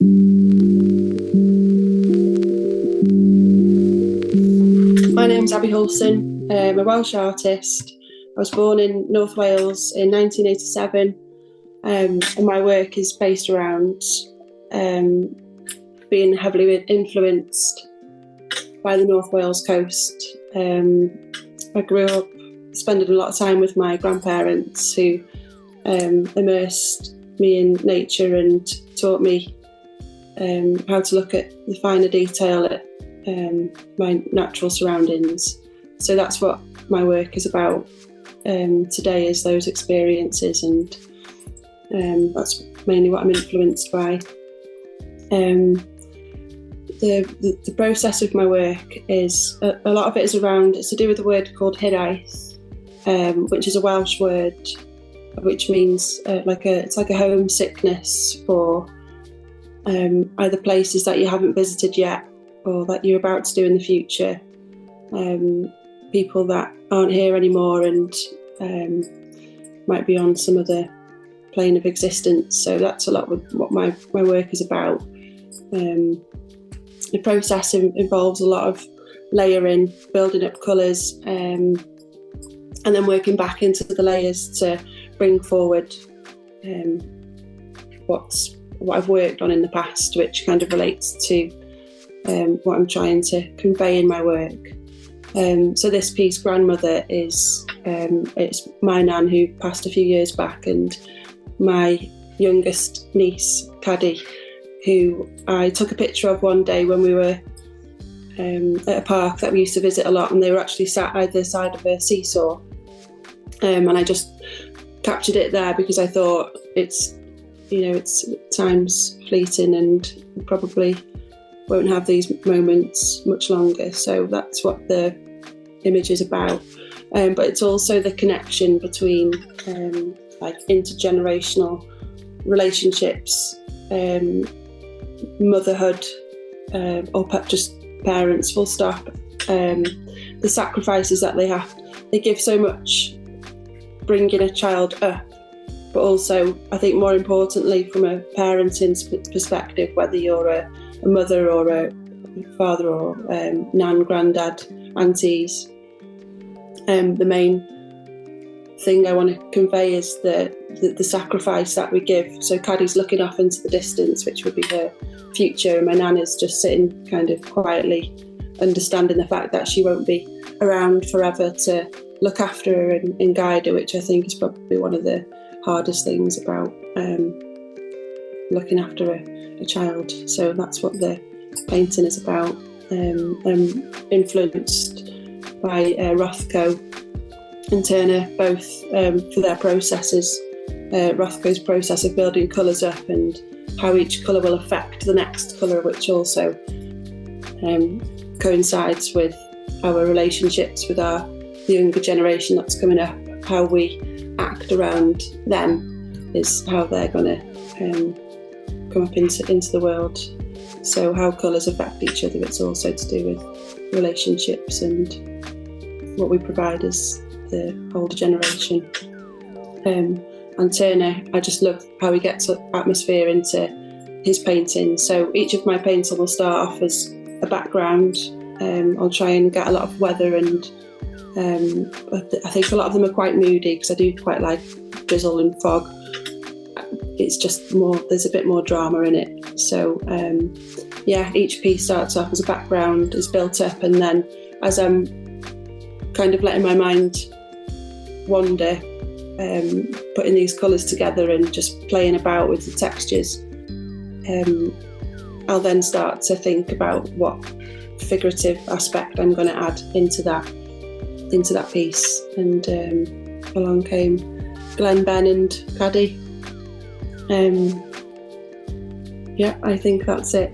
My name's Abby Hulson. I'm a Welsh artist. I was born in North Wales in 1987, and my work is based around being heavily influenced by the North Wales coast. I grew up spending a lot of time with my grandparents, who immersed me in nature and taught me how to look at the finer detail at my natural surroundings. So that's what my work is about today, is those experiences, and that's mainly what I'm influenced by. The process of my work is a lot of it is around, it's to do with a word called hiraeth, which is a Welsh word which means it's like a homesickness for either places that you haven't visited yet or that you're about to do in the future, people that aren't here anymore and might be on some other plane of existence. So that's a lot with what my work is about. The process involves a lot of layering, building up colours, and then working back into the layers to bring forward what I've worked on in the past, which kind of relates to what I'm trying to convey in my work. So this piece, Grandmother, is it's my nan who passed a few years back, and my youngest niece, Caddy, who I took a picture of one day when we were at a park that we used to visit a lot, and they were actually sat either side of a seesaw, and I just captured it there because I thought it's time's fleeting and we probably won't have these moments much longer. So that's what the image is about. But it's also the connection between intergenerational relationships, motherhood, or just parents, full stop. The sacrifices that they give so much bringing a child up, but also I think more importantly from a parenting perspective, whether you're a mother or a father or nan, granddad, aunties, the main thing I want to convey is the sacrifice that we give. So Caddy's looking off into the distance, which would be her future, and my nan is just sitting kind of quietly, understanding the fact that she won't be around forever to look after her and guide her, which I think is probably one of the hardest things about looking after a child. So that's what the painting is about. I'm influenced by Rothko and Turner, both for their processes. Rothko's process of building colours up and how each colour will affect the next colour, which also coincides with our relationships with the younger generation that's coming up. How we act around them is how they're going to come up into the world. So how colours affect each other, it's also to do with relationships and what we provide as the older generation. And Turner, I just love how he gets atmosphere into his painting. So each of my paintings will start off as a background. I'll try and get a lot of weather, and I think a lot of them are quite moody because I do quite like drizzle and fog. It's just more, there's a bit more drama in it. So each piece starts off as a background, is built up, and then as I'm kind of letting my mind wander, putting these colours together and just playing about with the textures, I'll then start to think about what figurative aspect I'm going to add into that piece. And along came Glenn, Ben and Caddy. I think that's it.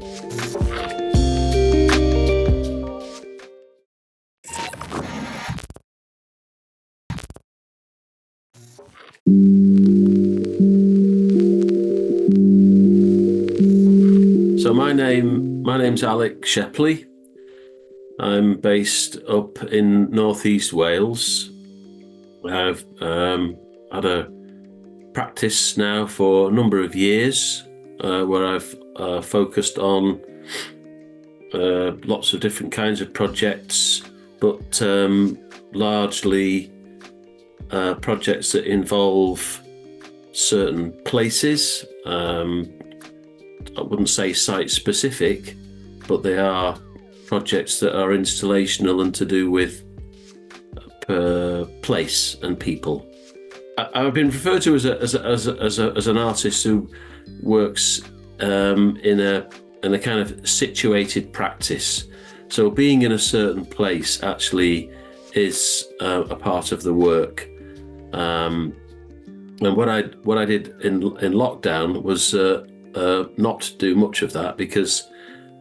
So my name's Alec Shepley. I'm based up in northeast Wales. I've had a practice now for a number of years where I've focused on lots of different kinds of projects, but largely projects that involve certain places. I wouldn't say site specific, but they are projects that are installational and to do with place and people. I've been referred to as an artist who works in a kind of situated practice. So being in a certain place actually is a part of the work. And what I did in lockdown was not do much of that, because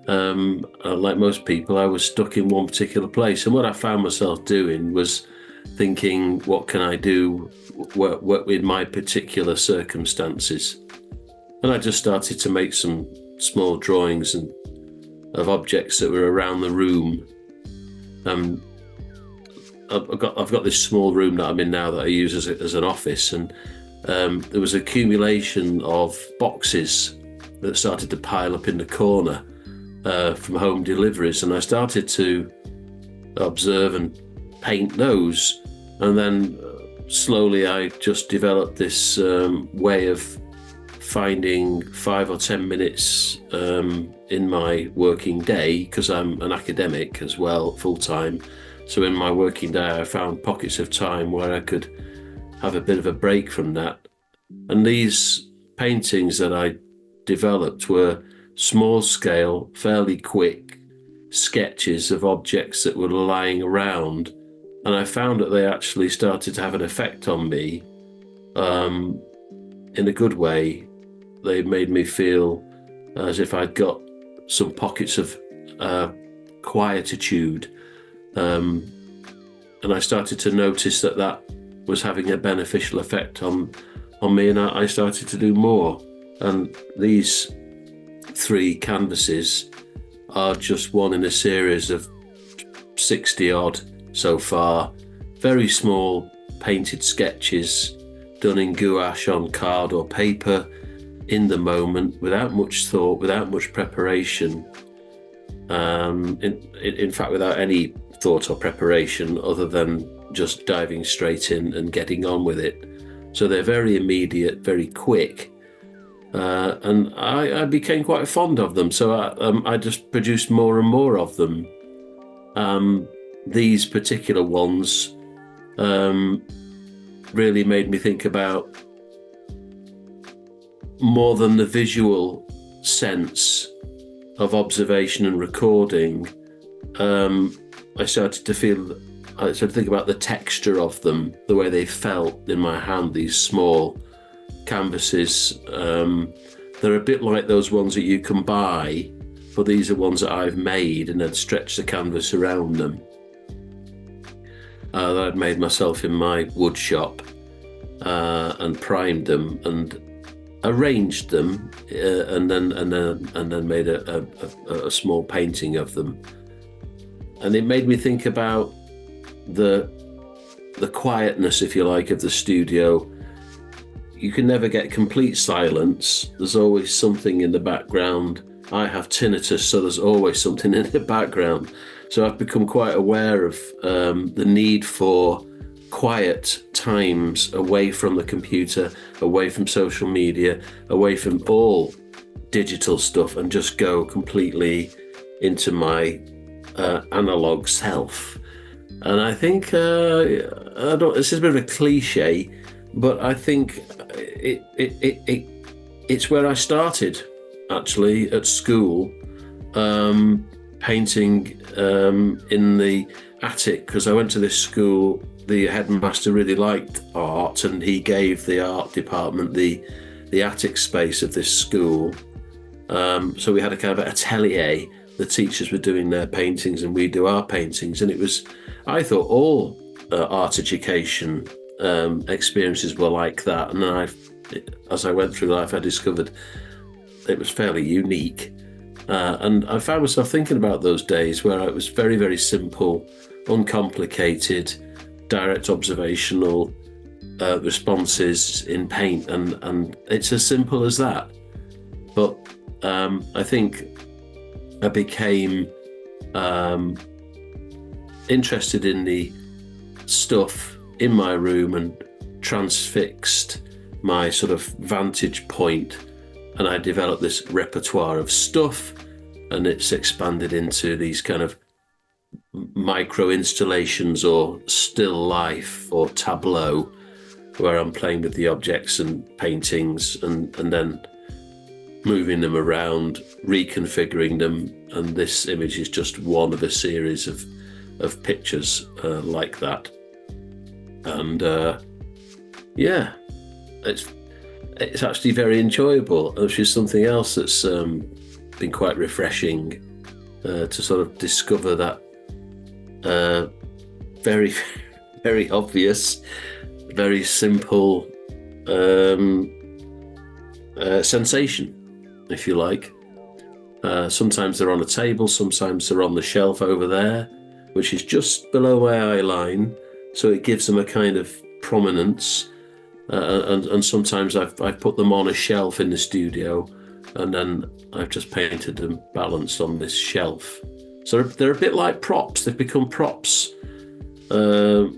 like most people, I was stuck in one particular place. And what I found myself doing was thinking, what can I do with my particular circumstances? And I just started to make some small drawings of objects that were around the room. I've got this small room that I'm in now that I use as an office, and there was accumulation of boxes that started to pile up in the corner from home deliveries, and I started to observe and paint those, and then slowly I just developed this way of finding 5 or 10 minutes in my working day, because I'm an academic as well, full-time. So in my working day I found pockets of time where I could have a bit of a break from that. And these paintings that I developed were small scale, fairly quick sketches of objects that were lying around. And I found that they actually started to have an effect on me in a good way. They made me feel as if I'd got some pockets of quietude. And I started to notice that was having a beneficial effect on me, and I started to do more. And these 3 canvases are just one in a series of 60 odd so far. Very small painted sketches done in gouache on card or paper in the moment, without much thought, without much preparation. In fact, without any thought or preparation other than just diving straight in and getting on with it. So they're very immediate, very quick. And I became quite fond of them. So I just produced more and more of them. These particular ones really made me think about more than the visual sense of observation and recording. I started to think about the texture of them, the way they felt in my hand, these small canvases. They're a bit like those ones that you can buy, but these are ones that I've made and then stretched the canvas around them. That I'd made myself in my wood shop and primed them and arranged them, and then made a small painting of them. And it made me think about the quietness, if you like, of the studio. You can never get complete silence. There's always something in the background. I have tinnitus, so there's always something in the background. So I've become quite aware of the need for quiet times away from the computer, away from social media, away from all digital stuff, and just go completely into my analog self. And I think this is a bit of a cliche, but I think it's where I started, actually, at school, painting in the attic, because I went to this school. The headmaster really liked art, and he gave the art department the attic space of this school. So we had a kind of atelier. The teachers were doing their paintings and we do our paintings. And it was, I thought all art education experiences were like that. And then as I went through life, I discovered it was fairly unique. And I found myself thinking about those days where it was very, very simple, uncomplicated, direct observational responses in paint. And it's as simple as that. But I think I became interested in the stuff in my room and transfixed my sort of vantage point, and I developed this repertoire of stuff, and it's expanded into these kind of micro installations or still life or tableau, where I'm playing with the objects and paintings and then moving them around, reconfiguring them, and this image is just one of a series of pictures like that. And yeah, it's actually very enjoyable, which is something else that's been quite refreshing to sort of discover that very, very obvious, very simple sensation, if you like. Sometimes they're on a table, sometimes they're on the shelf over there, which is just below my eye line, so it gives them a kind of prominence. And sometimes I've put them on a shelf in the studio, and then I've just painted them balanced on this shelf. So they're a bit like props. They've become props, or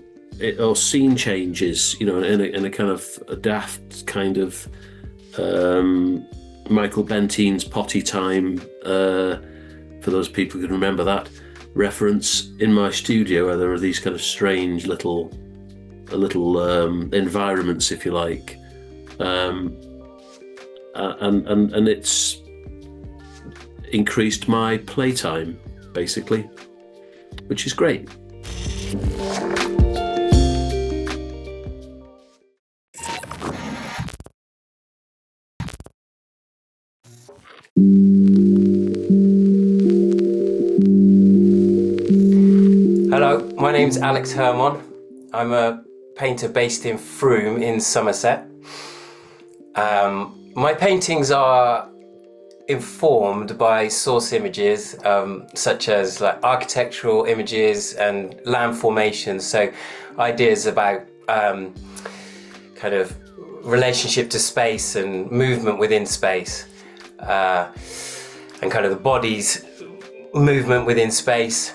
scene changes, you know, in a kind of a daft kind of Michael Bentine's Potty Time, for those people who can remember that reference, in my studio, where there are these kind of strange little environments, if you like, and it's increased my playtime, basically, which is great. Hello, my name's Alex Hermon. I'm a painter based in Frome in Somerset. My paintings are informed by source images, such as like architectural images and land formations, so ideas about kind of relationship to space and movement within space, and kind of the body's movement within space.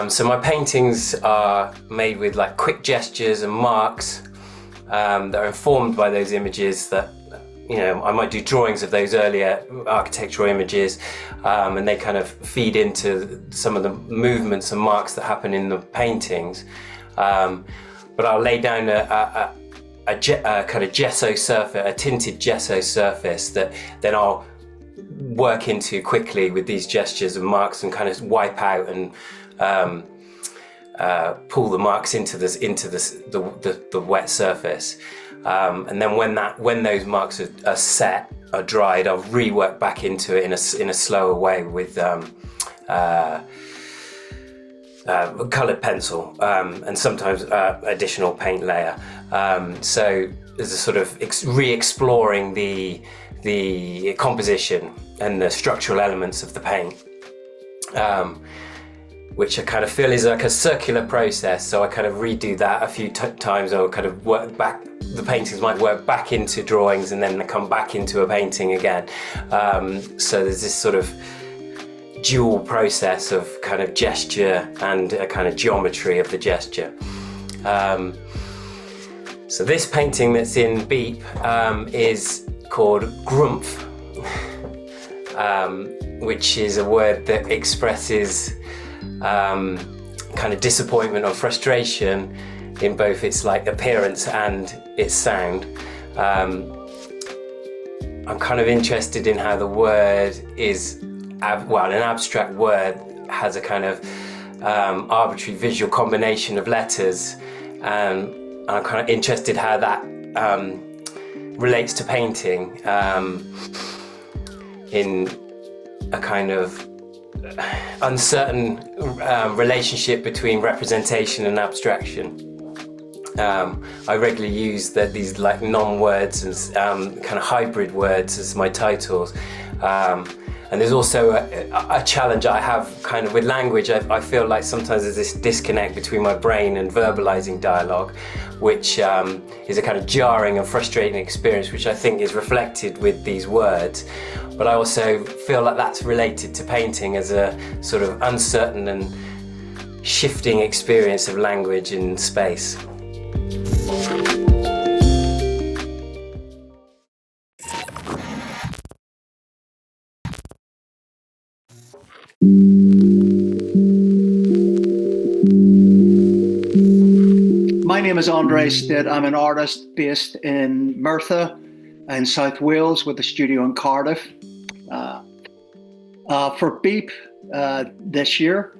So my paintings are made with like quick gestures and marks that are informed by those images. That, you know, I might do drawings of those earlier architectural images, and they kind of feed into some of the movements and marks that happen in the paintings. But I'll lay down a kind of gesso surface, a tinted gesso surface that then I'll work into quickly with these gestures and marks, and kind of wipe out and pull the marks into the wet surface, and then when those marks are set, are dried, I'll rework back into it in a slower way with coloured pencil, and sometimes additional paint layer. So there's a sort of re-exploring the composition and the structural elements of the paint, which I kind of feel is like a circular process. So I kind of redo that a few times. I'll kind of work back, the paintings might work back into drawings and then they come back into a painting again. So there's this sort of dual process of kind of gesture and a kind of geometry of the gesture. So this painting that's in Beep is called Grumpf, which is a word that expresses kind of disappointment or frustration in both its like appearance and its sound. I'm kind of interested in how the word is, an abstract word has a kind of arbitrary visual combination of letters, and I'm kind of interested how that relates to painting in a kind of uncertain relationship between representation and abstraction. I regularly use these like non-words and kind of hybrid words as my titles, And there's also a challenge I have kind of with language. I feel like sometimes there's this disconnect between my brain and verbalizing dialogue, which is a kind of jarring and frustrating experience, which I think is reflected with these words. But I also feel like that's related to painting as a sort of uncertain and shifting experience of language in space. My name is Andre Stitt. I'm an artist based in Merthyr in South Wales with a studio in Cardiff. For Beep this year,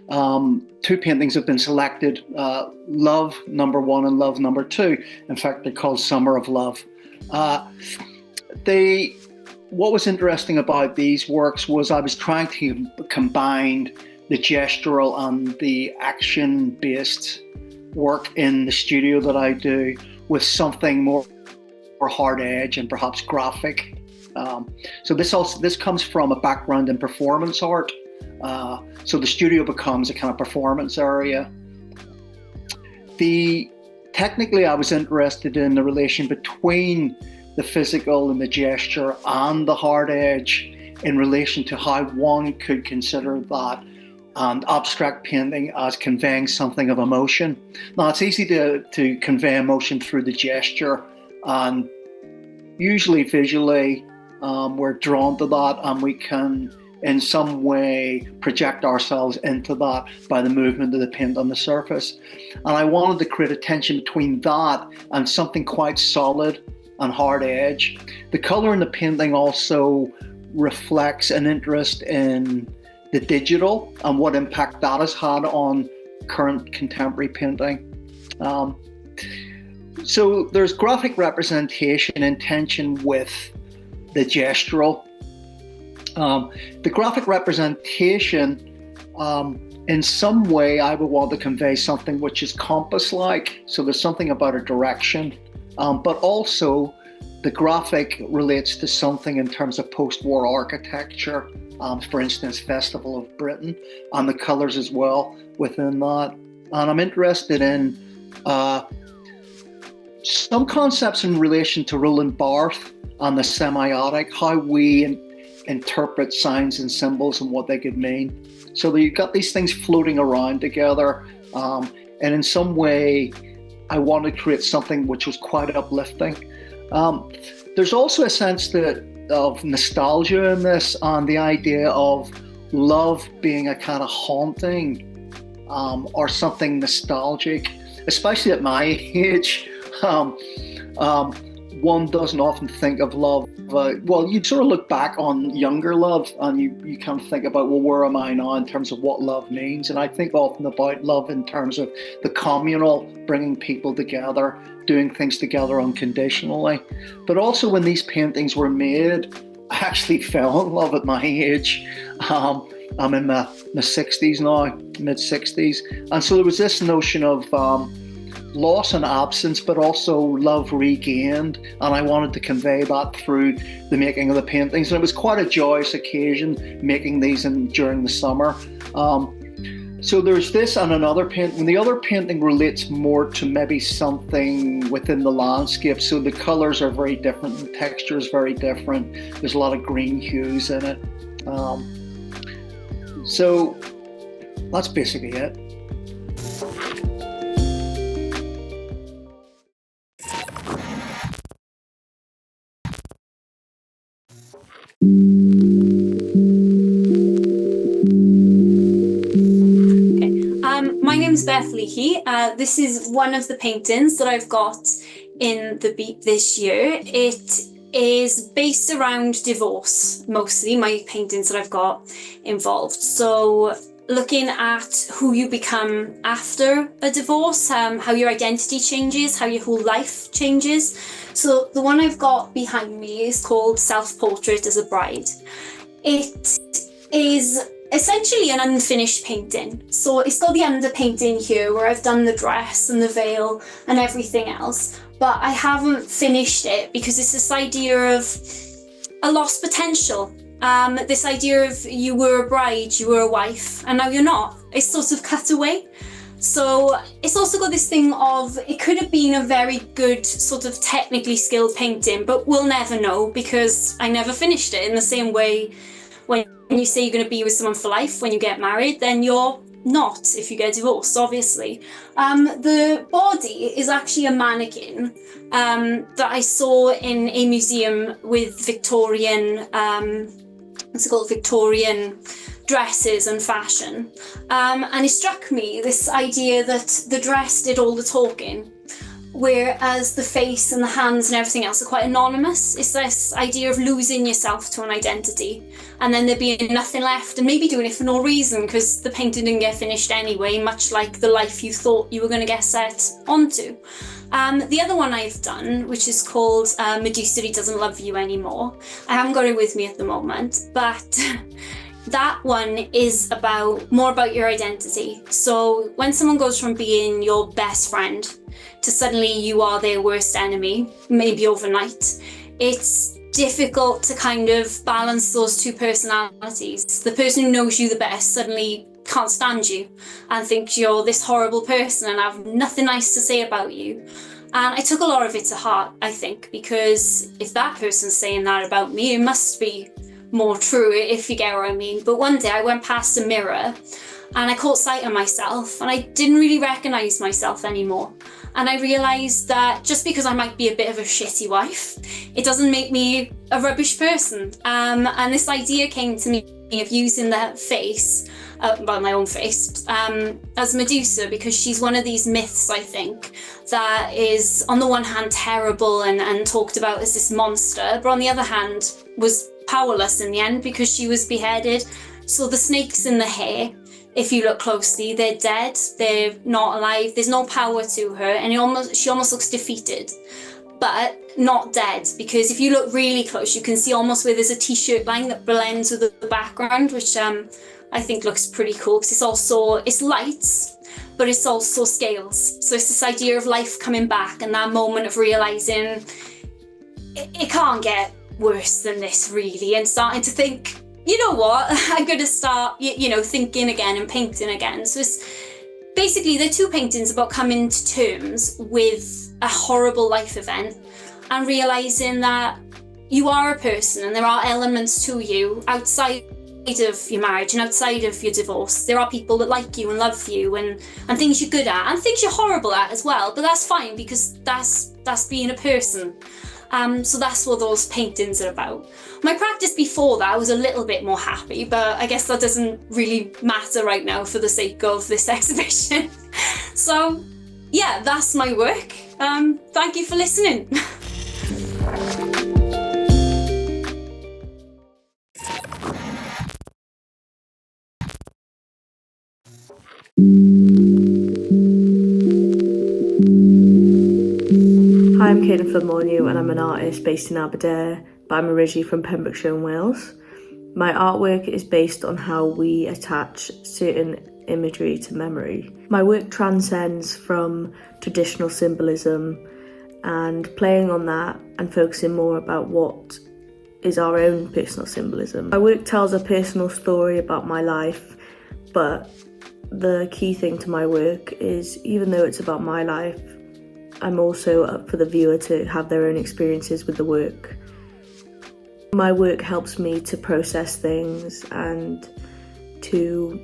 two paintings have been selected, Love #1 and Love #2. In fact, they're called Summer of Love. What was interesting about these works was I was trying to combine the gestural and the action-based work in the studio that I do with something more hard edge and perhaps graphic. So this comes from a background in performance art. So the studio becomes a kind of performance area. Technically, I was interested in the relation between the physical and the gesture and the hard edge in relation to how one could consider that and abstract painting as conveying something of emotion. Now, it's easy to convey emotion through the gesture, and usually visually we're drawn to that, and we can in some way project ourselves into that by the movement of the paint on the surface. And I wanted to create a tension between that and something quite solid and hard edge. The color in the painting also reflects an interest in the digital and what impact that has had on current contemporary painting. So there's graphic representation in tension with the gestural. The graphic representation, in some way, I would want to convey something which is compass-like. So there's something about a direction, but also the graphic relates to something in terms of post-war architecture. For instance, Festival of Britain, and the colours as well within that. And I'm interested in some concepts in relation to Roland Barthes and the semiotic, how we interpret signs and symbols and what they could mean. So you've got these things floating around together, and in some way, I wanted to create something which was quite uplifting. There's also a sense of nostalgia in this, and the idea of love being a kind of haunting or something nostalgic, especially at my age. One doesn't often think of love. Well, you sort of look back on younger love and you kind of think about, well, where am I now in terms of what love means? And I think often about love in terms of the communal, bringing people together, doing things together unconditionally. But also when these paintings were made, I actually fell in love at my age. I'm in my 60s now, mid-60s. And so there was this notion of loss and absence, but also love regained. And I wanted to convey that through the making of the paintings. And it was quite a joyous occasion making these during the summer. So there's this and another painting. The other painting relates more to maybe something within the landscape. So the colors are very different, the texture is very different. There's a lot of green hues in it. So that's basically it. My name's Beth Leahy. This is one of the paintings that I've got in the Beat this year. It is based around divorce, mostly, my paintings that I've got involved. So looking at who you become after a divorce, how your identity changes, how your whole life changes. So the one I've got behind me is called Self-Portrait as a Bride. It is essentially an unfinished painting. So it's got the underpainting here where I've done the dress and the veil and everything else, but I haven't finished it because it's this idea of a lost potential This idea of you were a bride, you were a wife, and now you're not. It's sort of cut away. So it's also got this thing of, it could have been a very good sort of technically skilled painting, but we'll never know because I never finished it. In the same way, when you say you're going to be with someone for life, when you get married, then you're not if you get divorced, obviously. The body is actually a mannequin that I saw in a museum with Victorian, what's it called, Victorian dresses and fashion. And it struck me, this idea that the dress did all the talking, whereas the face and the hands and everything else are quite anonymous. It's this idea of losing yourself to an identity and then there being nothing left, and maybe doing it for no reason because the painting didn't get finished anyway, much like the life you thought you were going to get set onto. The other one I've done, which is called Medusa Doesn't Love You Anymore. I haven't got it with me at the moment, but that one is more about your identity. So when someone goes from being your best friend to suddenly you are their worst enemy, maybe overnight, it's difficult to kind of balance those two personalities. The person who knows you the best suddenly can't stand you and thinks you're this horrible person and have nothing nice to say about you. And I took a lot of it to heart, I think, because if that person's saying that about me, it must be more true, if you get what I mean. But one day I went past a mirror and I caught sight of myself and I didn't really recognise myself anymore. And I realised that just because I might be a bit of a shitty wife, it doesn't make me a rubbish person. And this idea came to me of using the face, my own face, as Medusa, because she's one of these myths, I think, that is on the one hand terrible and talked about as this monster, but on the other hand was powerless in the end because she was beheaded. So the snakes in the hair, if you look closely, they're dead, they're not alive, there's no power to her, and she almost looks defeated, but not dead, because if you look really close, you can see almost where there's a t-shirt line that blends with the background, which I think looks pretty cool, because it's lights, but it's also scales. So it's this idea of life coming back and that moment of realising it can't get worse than this, really, and starting to think, you know what, I'm going to start, thinking again and painting again. So it's basically, they're two paintings about coming to terms with a horrible life event and realising that you are a person and there are elements to you outside of your marriage and outside of your divorce. There are people that like you and love you and things you're good at and things you're horrible at as well, but that's fine because that's being a person. So that's what those paintings are about. My practice before that was a little bit more happy, but I guess that doesn't really matter right now for the sake of this exhibition. So yeah, that's my work. Thank you for listening. Hi, I'm Caitlin Flamorneau and I'm an artist based in Aberdare, but I'm originally from Pembrokeshire in Wales. My artwork is based on how we attach certain imagery to memory. My work transcends from traditional symbolism and playing on that and focusing more about what is our own personal symbolism. My work tells a personal story about my life, but the key thing to my work is, even though it's about my life, I'm also up for the viewer to have their own experiences with the work. My work helps me to process things and to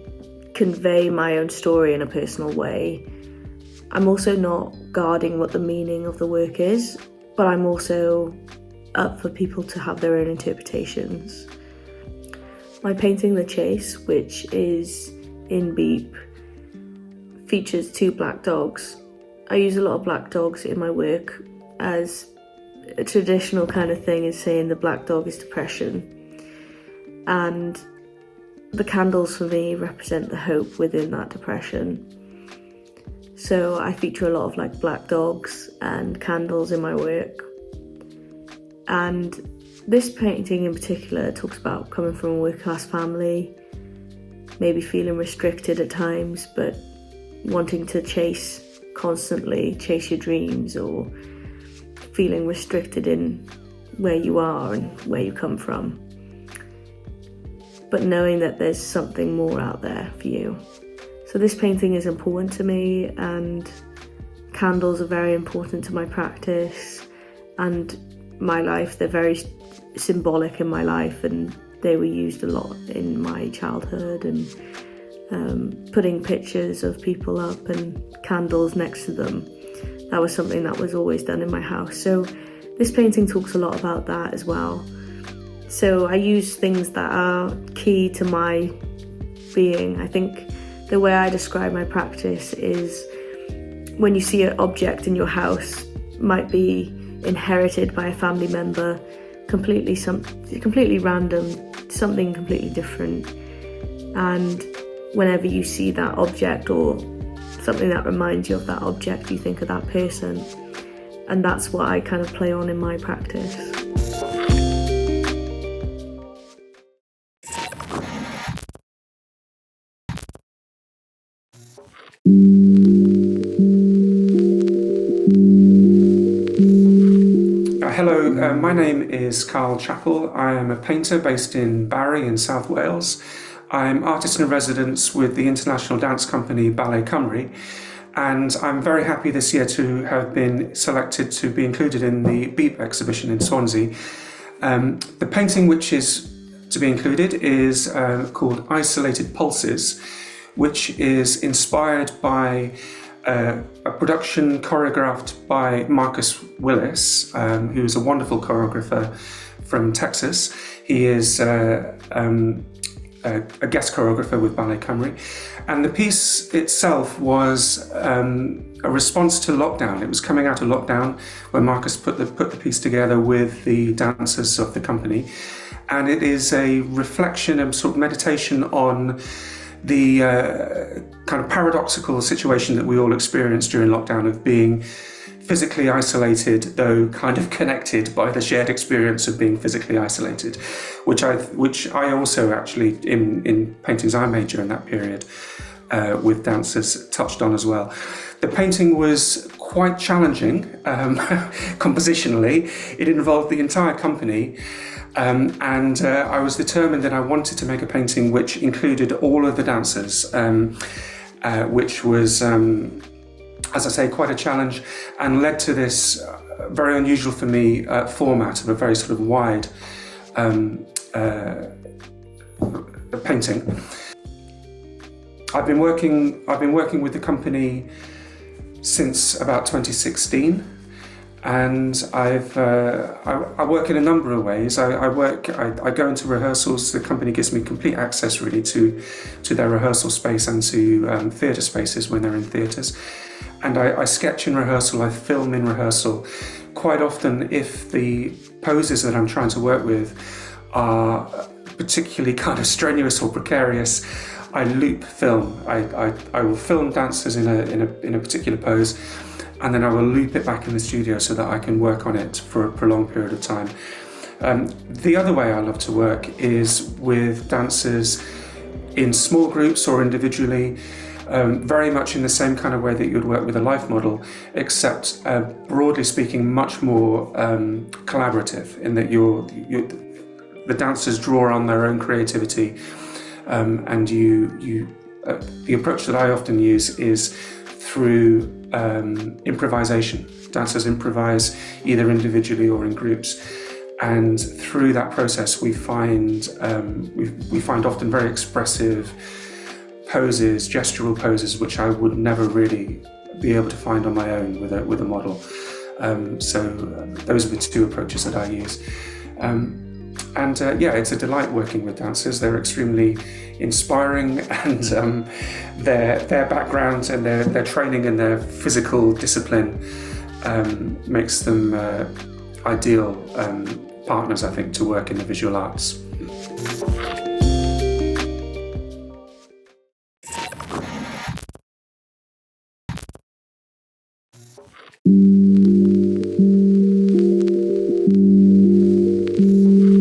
convey my own story in a personal way. I'm also not guarding what the meaning of the work is, but I'm also up for people to have their own interpretations. My painting The Chase, which is in Beep, features two black dogs. I use a lot of black dogs in my work, as a traditional kind of thing is saying the black dog is depression. And the candles for me represent the hope within that depression. So I feature a lot of like black dogs and candles in my work. And this painting in particular talks about coming from a working class family, maybe feeling restricted at times, but wanting to constantly chase your dreams, or feeling restricted in where you are and where you come from. but knowing that there's something more out there for you. So this painting is important to me, and candles are very important to my practice and my life. They're very symbolic in my life, and they were used a lot in my childhood, and putting pictures of people up and candles next to them. That was something that was always done in my house. So this painting talks a lot about that as well. So I use things that are key to my being. I think the way I describe my practice is when you see an object in your house, might be inherited by a family member, completely random, something completely different. And whenever you see that object or something that reminds you of that object, you think of that person. And that's what I kind of play on in my practice. Hello, my name is Carl Chappell. I am a painter based in Barry in South Wales. I'm artist in residence with the international dance company Ballet Cymru, and I'm very happy this year to have been selected to be included in the Beat exhibition in Swansea. The painting which is to be included is called Isolated Pulses, which is inspired by a production choreographed by Marcus Willis, who is a wonderful choreographer from Texas. He is a guest choreographer with Ballet Cymru, and the piece itself was a response to lockdown. It was coming out of lockdown when Marcus put the piece together with the dancers of the company, and it is a reflection and sort of meditation on the kind of paradoxical situation that we all experienced during lockdown of being physically isolated, though kind of connected by the shared experience of being physically isolated, which I also actually, in paintings I made during that period with dancers, touched on as well. The painting was quite challenging compositionally. It involved the entire company. And I was determined that I wanted to make a painting which included all of the dancers, which was, as I say, quite a challenge, and led to this very unusual for me format of a very sort of wide painting. I've been working with the company since about 2016. And I work in a number of ways. I go into rehearsals. The company gives me complete access really to their rehearsal space and to theatre spaces when they're in theatres. And I sketch in rehearsal, I film in rehearsal. Quite often, if the poses that I'm trying to work with are particularly kind of strenuous or precarious, I loop film. I will film dancers in a particular pose, and then I will loop it back in the studio so that I can work on it for a prolonged period of time. The other way I love to work is with dancers in small groups or individually, very much in the same kind of way that you'd work with a life model, except broadly speaking, much more collaborative in that the dancers draw on their own creativity, and the approach that I often use is through improvisation. Dancers improvise either individually or in groups, and through that process we find often very expressive poses, gestural poses, which I would never really be able to find on my own with a model. So those are the two approaches that I use. It's a delight working with dancers. They're extremely inspiring, and their background and their training and their physical discipline makes them ideal partners, I think, to work in the visual arts.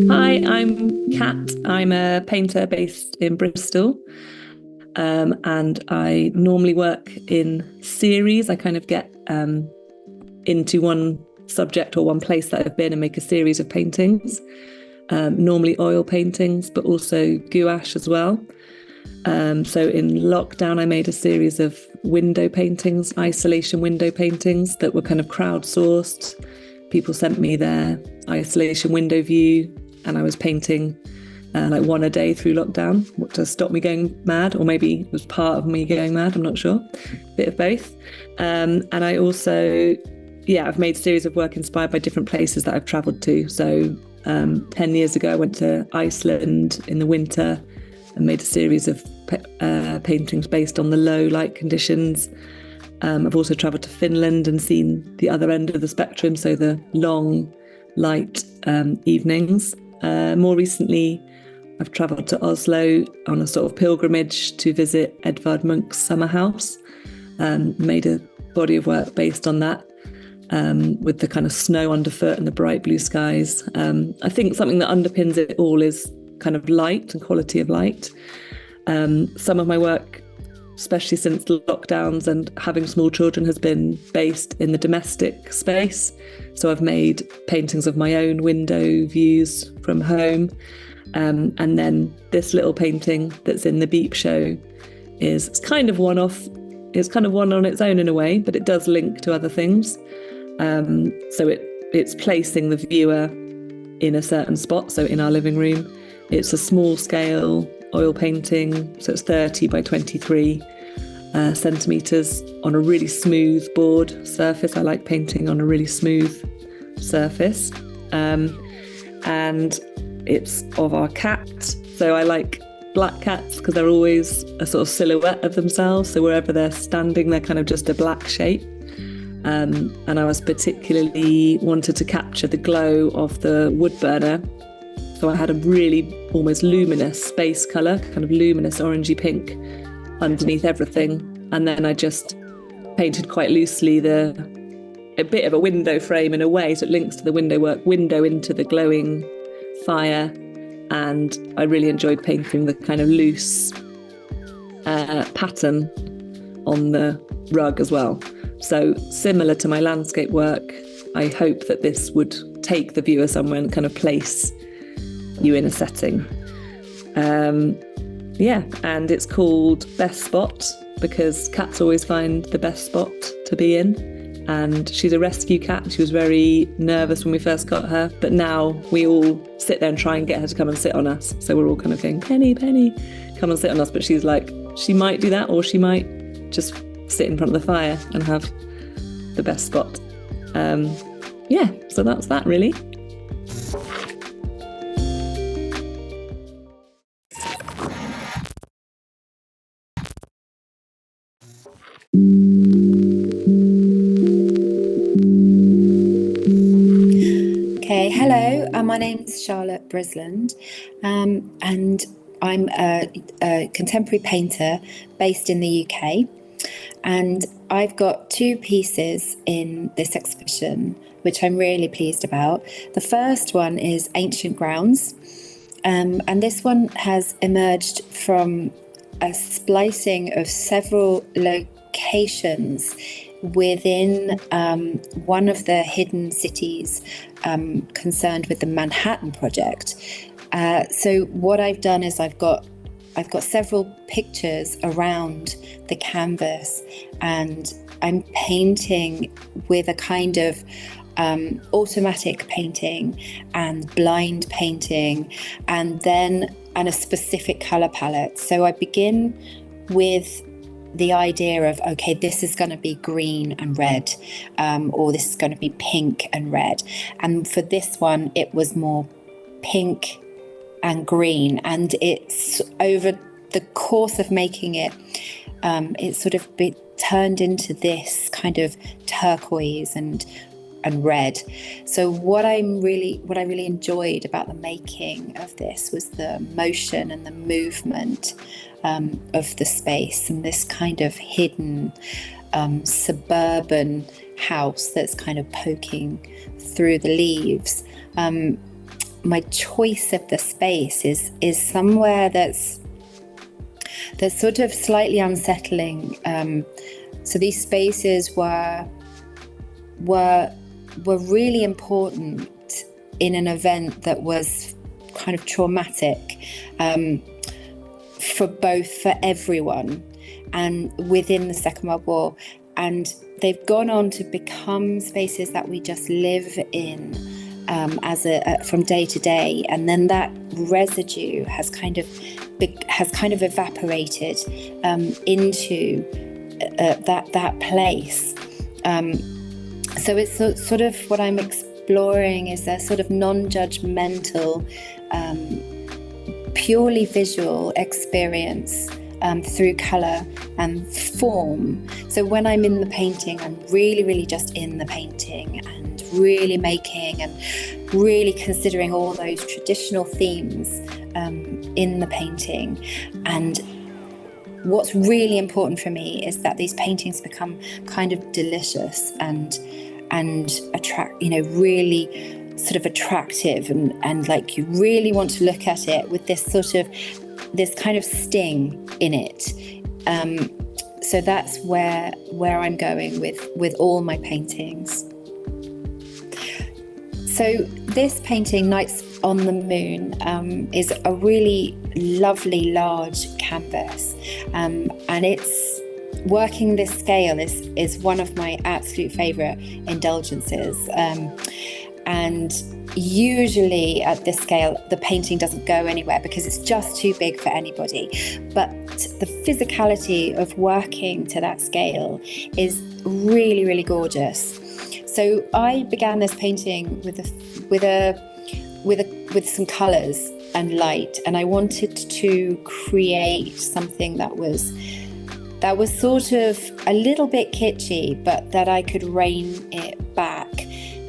Hi, I'm Kat. I'm a painter based in Bristol, and I normally work in series. I kind of get into one subject or one place that I've been and make a series of paintings. normally oil paintings, but also gouache as well. So in lockdown, I made a series of window paintings, isolation window paintings that were kind of crowdsourced. People sent me their isolation window view, and I was painting like one a day through lockdown, to stop me going mad, or maybe it was part of me going mad, I'm not sure, bit of both. And I also, I've made a series of work inspired by different places that I've travelled to. So 10 years ago, I went to Iceland in the winter and made a series of paintings based on the low light conditions. I've also travelled to Finland and seen the other end of the spectrum, so the long light evenings. More recently, I've travelled to Oslo on a sort of pilgrimage to visit Edvard Munch's summer house. Made a body of work based on that, with the kind of snow underfoot and the bright blue skies. I think something that underpins it all is kind of light and quality of light. Some of my work, especially since lockdowns and having small children, has been based in the domestic space. So I've made paintings of my own window views from home. And then this little painting that's in the Beep show it's kind of one-off. It's kind of one on its own in a way, but it does link to other things. So it's placing the viewer in a certain spot. So in our living room, it's a small scale oil painting. So it's 30 by 23 centimetres on a really smooth board surface. I like painting on a really smooth surface. And it's of our cat. So I like black cats because they're always a sort of silhouette of themselves. So wherever they're standing, they're kind of just a black shape. And I was particularly wanted to capture the glow of the wood burner. So I had a really almost luminous space colour, kind of luminous orangey pink underneath everything. And then I just painted quite loosely a bit of a window frame in a way, so it links to the window work, window into the glowing fire. And I really enjoyed painting the kind of loose pattern on the rug as well. So similar to my landscape work, I hope that this would take the viewer somewhere and kind of place you in a setting. And it's called Best Spot because cats always find the best spot to be in. And she's a rescue cat. She was very nervous when we first got her, but now we all sit there and try and get her to come and sit on us. So we're all kind of going, Penny, come and sit on us. But she's like, she might do that, or she might just sit in front of the fire and have the best spot. So that's that really. Okay, hello, my name's Charlotte Brisland, and I'm a contemporary painter based in the UK, and I've got two pieces in this exhibition which I'm really pleased about. The first one is Ancient Grounds, and this one has emerged from a splicing of several locations within one of the hidden cities concerned with the Manhattan Project. So what I've done is I've got several pictures around the canvas, and I'm painting with a kind of automatic painting and blind painting, and a specific colour palette. So I begin with the idea of, okay, this is going to be green and red, or this is going to be pink and red. And for this one, it was more pink and green. And it's over the course of making it, it's sort of turned into this kind of turquoise and red. So what I really enjoyed about the making of this was the motion and the movement of the space, and this kind of hidden suburban house that's kind of poking through the leaves. My choice of the space is somewhere that's sort of slightly unsettling. So these spaces were really important in an event that was kind of traumatic for everyone, and within the Second World War. And they've gone on to become spaces that we just live in from day to day, and then that residue has kind of evaporated into that place. So it's sort of what I'm exploring is a sort of non-judgmental, purely visual experience through colour and form. So when I'm in the painting, I'm really, really just in the painting and really making and really considering all those traditional themes in the painting. And what's really important for me is that these paintings become kind of delicious and attract, really sort of attractive, and like you really want to look at it with this kind of sting in it. So that's where I'm going with all my paintings. So this painting, Nights on the Moon, is a really lovely large canvas, and it's working this scale is one of my absolute favourite indulgences. And usually at this scale, the painting doesn't go anywhere because it's just too big for anybody. But the physicality of working to that scale is really, really gorgeous. So I began this painting with some colours and light, and I wanted to create something that was sort of a little bit kitschy, but that I could rein it back.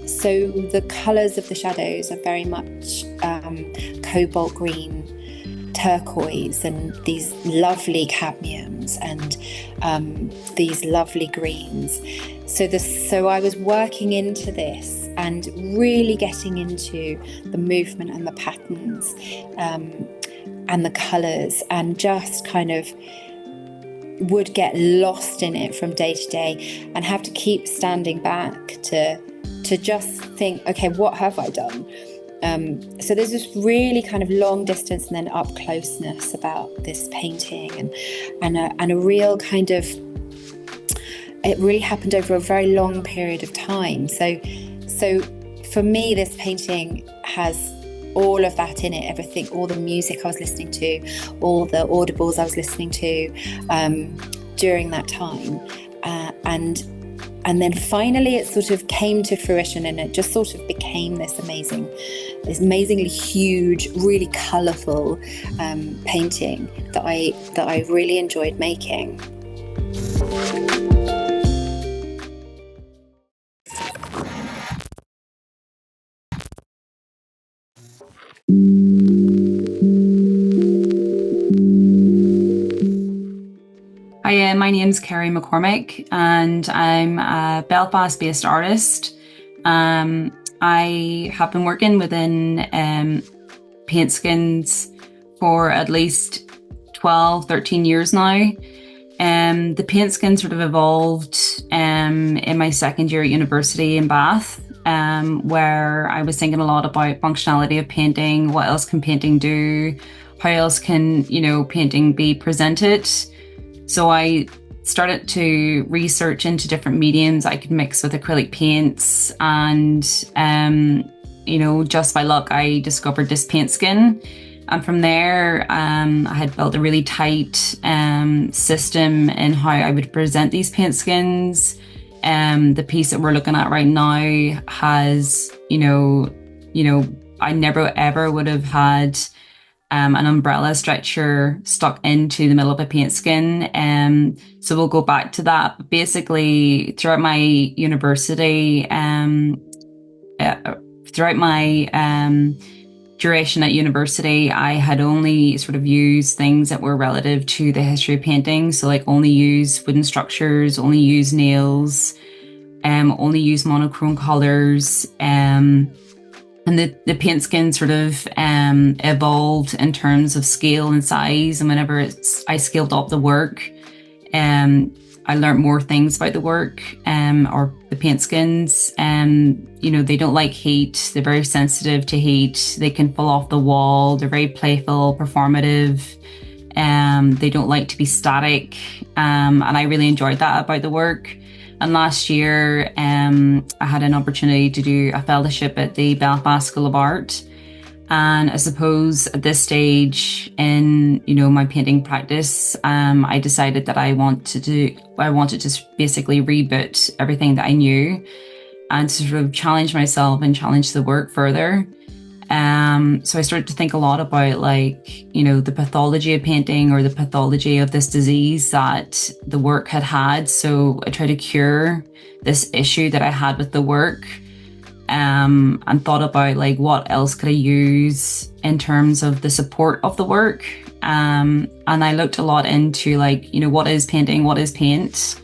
So the colours of the shadows are very much cobalt green, turquoise, and these lovely cadmiums and these lovely greens. So I was working into this and really getting into the movement and the patterns and the colours, and just kind of would get lost in it from day to day and have to keep standing back to just think, okay, what have I done? So there's this really kind of long distance and then up closeness about this painting, and a real kind of, it really happened over a very long period of time. So for me, this painting has all of that in it, everything, all the music I was listening to, all the audibles I was listening to during that time, and then finally it sort of came to fruition, and it just sort of became this amazingly huge, really colourful painting that I really enjoyed making. Hi, my name's Kerry McCormick, and I'm a Belfast-based artist. I have been working within paint skins for at least 12, 13 years now. The paint skin sort of evolved in my second year at university in Bath, where I was thinking a lot about functionality of painting. What else can painting do? How else can, painting be presented? So I started to research into different mediums I could mix with acrylic paints, and just by luck I discovered this paint skin, and from there I had built a really tight system in how I would present these paint skins. The piece that we're looking at right now has I never ever would have had an umbrella stretcher stuck into the middle of a paint skin. So we'll go back to that. But basically, throughout my university, throughout my duration at university, I had only sort of used things that were relative to the history of painting. So like only use wooden structures, only use nails, only use monochrome colours. And the paint skin sort of evolved in terms of scale and size. And whenever I scaled up the work, I learned more things about the work, or the paint skins. They don't like heat. They're very sensitive to heat. They can fall off the wall. They're very playful, performative. They don't like to be static. And I really enjoyed that about the work. And last year, I had an opportunity to do a fellowship at the Belfast School of Art. And I suppose at this stage in, my painting practice, I decided that I wanted to basically reboot everything that I knew and to sort of challenge myself and challenge the work further. So I started to think a lot about the pathology of painting, or the pathology of this disease that the work had. So I tried to cure this issue that I had with the work. And thought about what else could I use in terms of the support of the work. And I looked a lot into what is painting, what is paint?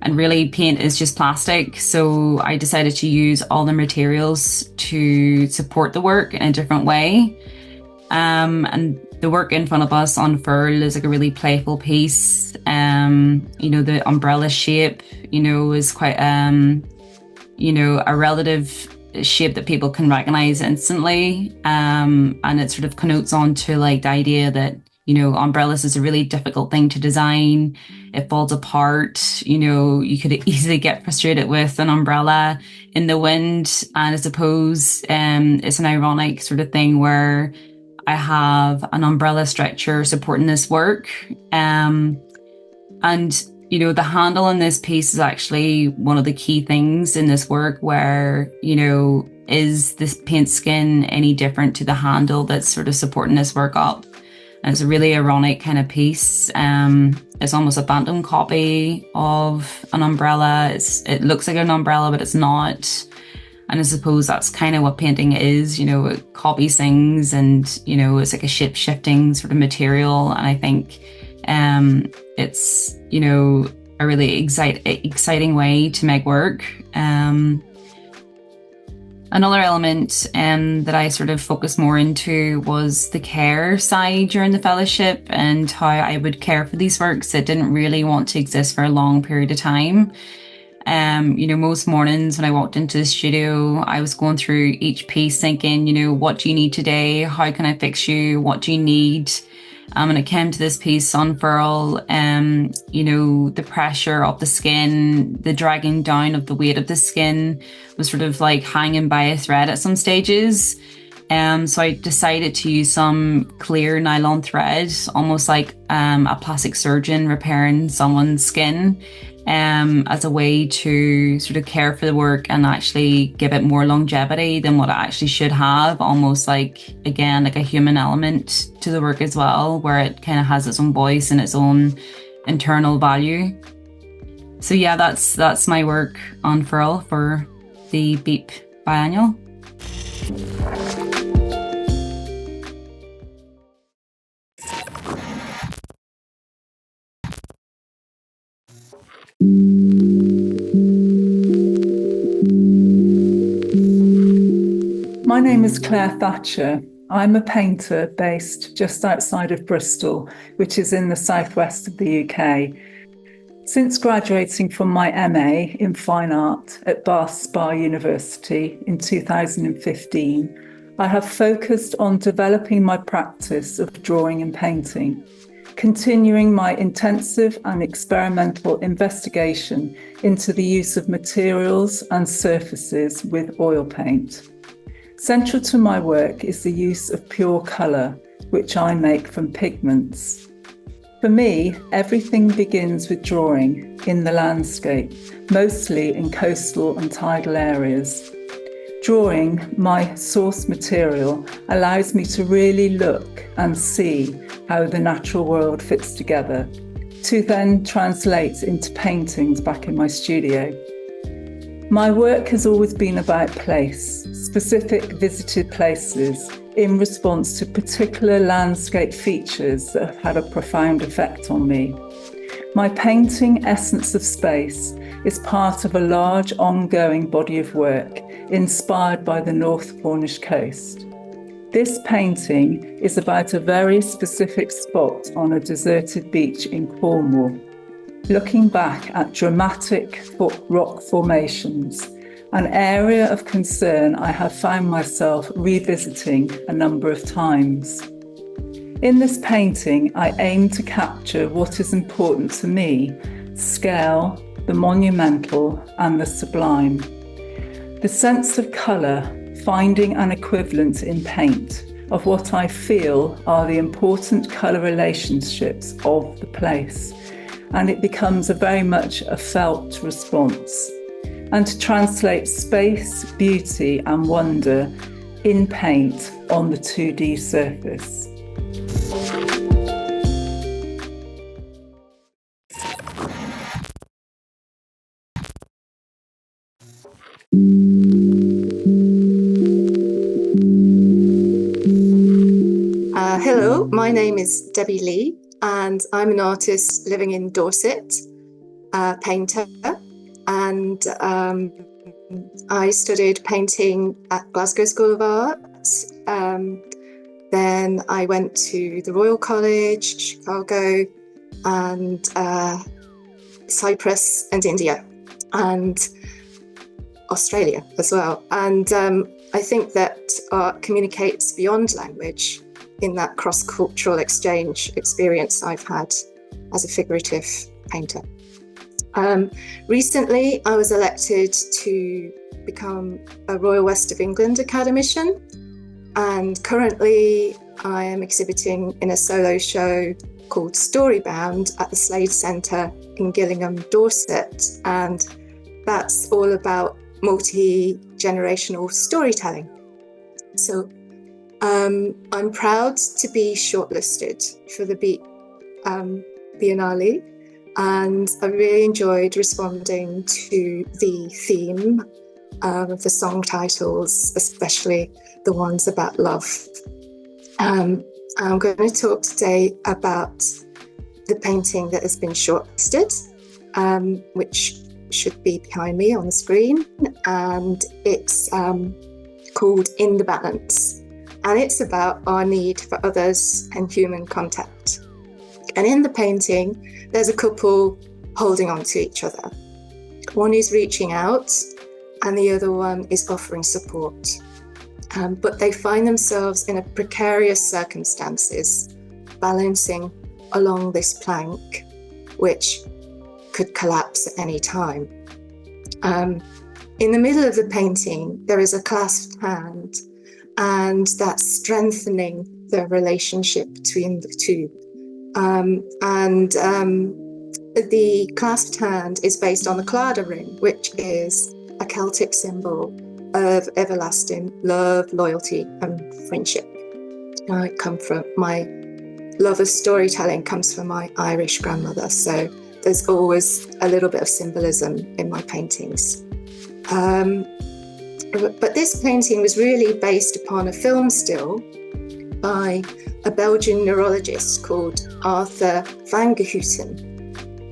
And really paint is just plastic. So I decided to use all the materials to support the work in a different way. And the work in front of us on Furl is a really playful piece. The umbrella shape, is quite, a relative shape that people can recognize instantly, and it sort of connotes onto the idea that umbrellas is a really difficult thing to design. It falls apart. You could easily get frustrated with an umbrella in the wind. And I suppose it's an ironic sort of thing where I have an umbrella structure supporting this work, and the handle in this piece is actually one of the key things in this work where, is this paint skin any different to the handle that's sort of supporting this work up? And it's a really ironic kind of piece. It's almost a phantom copy of an umbrella. It looks like an umbrella, but it's not. And I suppose that's kind of what painting is, it copies things, and, it's like a shape-shifting sort of material. And I think it's, a really exciting way to make work. Another element that I sort of focused more into was the care side during the fellowship, and how I would care for these works that didn't really want to exist for a long period of time. Most mornings when I walked into the studio, I was going through each piece thinking, what do you need today? How can I fix you? What do you need? And it came to this piece on Furl, the pressure of the skin, the dragging down of the weight of the skin was sort of hanging by a thread at some stages. So I decided to use some clear nylon thread, almost like a plastic surgeon repairing someone's skin, as a way to sort of care for the work and actually give it more longevity than what it actually should have. Almost like a human element to the work as well, where it kind of has its own voice and its own internal value. So yeah, that's my work on Furl for the BEEP Biennial. My name is Claire Thatcher. I'm a painter based just outside of Bristol, which is in the southwest of the UK. Since graduating from my MA in Fine Art at Bath Spa University in 2015, I have focused on developing my practice of drawing and painting, continuing my intensive and experimental investigation into the use of materials and surfaces with oil paint. Central to my work is the use of pure colour, which I make from pigments. For me, everything begins with drawing in the landscape, mostly in coastal and tidal areas. Drawing, my source material, allows me to really look and see how the natural world fits together, to then translate into paintings back in my studio. My work has always been about place, specific visited places, in response to particular landscape features that have had a profound effect on me. My painting Essence of Space is part of a large ongoing body of work inspired by the North Cornish coast. This painting is about a very specific spot on a deserted beach in Cornwall. looking back at dramatic rock formations, an area of concern I have found myself revisiting a number of times. In this painting, I aim to capture what is important to me: scale, the monumental, and the sublime. The sense of colour, finding an equivalent in paint of what I feel are the important colour relationships of the place, and it becomes very much a felt response. And to translate space, beauty, and wonder in paint on the 2D surface. Hello, my name is Debbie Lee, and I'm an artist living in Dorset, painter, and I studied painting at Glasgow School of Art. Then I went to the Royal College, Chicago, and Cyprus and India, and Australia as well. And I think that art communicates beyond language in that cross-cultural exchange experience I've had as a figurative painter. Recently, I was elected to become a Royal West of England academician, and currently I am exhibiting in a solo show called Storybound at the Slade Centre in Gillingham, Dorset, and that's all about multi-generational storytelling. So I'm proud to be shortlisted for the Biennial, and I really enjoyed responding to the theme of the song titles, especially the ones about love. I'm going to talk today about the painting that has been shortlisted, which should be behind me on the screen, and it's called In the Balance. And it's about our need for others and human contact. And in the painting, there's a couple holding on to each other. One is reaching out and the other one is offering support. But they find themselves in a precarious circumstances, balancing along this plank, which could collapse at any time. In the middle of the painting, there is a clasped hand, and that's strengthening the relationship between the two. The clasped hand is based on the Claddagh ring, which is a Celtic symbol of everlasting love, loyalty, and friendship. My love of storytelling comes from my Irish grandmother, so there's always a little bit of symbolism in my paintings. But this painting was really based upon a film still by a Belgian neurologist called Arthur van Gehusen,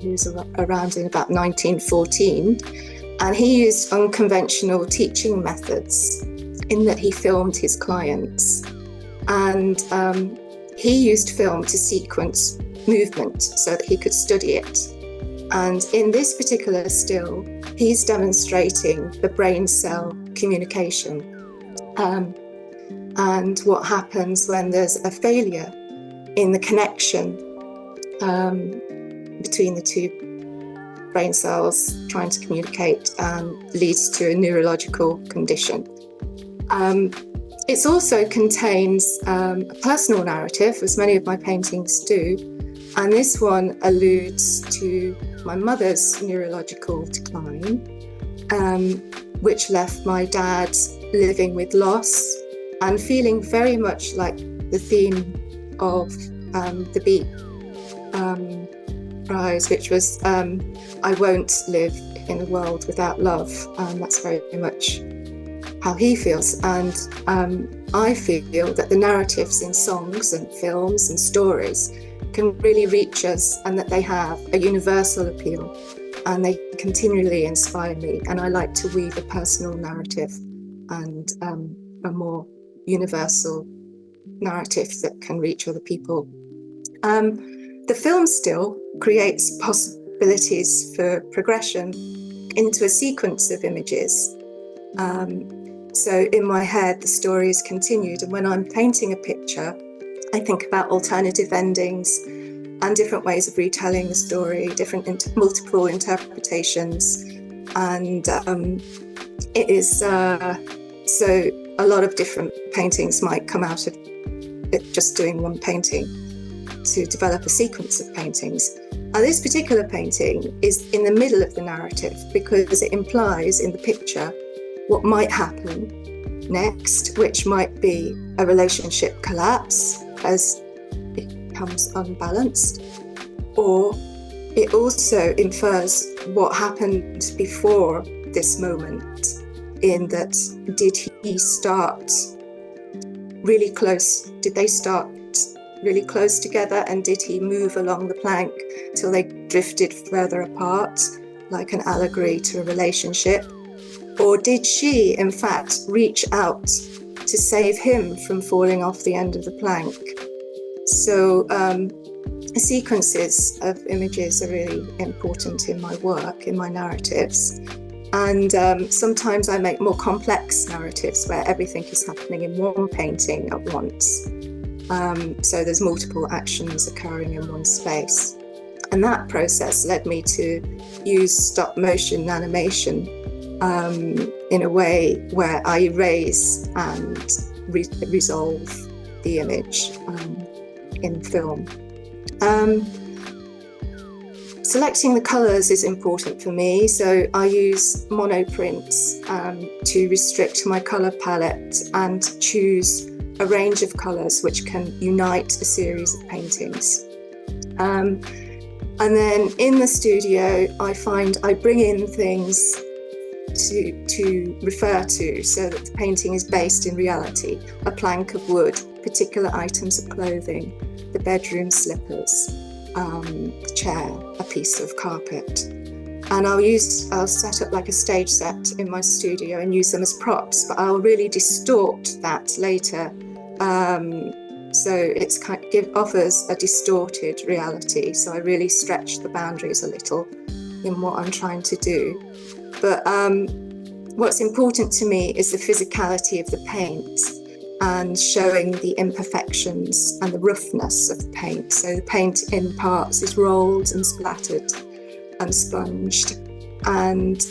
who was around in about 1914. And he used unconventional teaching methods in that he filmed his clients. And he used film to sequence movement so that he could study it. And in this particular still, he's demonstrating the brain cell communication and what happens when there's a failure in the connection between the two brain cells trying to communicate leads to a neurological condition. It also contains a personal narrative, as many of my paintings do, and this one alludes to my mother's neurological decline, which left my dad living with loss and feeling very much like the theme of the Beat Prize, which was I won't live in a world without love. That's very much how he feels. And I feel that the narratives in songs and films and stories can really reach us, and that they have a universal appeal, and they continually inspire me. And I like to weave a personal narrative and a more universal narrative that can reach other people. The film still creates possibilities for progression into a sequence of images. So in my head, the story is continued. And when I'm painting a picture, I think about alternative endings and different ways of retelling the story, multiple interpretations. And it is, so a lot of different paintings might come out of it, just doing one painting to develop a sequence of paintings. And this particular painting is in the middle of the narrative because it implies in the picture what might happen next, which might be a relationship collapse as it becomes unbalanced, or it also infers what happened before this moment, in that did he start really close? Did they start really close together, and did he move along the plank till they drifted further apart, like an allegory to a relationship? Or did she, in fact, reach out to save him from falling off the end of the plank? So sequences of images are really important in my work, in my narratives. And sometimes I make more complex narratives where everything is happening in one painting at once. So there's multiple actions occurring in one space. And that process led me to use stop motion animation in a way where I erase and resolve the image in film. Selecting the colours is important for me, so I use monoprints to restrict my colour palette and choose a range of colours which can unite a series of paintings. And then in the studio, I bring in things to refer to so that the painting is based in reality. A plank of wood, particular items of clothing, the bedroom slippers, the chair, a piece of carpet. And I'll set up like a stage set in my studio and use them as props, but I'll really distort that later. So it's offers a distorted reality. So I really stretch the boundaries a little in what I'm trying to do. But what's important to me is the physicality of the paint and showing the imperfections and the roughness of the paint. So the paint in parts is rolled and splattered and sponged. And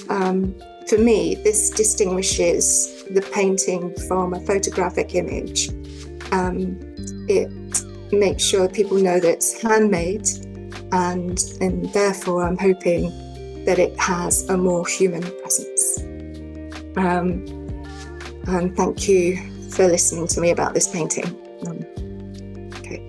for me, this distinguishes the painting from a photographic image. It makes sure people know that it's handmade, and therefore I'm hoping that it has a more human presence. And thank you for listening to me about this painting. Okay.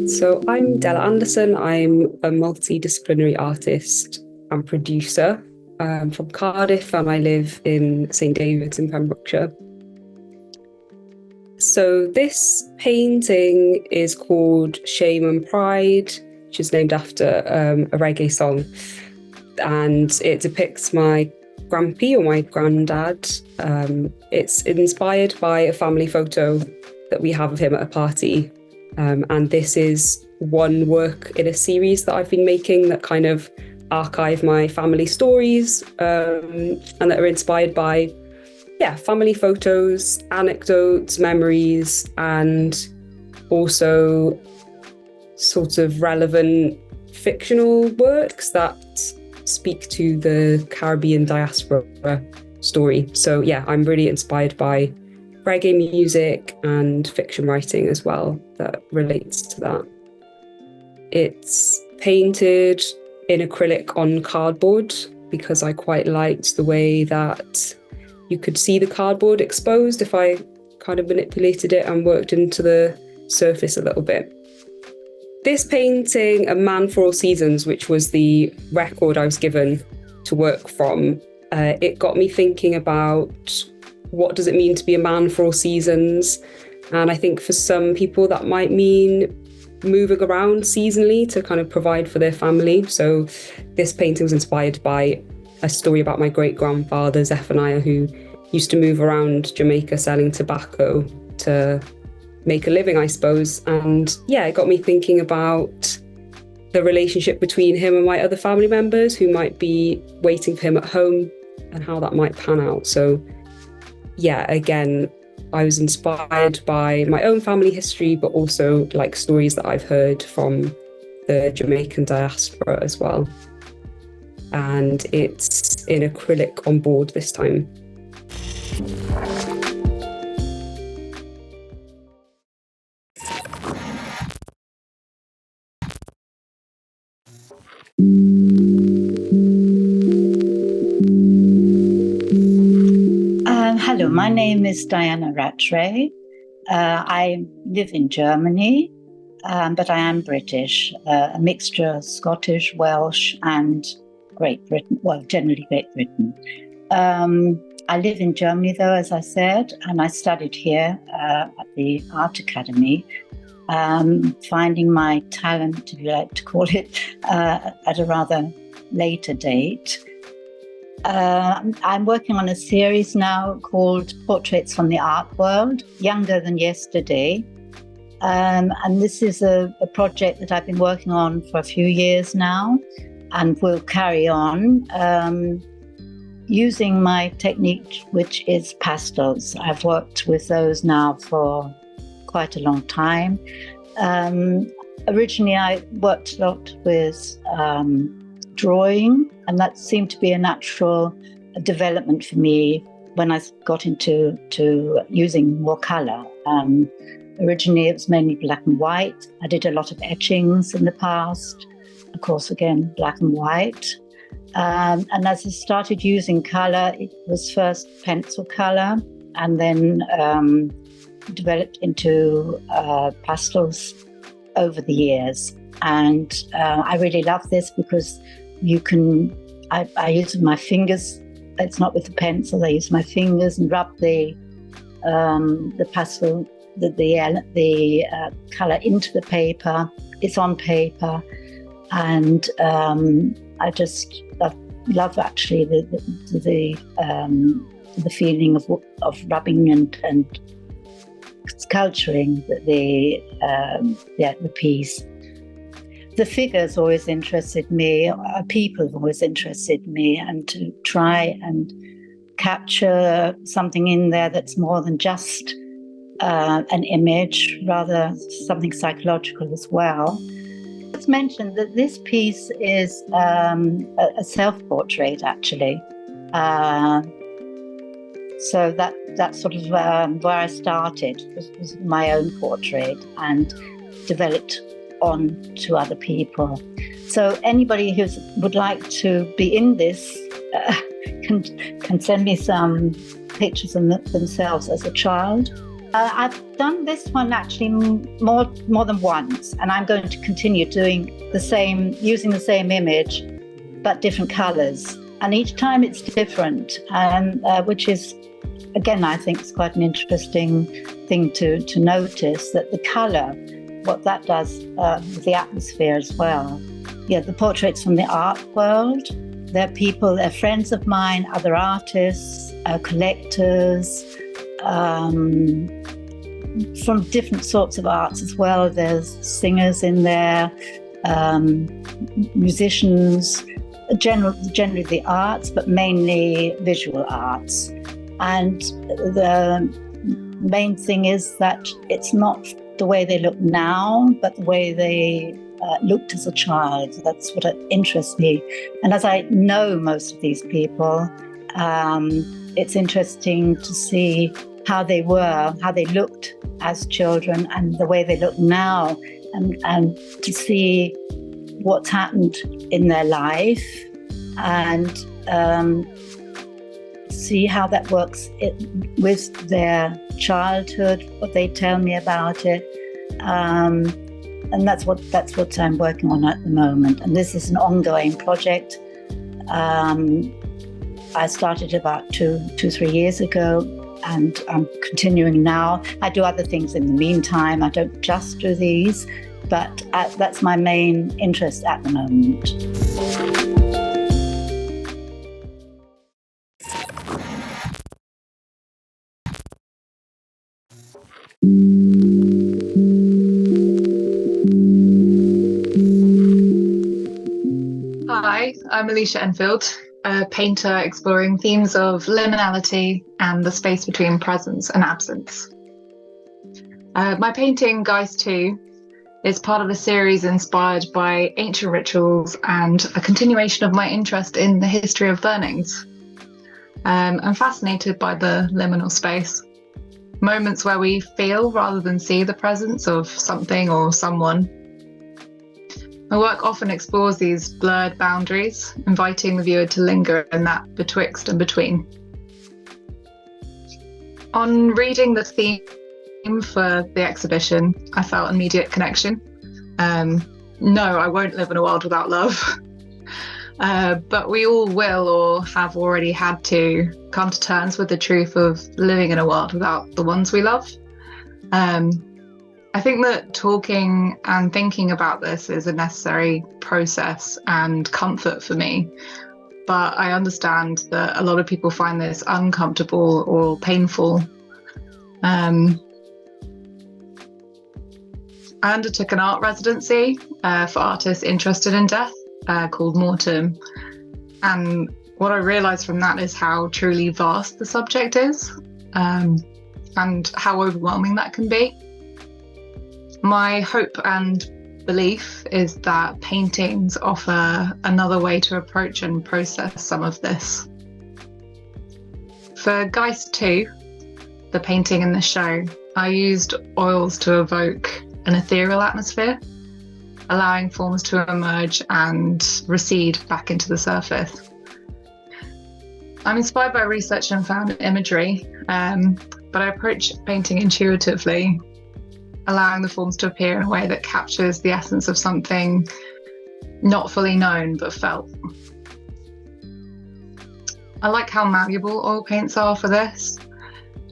So I'm Della Anderson. I'm a multidisciplinary artist and producer. I'm from Cardiff and I live in St David's in Pembrokeshire. So this painting is called Shame and Pride, which is named after a reggae song. And it depicts my grampy, or my granddad. It's inspired by a family photo that we have of him at a party. And this is one work in a series that I've been making that kind of archive my family stories and that are inspired by family photos, anecdotes, memories, and also sort of relevant fictional works that speak to the Caribbean diaspora story. So I'm really inspired by reggae music and fiction writing as well that relates to that. It's painted in acrylic on cardboard because I quite liked the way that you could see the cardboard exposed if I kind of manipulated it and worked into the surface a little bit. This painting, A Man for All Seasons, which was the record I was given to work from, it got me thinking about what does it mean to be a man for all seasons? And I think for some people that might mean moving around seasonally to kind of provide for their family. So this painting was inspired by a story about my great-grandfather, Zephaniah, who used to move around Jamaica selling tobacco to make a living, I suppose. And yeah, it got me thinking about the relationship between him and my other family members who might be waiting for him at home and how that might pan out. So yeah, again, I was inspired by my own family history, but also like stories that I've heard from the Jamaican diaspora as well. And it's in acrylic on board this time. Hello, my name is Diana Rattray. I live in Germany, but I am British, a mixture of Scottish, Welsh, and Great Britain. Well, generally Great Britain. I live in Germany, though, as I said, and I studied here at the Art Academy, finding my talent, if you like to call it, at a rather later date. I'm working on a series now called Portraits from the Art World, Younger Than Yesterday. And this is a project that I've been working on for a few years now and will carry on using my technique, which is pastels. I've worked with those now for quite a long time. Originally, I worked a lot with drawing, and that seemed to be a natural development for me when I got into using more colour. Originally, it was mainly black and white. I did a lot of etchings in the past, of course, again, black and white. And as I started using colour, it was first pencil colour and then developed into pastels over the years. And I really love this because I use my fingers. It's not with the pencil. I use my fingers and rub the pastel, the color into the paper. It's on paper, and I love actually the feeling of rubbing and sculpturing the piece. The figures always interested me, people have always interested me, and to try and capture something in there that's more than just an image, rather something psychological as well. Let's mention that this piece is a self-portrait, actually. So that's sort of where I started, was my own portrait, and developed on to other people. So anybody who would like to be in this can send me some pictures of themselves as a child. I've done this one actually more than once, and I'm going to continue doing using the same image, but different colours. And each time it's different, which is, again, I think it's quite an interesting thing to notice, that the colour, what that does with the atmosphere as well. Yeah, the portraits from the art world. They're people, they're friends of mine, other artists, collectors, from different sorts of arts as well. There's singers in there, musicians, generally the arts, but mainly visual arts. And the main thing is that it's not the way they look now, but the way they looked as a child. That's what interests me. And as I know most of these people, it's interesting to see how they looked as children and the way they look now, and to see what's happened in their life, and see how that works with their childhood, what they tell me about it. And that's what I'm working on at the moment. And this is an ongoing project. I started about 2-3 years ago, and I'm continuing now. I do other things in the meantime. I don't just do these. but that's my main interest at the moment. Hi, I'm Alicia Enfield, a painter exploring themes of liminality and the space between presence and absence. My painting, Geist 2, is part of a series inspired by ancient rituals and a continuation of my interest in the history of burnings. I'm fascinated by the liminal space, moments where we feel rather than see the presence of something or someone. My work often explores these blurred boundaries, inviting the viewer to linger in that betwixt and between. On reading the theme for the exhibition, I felt an immediate connection. No, I won't live in a world without love. But we all will or have already had to come to terms with the truth of living in a world without the ones we love. I think that talking and thinking about this is a necessary process and comfort for me, but I understand that a lot of people find this uncomfortable or painful. I undertook an art residency for artists interested in death called Mortem, and what I realised from that is how truly vast the subject is and how overwhelming that can be. My hope and belief is that paintings offer another way to approach and process some of this. For Geist 2, the painting in the show, I used oils to evoke an ethereal atmosphere, allowing forms to emerge and recede back into the surface. I'm inspired by research and found imagery, but I approach painting intuitively, allowing the forms to appear in a way that captures the essence of something not fully known but felt. I like how malleable oil paints are for this,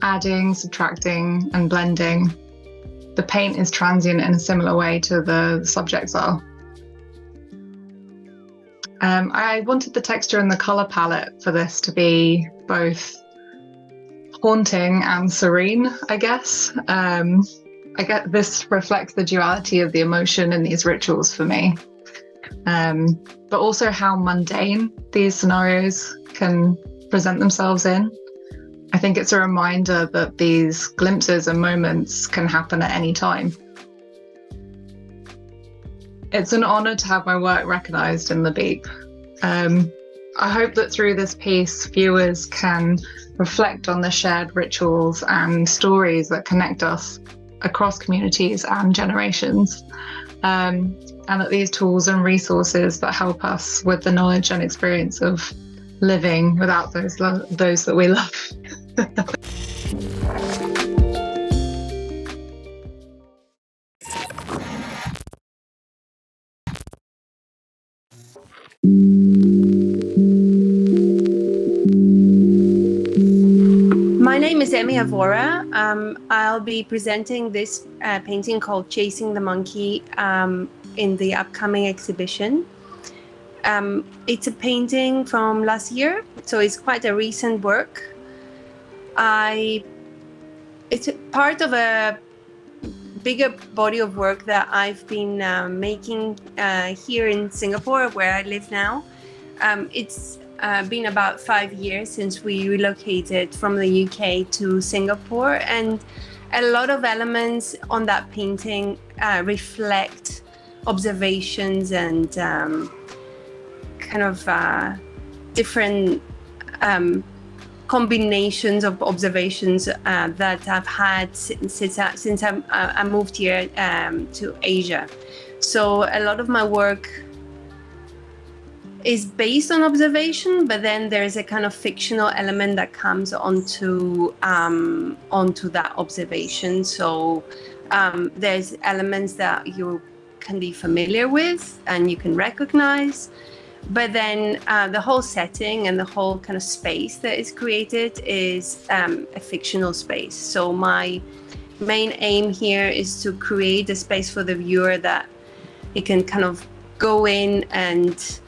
adding, subtracting and blending. The paint is transient in a similar way to the subjects are. I wanted the texture and the colour palette for this to be both haunting and serene, I guess. I get this reflects the duality of the emotion in these rituals for me, but also how mundane these scenarios can present themselves in. I think it's a reminder that these glimpses and moments can happen at any time. It's an honour to have my work recognised in the Beep. I hope that through this piece, viewers can reflect on the shared rituals and stories that connect us across communities and generations, and that these tools and resources that help us with the knowledge and experience of living without those that we love. My name is Emi Avora. I'll be presenting this painting called Chasing the Monkey in the upcoming exhibition. It's a painting from last year, so it's quite a recent work. It's part of a bigger body of work that I've been making here in Singapore, where I live now. It's been about 5 years since we relocated from the UK to Singapore, and a lot of elements on that painting reflect observations and kind of different combinations of observations that I've had since I moved here to Asia. So a lot of my work is based on observation, but then there's a kind of fictional element that comes onto that observation. So there's elements that you can be familiar with and you can recognize, but then the whole setting and the whole kind of space that is created is a fictional space. So my main aim here is to create a space for the viewer that he can kind of go in and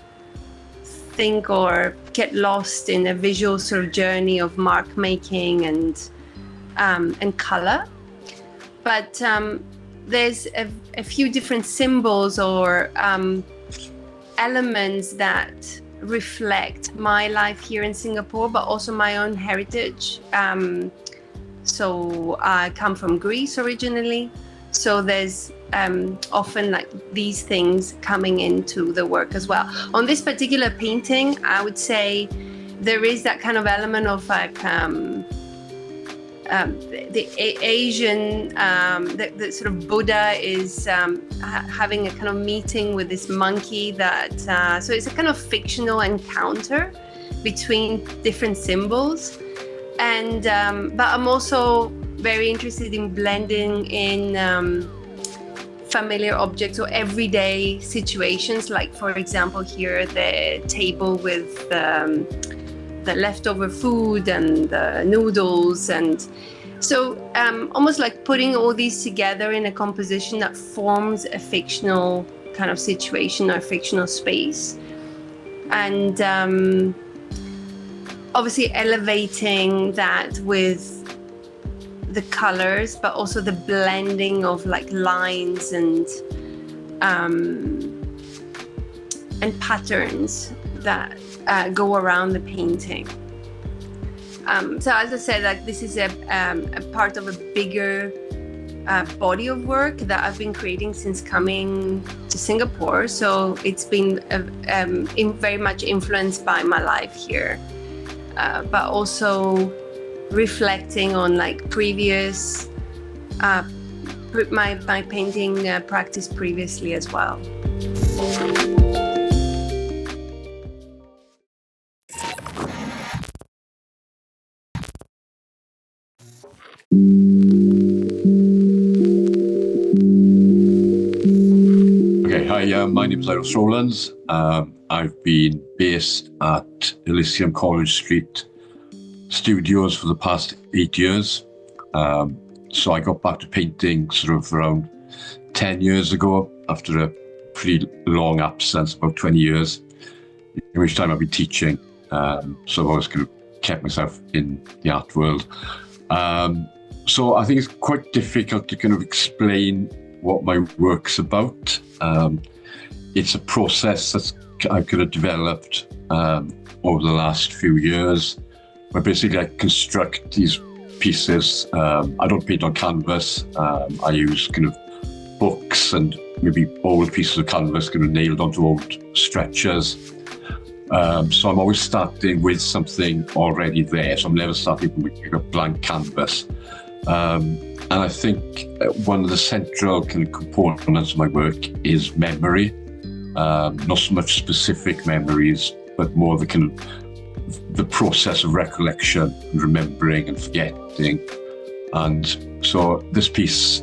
think or get lost in a visual sort of journey of mark making and color. But there's a few different symbols or elements that reflect my life here in Singapore, but also my own heritage. So I come from Greece originally. So there's often like these things coming into the work as well. On this particular painting, I would say there is that kind of element of like the Asian, the sort of Buddha is having a kind of meeting with this monkey that, so it's a kind of fictional encounter between different symbols. And, but I'm also very interested in blending in familiar objects or everyday situations, like for example here, the table with the leftover food and the noodles, and so almost like putting all these together in a composition that forms a fictional kind of situation or fictional space, and obviously elevating that with the colors, but also the blending of like lines and patterns that go around the painting. So as I said, like this is a part of a bigger body of work that I've been creating since coming to Singapore. So it's been very much influenced by my life here, but also reflecting on like previous my painting practice previously as well. Okay, hi, my name is Iris Rowlands. I've been based at Elysium College Street Studios for the past 8 years. So I got back to painting sort of around 10 years ago after a pretty long absence, about 20 years, in which time I've been teaching. So I've always kind of kept myself in the art world. So I think it's quite difficult to kind of explain what my work's about. It's a process that I've kind of developed over the last few years, where basically I construct these pieces. I don't paint on canvas. I use kind of books and maybe old pieces of canvas kind of nailed onto old stretchers. So I'm always starting with something already there. So I'm never starting with a blank canvas. And I think one of the central kind of components of my work is memory. Not so much specific memories, but more the kind of the process of recollection and remembering and forgetting. And so this piece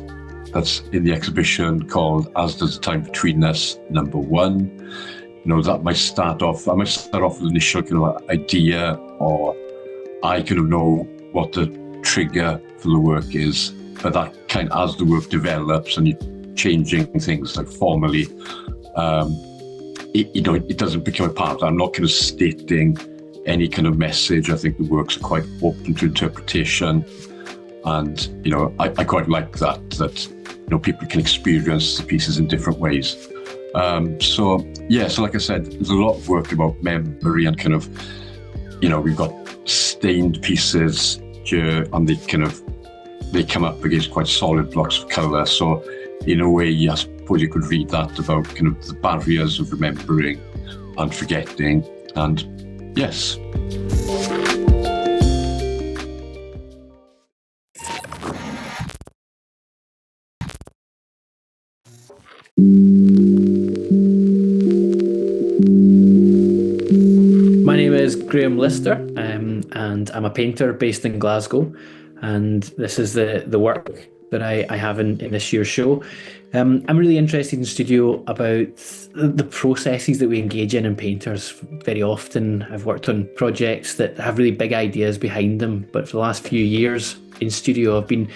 that's in the exhibition called As Does the Time Between Us, #1, that might start off, I might start off with an initial kind of idea, or I kind of know what the trigger for the work is, but that kind of, as the work develops and you're changing things like formally, it doesn't become a part. I'm not kind of stating any kind of message. I think the works are quite open to interpretation, and I quite like that people can experience the pieces in different ways. So like I said, there's a lot of work about memory and kind of, we've got stained pieces here, and they come up against quite solid blocks of colour. So in a way, I suppose you could read that about kind of the barriers of remembering and forgetting, and yes. My name is Graham Lister, and I'm a painter based in Glasgow, and this is the work that I have in this year's show. I'm really interested in studio about the processes that we engage in painters. Very often I've worked on projects that have really big ideas behind them, but for the last few years in studio I've been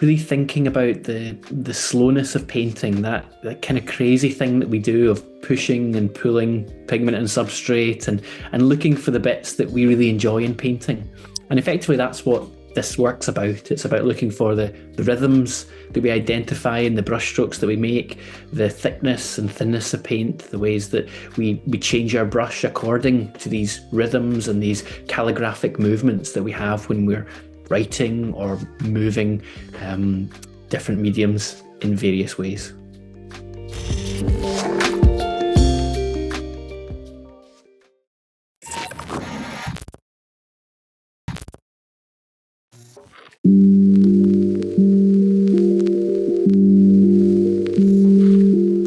really thinking about the slowness of painting, that kind of crazy thing that we do of pushing and pulling pigment and substrate and looking for the bits that we really enjoy in painting. And effectively that's what this work's about. It's about looking for the rhythms that we identify in the brushstrokes that we make, the thickness and thinness of paint, the ways that we change our brush according to these rhythms and these calligraphic movements that we have when we're writing or moving different mediums in various ways.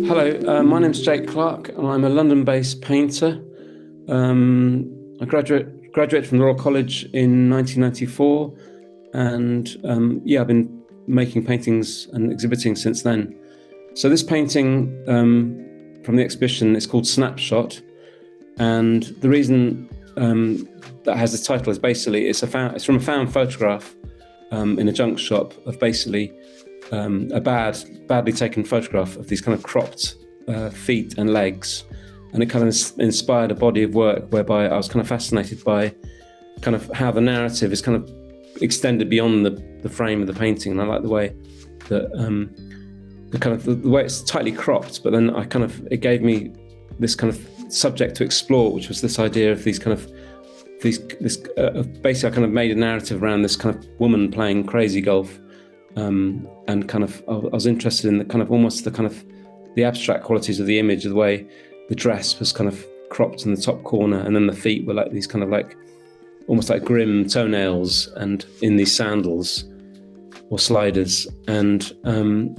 Hello, my name's Jake Clark and I'm a London-based painter. I graduated from the Royal College in 1994 and I've been making paintings and exhibiting since then. So this painting from the exhibition is called Snapshot, and the reason that has the title is basically it's from a found photograph in a junk shop of basically a badly taken photograph of these kind of cropped feet and legs, and it kind of inspired a body of work whereby I was kind of fascinated by kind of how the narrative is kind of extended beyond the frame of the painting, and I like the way that the way it's tightly cropped, but then it gave me this kind of subject to explore, which was this idea of basically I kind of made a narrative around this kind of woman playing crazy golf. And kind of I was interested in the kind of almost the abstract qualities of the image, the way the dress was kind of cropped in the top corner, and then the feet were like these kind of like almost like grim toenails and in these sandals or sliders. And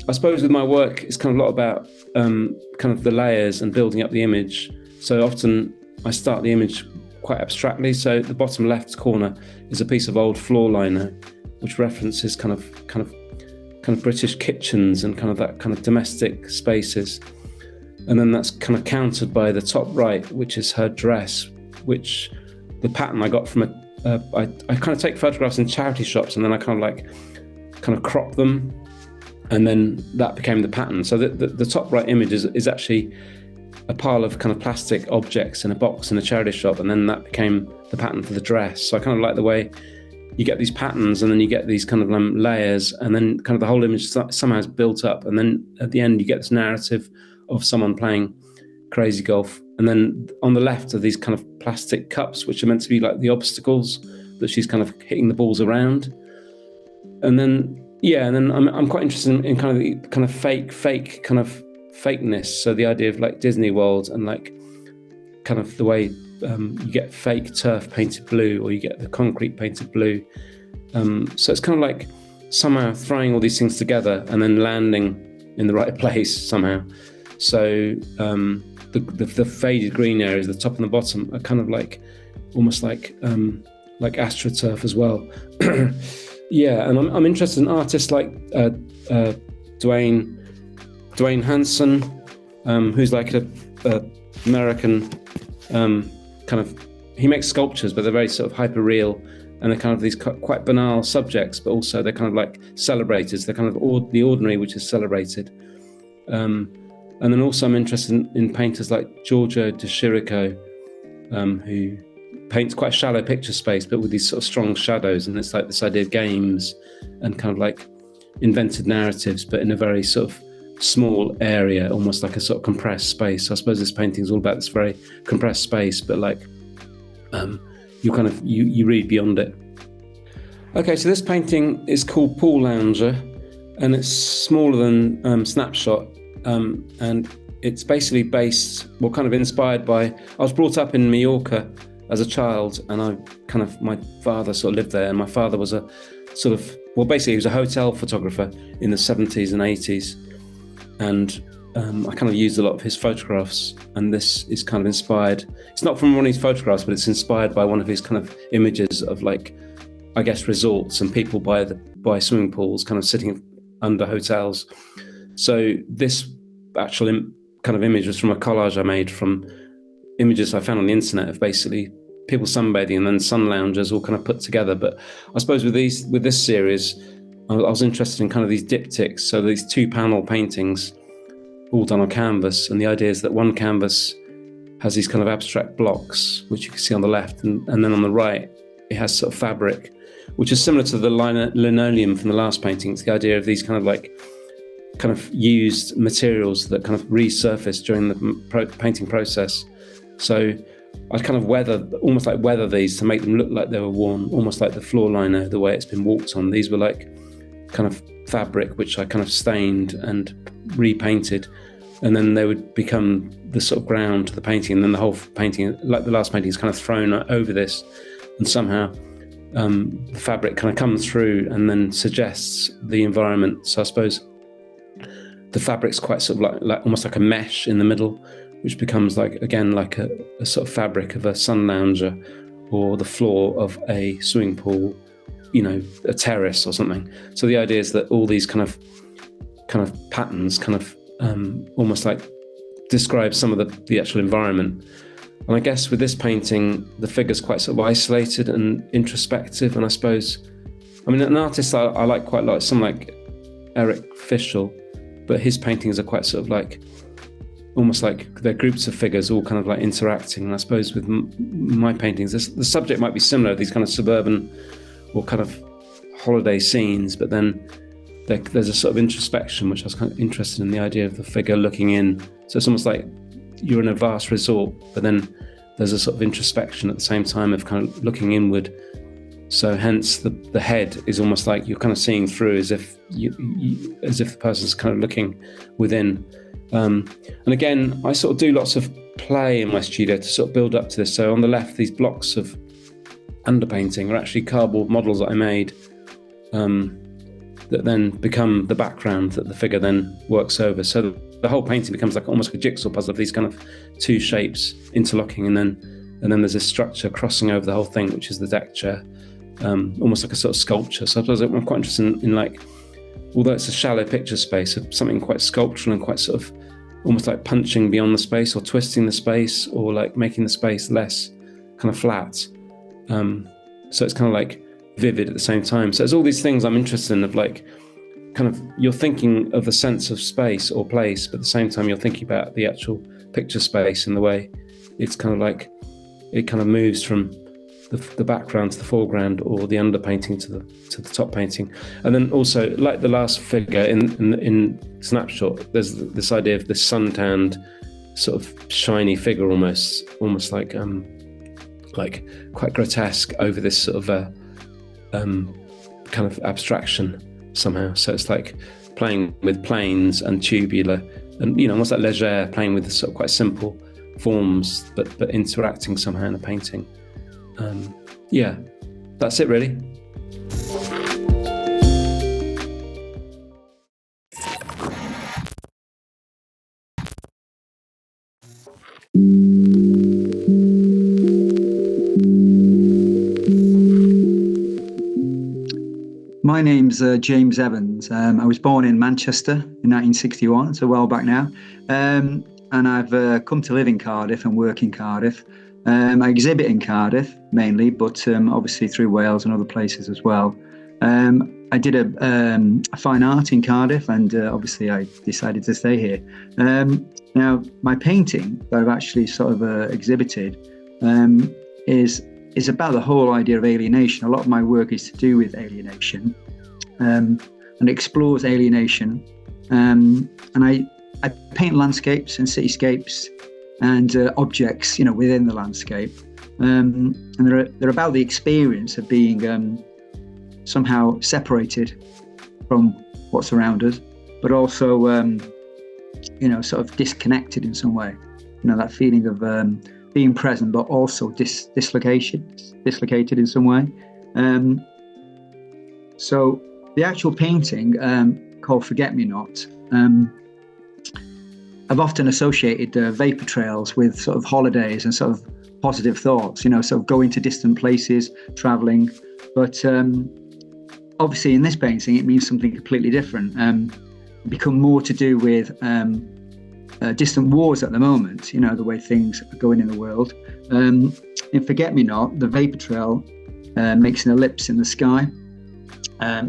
I suppose with my work it's kind of a lot about kind of the layers and building up the image. So often I start the image quite abstractly. So the bottom left corner is a piece of old floor liner which references kind of British kitchens and kind of that kind of domestic spaces. And then that's kind of countered by the top right, which is her dress, which the pattern I got from I kind of take photographs in charity shops and then I kind of crop them, and then that became the pattern. So the top right image is actually a pile of kind of plastic objects in a box in a charity shop, and then that became the pattern for the dress. So I kind of like the way you get these patterns and then you get these kind of layers, and then kind of the whole image somehow is built up, and then at the end you get this narrative of someone playing crazy golf. And then on the left are these kind of plastic cups which are meant to be like the obstacles that she's kind of hitting the balls around. And then I'm quite interested in kind of the kind of fake kind of fakeness. So the idea of like Disney World and like kind of the way you get fake turf painted blue, or you get the concrete painted blue. So it's kind of like somehow throwing all these things together and then landing in the right place somehow. So the faded green areas, the top and the bottom, are kind of like almost like astroturf as well. Yeah, and I'm interested in artists like Dwayne Hansen, who's like a American kind of, he makes sculptures, but they're very sort of hyper real, and they're kind of these quite banal subjects, but also they're kind of like celebrated. They're kind of the ordinary, which is celebrated. And then also I'm interested in painters like Giorgio de Chirico, who paints quite shallow picture space, but with these sort of strong shadows. And it's like this idea of games and kind of like invented narratives, but in a very sort of small area, almost like a sort of compressed space. So I suppose this painting is all about this very compressed space, but like you read beyond it. Okay, so this painting is called Pool Lounger, and it's smaller than Snapshot, and it's basically kind of inspired by, I was brought up in Mallorca as a child, and my father sort of lived there, and my father was a sort of, basically he was a hotel photographer in the 70s and 80s, and I kind of used a lot of his photographs, and this is kind of inspired. It's not from one of his photographs, but it's inspired by one of his kind of images of like, I guess, resorts and people by swimming pools kind of sitting under hotels. So this actual kind of image was from a collage I made from images I found on the internet of basically people sunbathing and then sun loungers all kind of put together. But I suppose with this series, I was interested in kind of these diptychs, so these 2-panel paintings all done on canvas, and the idea is that one canvas has these kind of abstract blocks, which you can see on the left, and then on the right it has sort of fabric, which is similar to the linoleum from the last paintings, the idea of these kind of used materials that kind of resurface during the painting process. So I kind of almost weather these to make them look like they were worn, almost like the floor liner, the way it's been walked on. These were like kind of fabric, which I kind of stained and repainted, and then they would become the sort of ground to the painting, and then the whole painting, like the last painting, is kind of thrown over this, and somehow the fabric kind of comes through and then suggests the environment. So I suppose the fabric's quite sort of like almost like a mesh in the middle, which becomes like a sort of fabric of a sun lounger, or the floor of a swimming pool, a terrace or something. So the idea is that all these kind of patterns almost like describe some of the actual environment. And I guess with this painting, the figure's quite sort of isolated and introspective. And I suppose, an artist I like quite a lot, someone like Eric Fischl, but his paintings are quite sort of like, almost like they're groups of figures all kind of like interacting. And I suppose with my paintings, the subject might be similar, these kind of suburban or kind of holiday scenes, but then there's a sort of introspection, which I was kind of interested in, the idea of the figure looking in. So it's almost like you're in a vast resort, but then there's a sort of introspection at the same time of kind of looking inward. So hence the head is almost like you're kind of seeing through, as if the person's kind of looking within. And again, I sort of do lots of play in my studio to sort of build up to this. So on the left, these blocks of underpainting are actually cardboard models that I made, that then become the background that the figure then works over. So the whole painting becomes like almost like a jigsaw puzzle of these kind of two shapes interlocking, and then there's this structure crossing over the whole thing, which is the deck chair, almost like a sort of sculpture. So I suppose I'm quite interested in like, although it's a shallow picture space, something quite sculptural and quite sort of almost like punching beyond the space, or twisting the space, or like making the space less kind of flat. So it's kind of like vivid at the same time. So there's all these things I'm interested in, of like kind of you're thinking of the sense of space or place, but at the same time you're thinking about the actual picture space and the way it's kind of like it kind of moves from the background to the foreground, or the underpainting to the top painting. And then also, like the last figure in Snapshot, there's this idea of this suntanned sort of shiny figure, almost like quite grotesque over this sort of kind of abstraction somehow. So it's like playing with planes and tubular, and almost like Leger, playing with sort of quite simple forms, but interacting somehow in a painting. Yeah, that's it really. My name's James Evans. I was born in Manchester in 1961, so a while back now. And I've come to live in Cardiff and work in Cardiff. I exhibit in Cardiff mainly, but obviously through Wales and other places as well. I did a fine art in Cardiff, and obviously I decided to stay here. Now, my painting that I've actually sort of exhibited is about the whole idea of alienation. A lot of my work is to do with alienation, and explores alienation. And I paint landscapes and cityscapes and objects, within the landscape. And they're about the experience of being somehow separated from what's around us, but also, sort of disconnected in some way. That feeling of being present, but also dislocated in some way. So the actual painting called Forget Me Not, I've often associated vapor trails with sort of holidays and sort of positive thoughts, sort of going to distant places, traveling. But obviously in this painting, it means something completely different. Become more to do with distant wars at the moment, the way things are going in the world. In Forget Me Not, the vapor trail makes an ellipse in the sky.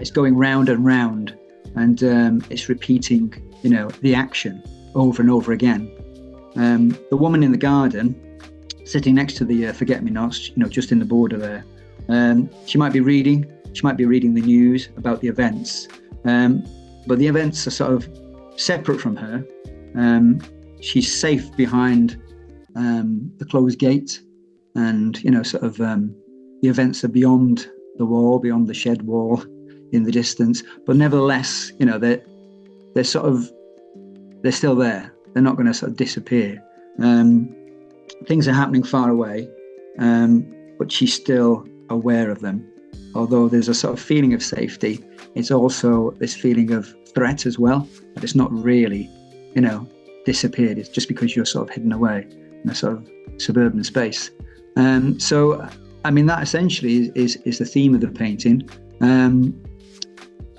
It's going round and round, and it's repeating, the action over and over again. The woman in the garden, sitting next to the forget-me-nots, just in the border there, she might be reading the news about the events, but the events are sort of separate from her. She's safe behind the closed gate, and the events are beyond the wall, beyond the shed wall, in the distance. But nevertheless, they're still there. They're not going to sort of disappear. Things are happening far away, but she's still aware of them. Although there's a sort of feeling of safety, it's also this feeling of threat as well. But it's not really, disappeared. It's just because you're sort of hidden away in a sort of suburban space. That essentially is the theme of the painting.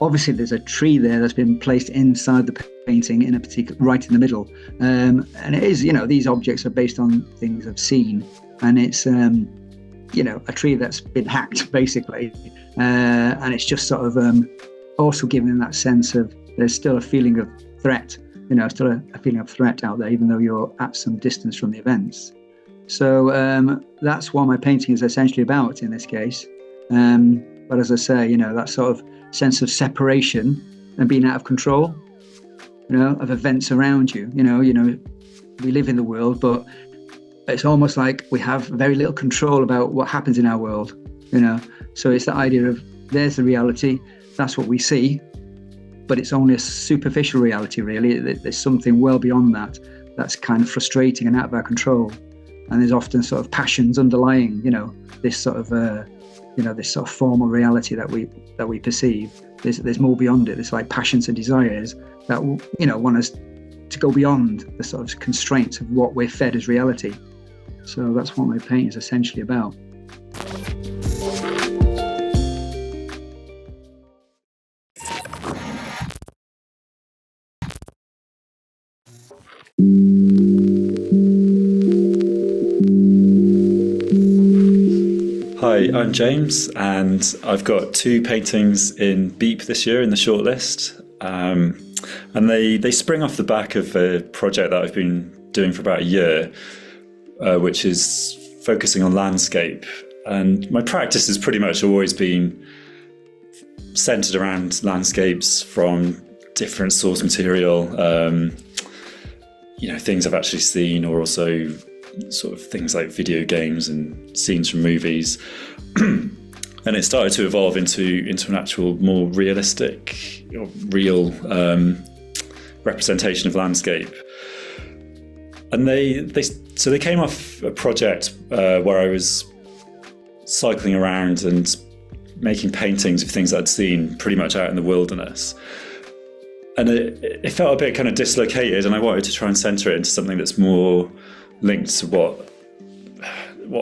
Obviously, there's a tree there that's been placed inside the painting in a particular, right in the middle. And it is, these objects are based on things I've seen, and it's, a tree that's been hacked, basically. And it's just sort of also giving that sense of there's still a feeling of threat, still a feeling of threat out there, even though you're at some distance from the events. So that's what my painting is essentially about in this case. But as I say, that sort of sense of separation and being out of control, of events around you. We live in the world, but it's almost like we have very little control about what happens in our world. So it's the idea of there's the reality, that's what we see, but it's only a superficial reality, really. There's something well beyond that that's kind of frustrating and out of our control. And there's often sort of passions underlying, this sort of this sort of formal reality that we perceive. There's more beyond it. It's like passions and desires that want us to go beyond the sort of constraints of what we're fed as reality. So that's what my painting is essentially about. Hi, I'm James, and I've got 2 paintings in Beep this year in the shortlist. And they spring off the back of a project that I've been doing for about a year, which is focusing on landscape. And my practice has pretty much always been centered around landscapes from different source material, things I've actually seen, or also sort of things like video games and scenes from movies. And it started to evolve into an actual more realistic or real representation of landscape. And they came off a project where I was cycling around and making paintings of things I'd seen pretty much out in the wilderness. And it felt a bit kind of dislocated, and I wanted to try and center it into something that's more linked to what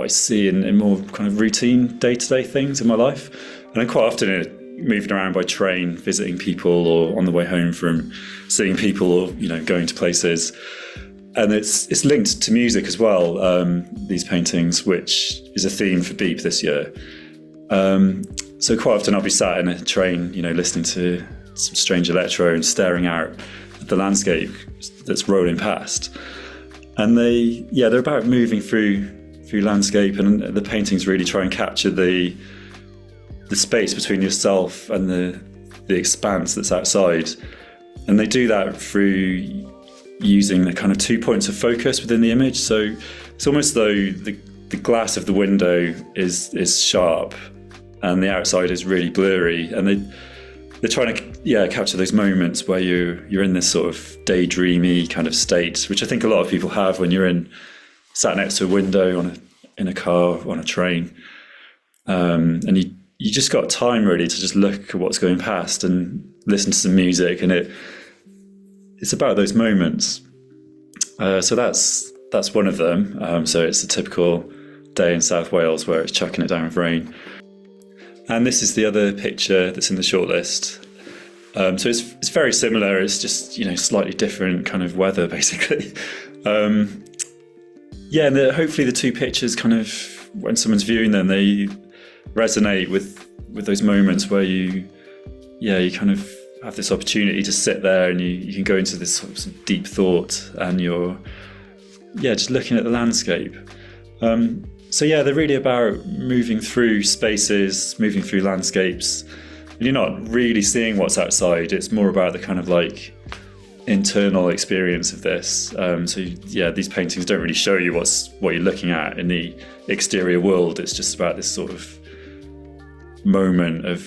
I see in more kind of routine day-to-day things in my life. And I'm quite often moving around by train, visiting people, or on the way home from seeing people, or going to places. And it's linked to music as well, these paintings, which is a theme for Beep this year. So quite often I'll be sat in a train, listening to some strange electro and staring out at the landscape that's rolling past. And they're about moving through landscape, and the paintings really try and capture the space between yourself and the expanse that's outside. And they do that through using the kind of 2 points of focus within the image. So it's almost though the glass of the window is sharp and the outside is really blurry, and they're trying to capture those moments where you're in this sort of daydreamy kind of state, which I think a lot of people have when you're sat next to a window in a car, on a train, and you just got time really to just look at what's going past and listen to some music, and it's about those moments. So that's one of them. So it's a typical day in South Wales where it's chucking it down with rain. And this is the other picture that's in the shortlist. So it's very similar. It's just slightly different kind of weather, basically. And hopefully the 2 pictures kind of, when someone's viewing them, they resonate with those moments where you you kind of have this opportunity to sit there and you can go into this sort of deep thought, and you're just looking at the landscape. So they're really about moving through spaces, moving through landscapes, and you're not really seeing what's outside. It's more about the kind of like internal experience of this. These paintings don't really show you what you're looking at in the exterior world. It's just about this sort of moment of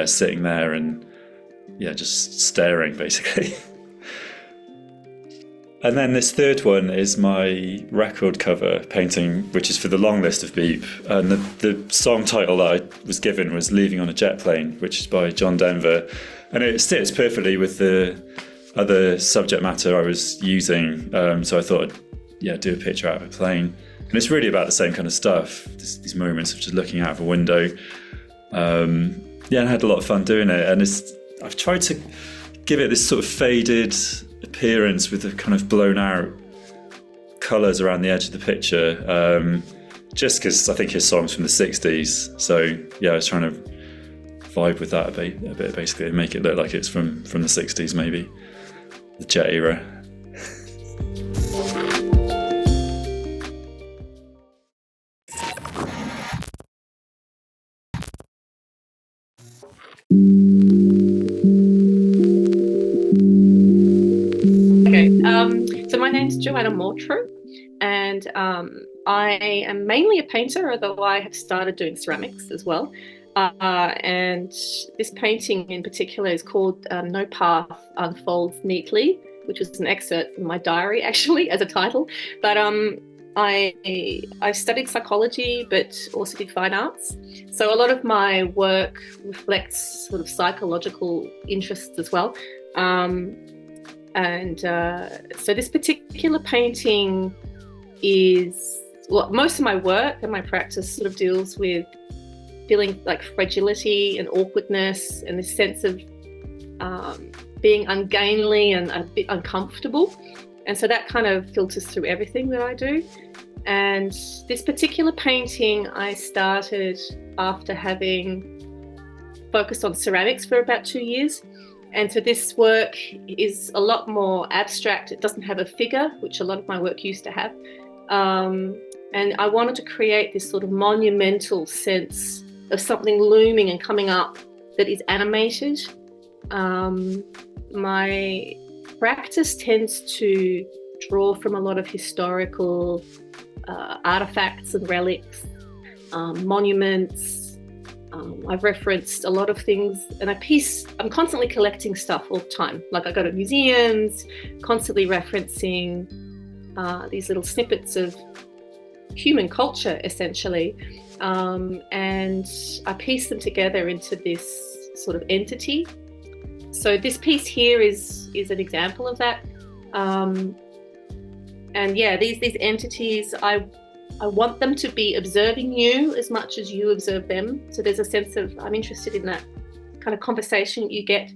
sitting there and just staring, basically. And then this third one is my record cover painting, which is for the long list of Beep. And the song title that I was given was Leaving on a Jet Plane, which is by John Denver. And it sits perfectly with the other subject matter I was using. So I thought I'd do a picture out of a plane. And it's really about the same kind of stuff, these moments of just looking out of a window. And I had a lot of fun doing it. And I've tried to give it this sort of faded appearance with the kind of blown out colours around the edge of the picture, just because I think his song's from the 60s. So I was trying to vibe with that a bit basically, and make it look like it's from the 60s, maybe the jet era. So my name's Joanna Mortrew, and I am mainly a painter, although I have started doing ceramics as well. And this painting in particular is called No Path Unfolds Neatly, which was an excerpt from my diary, actually, as a title. But I studied psychology, but also did fine arts. So a lot of my work reflects sort of psychological interests as well. So this particular painting is, most of my work and my practice sort of deals with feeling like fragility and awkwardness and this sense of being ungainly and a bit uncomfortable. And so that kind of filters through everything that I do. And this particular painting I started after having focused on ceramics for about 2 years. And so this work is a lot more abstract. It doesn't have a figure, which a lot of my work used to have. And I wanted to create this sort of monumental sense of something looming and coming up that is animated. My practice tends to draw from a lot of historical artifacts and relics, monuments. I've referenced a lot of things, and I'm constantly collecting stuff all the time. Like I go to museums, constantly referencing these little snippets of human culture, essentially. And I piece them together into this sort of entity. So this piece here is an example of that. These entities, I want them to be observing you as much as you observe them. So there's a sense of, I'm interested in that kind of conversation you get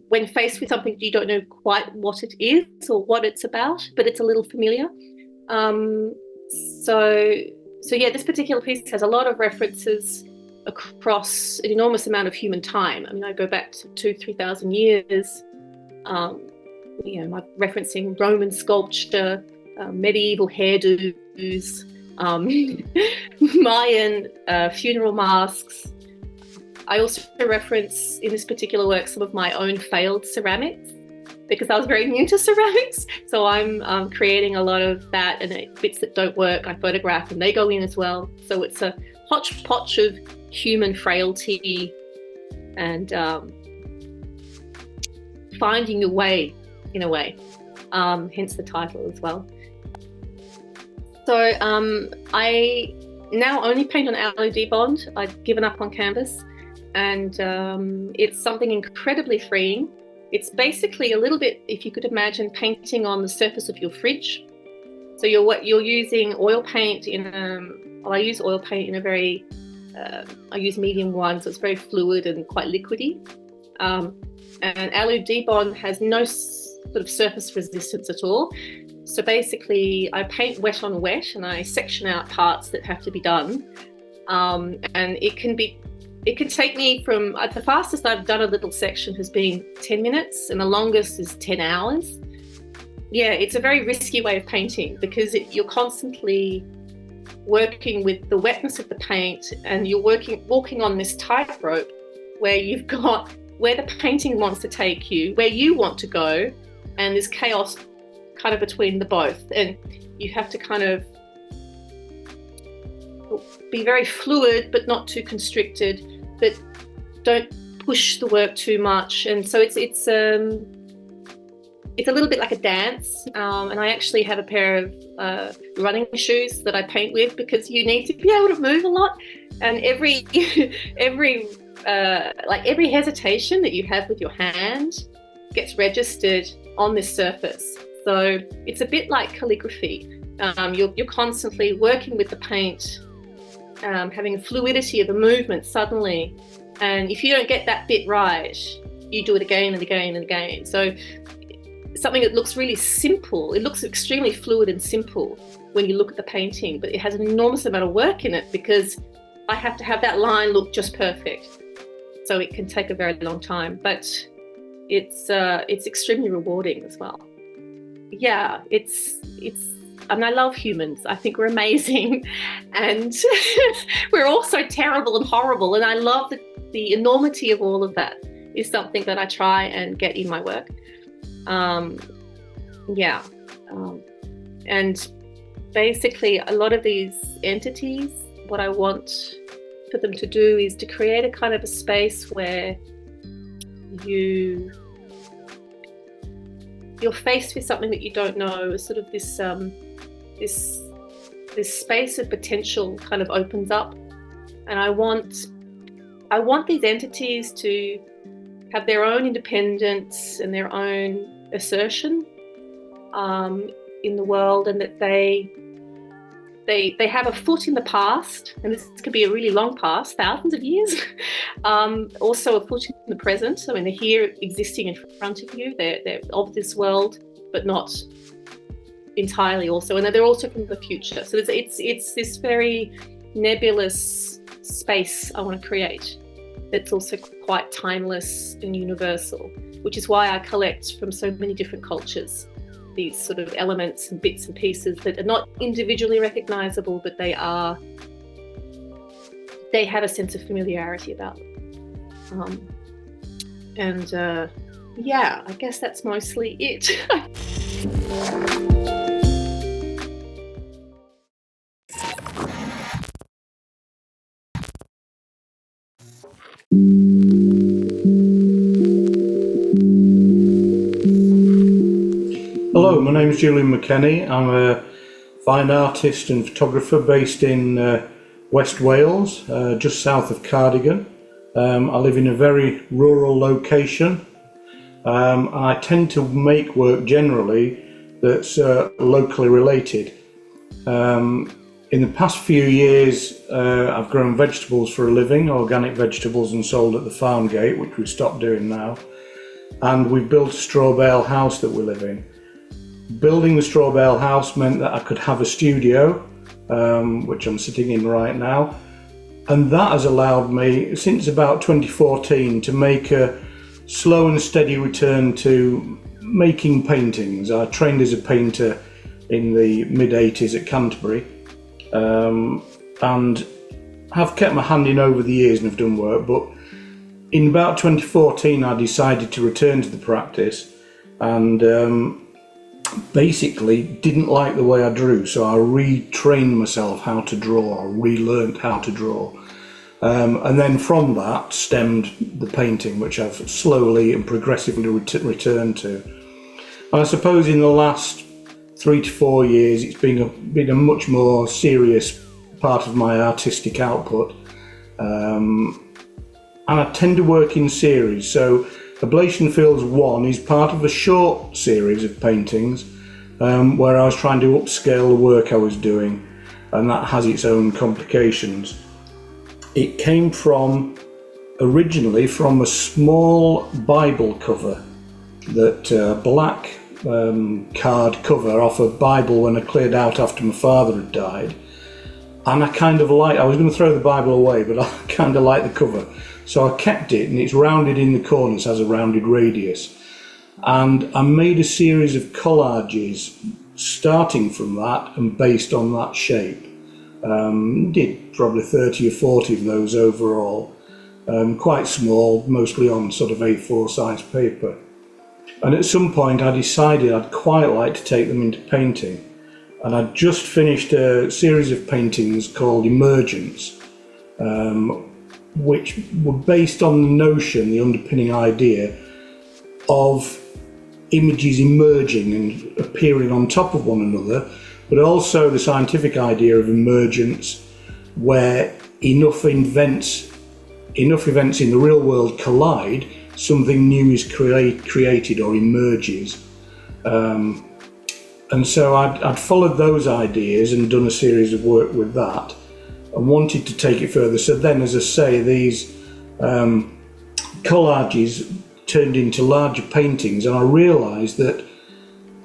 when faced with something you don't know quite what it is or what it's about, but it's a little familiar. This particular piece has a lot of references across an enormous amount of human time. I mean, I go back to 2,000-3,000 years. I'm referencing Roman sculpture, medieval hairdos, Mayan funeral masks. I also reference in this particular work some of my own failed ceramics because I was very new to ceramics. So I'm creating a lot of that, and bits that don't work I photograph and they go in as well. So it's a hodgepodge of human frailty and finding your way, in a way, hence the title as well. So I now only paint on LED bond. I've given up on canvas, and it's something incredibly freeing. It's basically a little bit, if you could imagine, painting on the surface of your fridge. So you're using oil paint I use oil paint in a very, I use medium one, so it's very fluid and quite liquidy. And LED bond has no sort of surface resistance at all. So basically I paint wet on wet and I section out parts that have to be done. And it can be it can take me from, the fastest I've done a little section has been 10 minutes and the longest is 10 hours. Yeah, it's a very risky way of painting because you're constantly working with the wetness of the paint, and you're walking on this tightrope where you've got where the painting wants to take you, where you want to go, and there's chaos kind of between the both. And you have to kind of be very fluid, but not too constricted, but don't push the work too much. And so it's a little bit like a dance. And I actually have a pair of running shoes that I paint with because you need to be able to move a lot. And every hesitation that you have with your hand gets registered on this surface. So it's a bit like calligraphy. You're constantly working with the paint, having a fluidity of the movement suddenly. And if you don't get that bit right, you do it again and again and again. So something that looks really simple, it looks extremely fluid and simple when you look at the painting, but it has an enormous amount of work in it because I have to have that line look just perfect. So it can take a very long time, but it's extremely rewarding as well. Yeah, I mean, I love humans. I think we're amazing, and we're also terrible and horrible. And I love the enormity of all of that is something that I try and get in my work. And basically, a lot of these entities, what I want for them to do is to create a kind of a space where you're faced with something that you don't know. Sort of this space of potential kind of opens up, and I want these entities to have their own independence and their own assertion in the world, and that they have a foot in the past, and this could be a really long past, thousands of years. Also a foot in the present. I mean, they're here existing in front of you. They're of this world, but not entirely also. And they're also from the future. So it's this very nebulous space I want to create that's also quite timeless and universal, which is why I collect from so many different cultures these sort of elements and bits and pieces that are not individually recognizable, but they have a sense of familiarity about them. Yeah, I guess that's mostly it. Hello, my name is Julian McKenny. I'm a fine artist and photographer based in West Wales, just south of Cardigan. I live in a very rural location. I tend to make work generally that's locally related. In the past few years, I've grown vegetables for a living, organic vegetables, and sold at the farm gate, which we've stopped doing now. And we've built a straw bale house that we live in. Building the straw bale house meant that I could have a studio, which I'm sitting in right now. And that has allowed me, since about 2014, to make a slow and steady return to making paintings. I trained as a painter in the mid-80s at Canterbury, and have kept my hand in over the years and have done work, but in about 2014 I decided to return to the practice, and basically didn't like the way I drew, so I retrained myself how to draw, I relearnt how to draw. And then from that stemmed the painting, which I've slowly and progressively returned to. And I suppose in the last 3 to 4 years it's been a much more serious part of my artistic output. And I tend to work in series, so Ablation Fields 1 is part of a short series of paintings where I was trying to upscale the work I was doing, and that has its own complications. It came originally from a small Bible cover, that black card cover off a Bible when I cleared out after my father had died. and I was going to throw the Bible away, but I kind of like the cover. So I kept it, and it's rounded in the corners, has a rounded radius. And I made a series of collages starting from that and based on that shape. Did probably 30 or 40 of those overall. Quite small, mostly on sort of A4 size paper. And at some point I decided I'd quite like to take them into painting. And I'd just finished a series of paintings called Emergence, which were based on the notion, the underpinning idea of images emerging and appearing on top of one another, but also the scientific idea of emergence, where enough events in the real world collide, something new is created or emerges. And so I'd followed those ideas and done a series of work with that and wanted to take it further. So then, as I say, these collages turned into larger paintings, and I realised that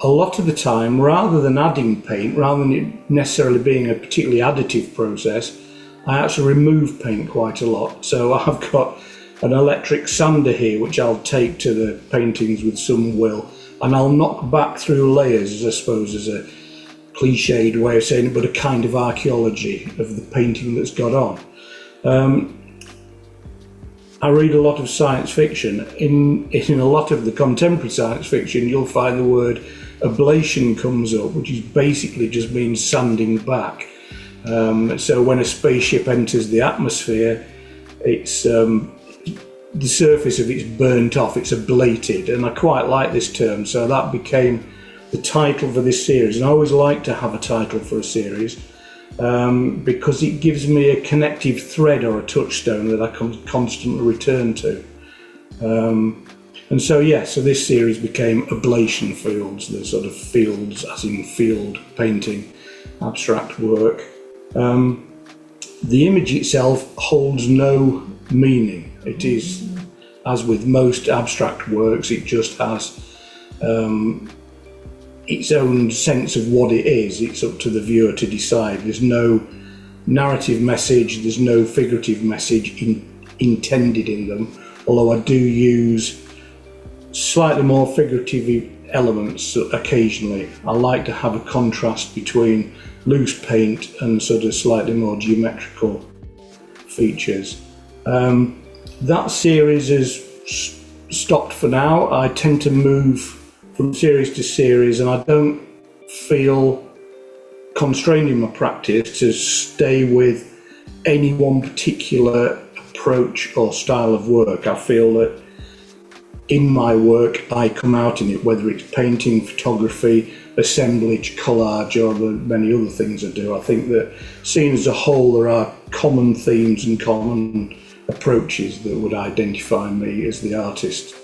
a lot of the time, rather than adding paint, rather than it necessarily being a particularly additive process, I actually remove paint quite a lot. So I've got an electric sander here, which I'll take to the paintings with some will, and I'll knock back through layers, I suppose, as a cliched way of saying it, but a kind of archaeology of the painting that's got on. I read a lot of science fiction. In a lot of the contemporary science fiction, you'll find the word ablation comes up, which is basically just means sanding back. So when a spaceship enters the atmosphere, it's the surface of it's burnt off, it's ablated, and I quite like this term, so that became the title for this series. And I always like to have a title for a series because it gives me a connective thread or a touchstone that I can constantly return to. And so so this series became Ablation Fields, the sort of fields as in field painting, abstract work. The image itself holds no meaning. It is, as with most abstract works, it just has its own sense of what it is. It's up to the viewer to decide. There's no narrative message, there's no figurative message intended in them, although I do use slightly more figurative elements occasionally. I like to have a contrast between loose paint and sort of slightly more geometrical features. That series has stopped for now. I tend to move from series to series, and I don't feel constrained in my practice to stay with any one particular approach or style of work. I feel that in my work I come out in it, whether it's painting, photography, assemblage, collage, or the many other things I do. I think that seen as a whole there are common themes and common approaches that would identify me as the artist.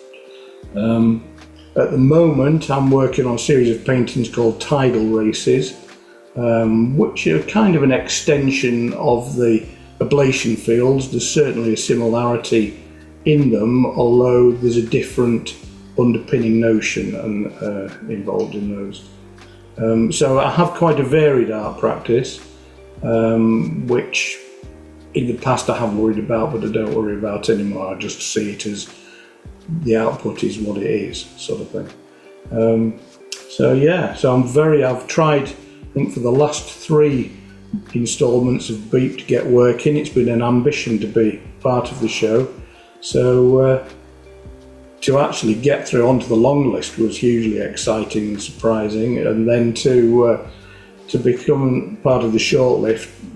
At the moment I'm working on a series of paintings called Tidal Races, which are kind of an extension of the ablation fields. There's certainly a similarity in them, although there's a different underpinning notion involved in those. So I have quite a varied art practice, which in the past I have worried about, but I don't worry about anymore. I just see it as the output is what it is, sort of thing. I've tried, I think for the last 3 instalments of Beep to get working. It's been an ambition to be part of the show. So to actually get through onto the long list was hugely exciting and surprising, and then to become part of the short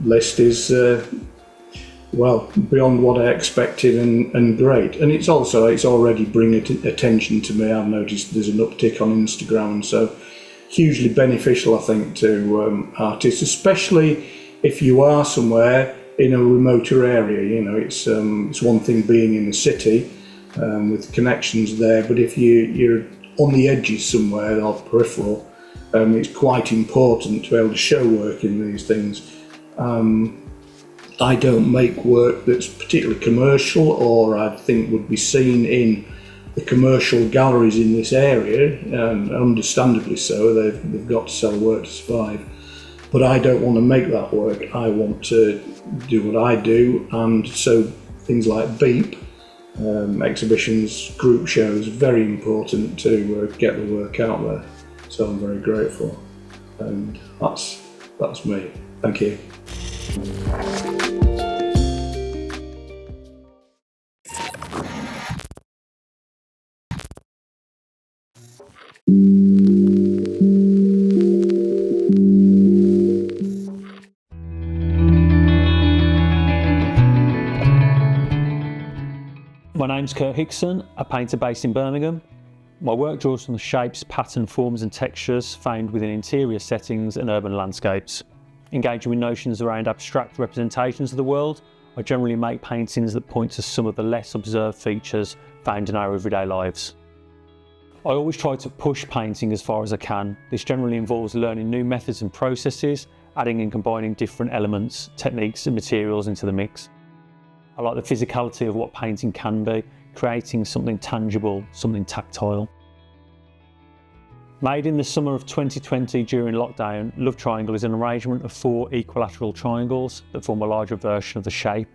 list is beyond what I expected and great. And it's already bringing attention to me. I've noticed there's an uptick on Instagram, so hugely beneficial, I think, to artists, especially if you are somewhere in a remoter area. You know, it's one thing being in the city with connections there, but if you're on the edges somewhere or peripheral, it's quite important to be able to show work in these things. I don't make work that's particularly commercial or I think would be seen in the commercial galleries in this area, and understandably so. They've got to sell work to survive. But I don't want to make that work. I want to do what I do, and so things like Beep, exhibitions, group shows, very important to get the work out there. So I'm very grateful, and that's me. Thank you. My name's Kurt Hickson, a painter based in Birmingham. My work draws from the shapes, pattern, forms and textures found within interior settings and urban landscapes. Engaging with notions around abstract representations of the world, I generally make paintings that point to some of the less observed features found in our everyday lives. I always try to push painting as far as I can. This generally involves learning new methods and processes, adding and combining different elements, techniques and materials into the mix. I like the physicality of what painting can be, creating something tangible, something tactile. Made in the summer of 2020 during lockdown, Love Triangle is an arrangement of 4 equilateral triangles that form a larger version of the shape.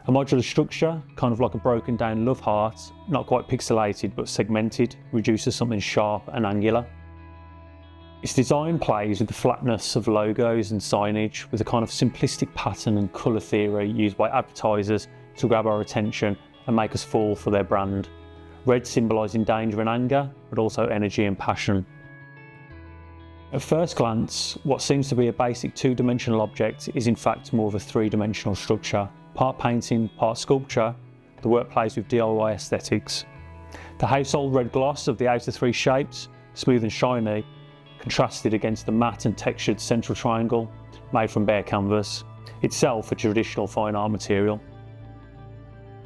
A modular structure, kind of like a broken down love heart, not quite pixelated but segmented, reduces something sharp and angular. Its design plays with the flatness of logos and signage, with a kind of simplistic pattern and colour theory used by advertisers to grab our attention and make us fall for their brand. Red symbolising danger and anger, but also energy and passion. At first glance, what seems to be a basic 2-dimensional object is in fact more of a 3-dimensional structure. Part painting, part sculpture, the work plays with DIY aesthetics. The household red gloss of the outer 3 shapes, smooth and shiny, contrasted against the matte and textured central triangle, made from bare canvas, itself a traditional fine art material.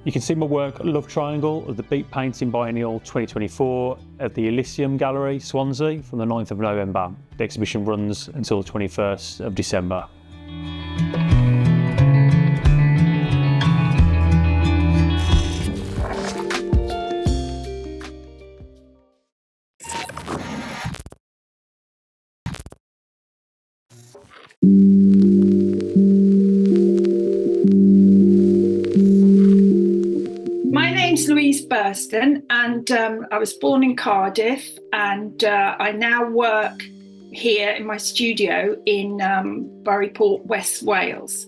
You can see my work Love Triangle of the Beep Painting Biennial 2024 at the Elysium Gallery, Swansea, from the 9th of November. The exhibition runs until the 21st of December. My name's Louise Burston, and I was born in Cardiff, and I now work here in my studio in Buryport, West Wales.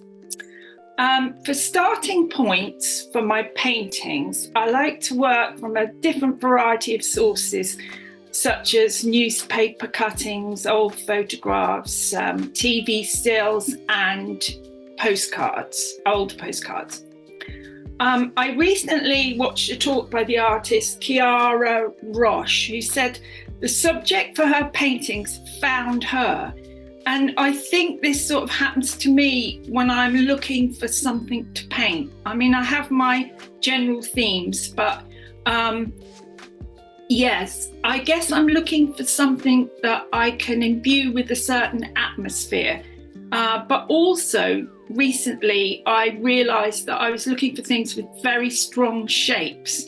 For starting points for my paintings, I like to work from a different variety of sources, such as newspaper cuttings, old photographs, TV stills, and postcards, old postcards. I recently watched a talk by the artist Chiara Roche, who said the subject for her paintings found her. And I think this sort of happens to me when I'm looking for something to paint. I mean, I have my general themes, but yes, I guess I'm looking for something that I can imbue with a certain atmosphere. But also, recently, I realised that I was looking for things with very strong shapes.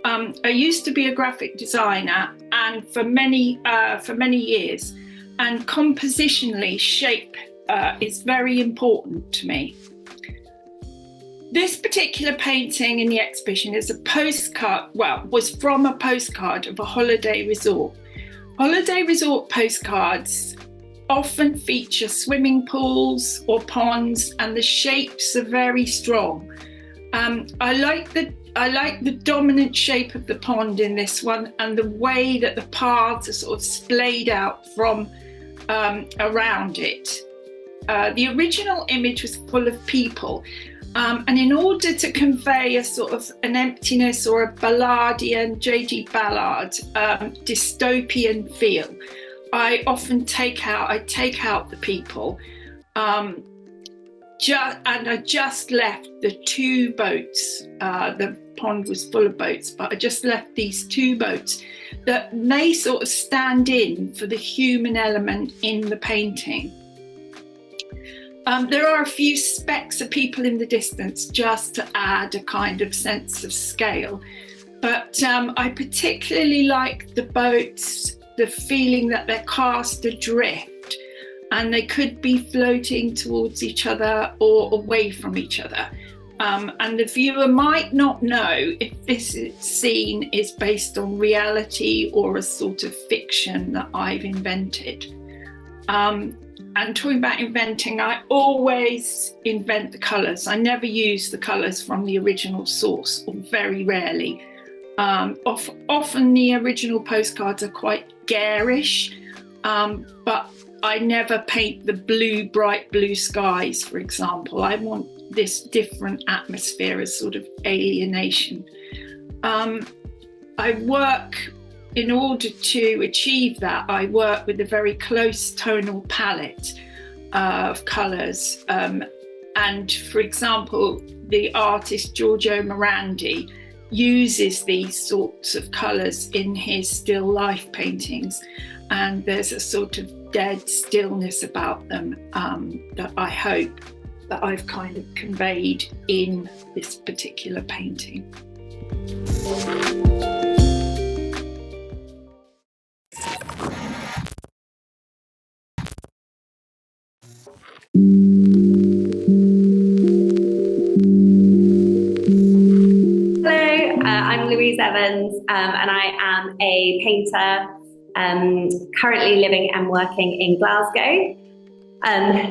I used to be a graphic designer, and for many years, and compositionally, shape is very important to me. This particular painting in the exhibition is a postcard, was from a postcard of a holiday resort. Holiday resort postcards often feature swimming pools or ponds, and the shapes are very strong. I like the dominant shape of the pond in this one, and the way that the paths are sort of splayed out from around it. The original image was full of people, and in order to convey a sort of an emptiness or a Ballardian, J.G. Ballard dystopian feel, I often take out the people, and I just left the 2 boats. The pond was full of boats, but I just left these 2 boats that may sort of stand in for the human element in the painting. There are a few specks of people in the distance just to add a kind of sense of scale, but I particularly like the boats, the feeling that they're cast adrift. and they could be floating towards each other or away from each other. And the viewer might not know if this scene is based on reality or a sort of fiction that I've invented. And talking about inventing, I always invent the colours. I never use the colours from the original source, or very rarely. Often the original postcards are quite garish, but I never paint the bright blue skies, for example. I want this different atmosphere as sort of alienation. I work, in order to achieve that, I work with a very close tonal palette of colours. And for example, the artist Giorgio Morandi uses these sorts of colours in his still life paintings. And there's a sort of dead stillness about them that I hope that I've kind of conveyed in this particular painting. Hello, I'm Louise Evans, and I am a painter currently living and working in Glasgow.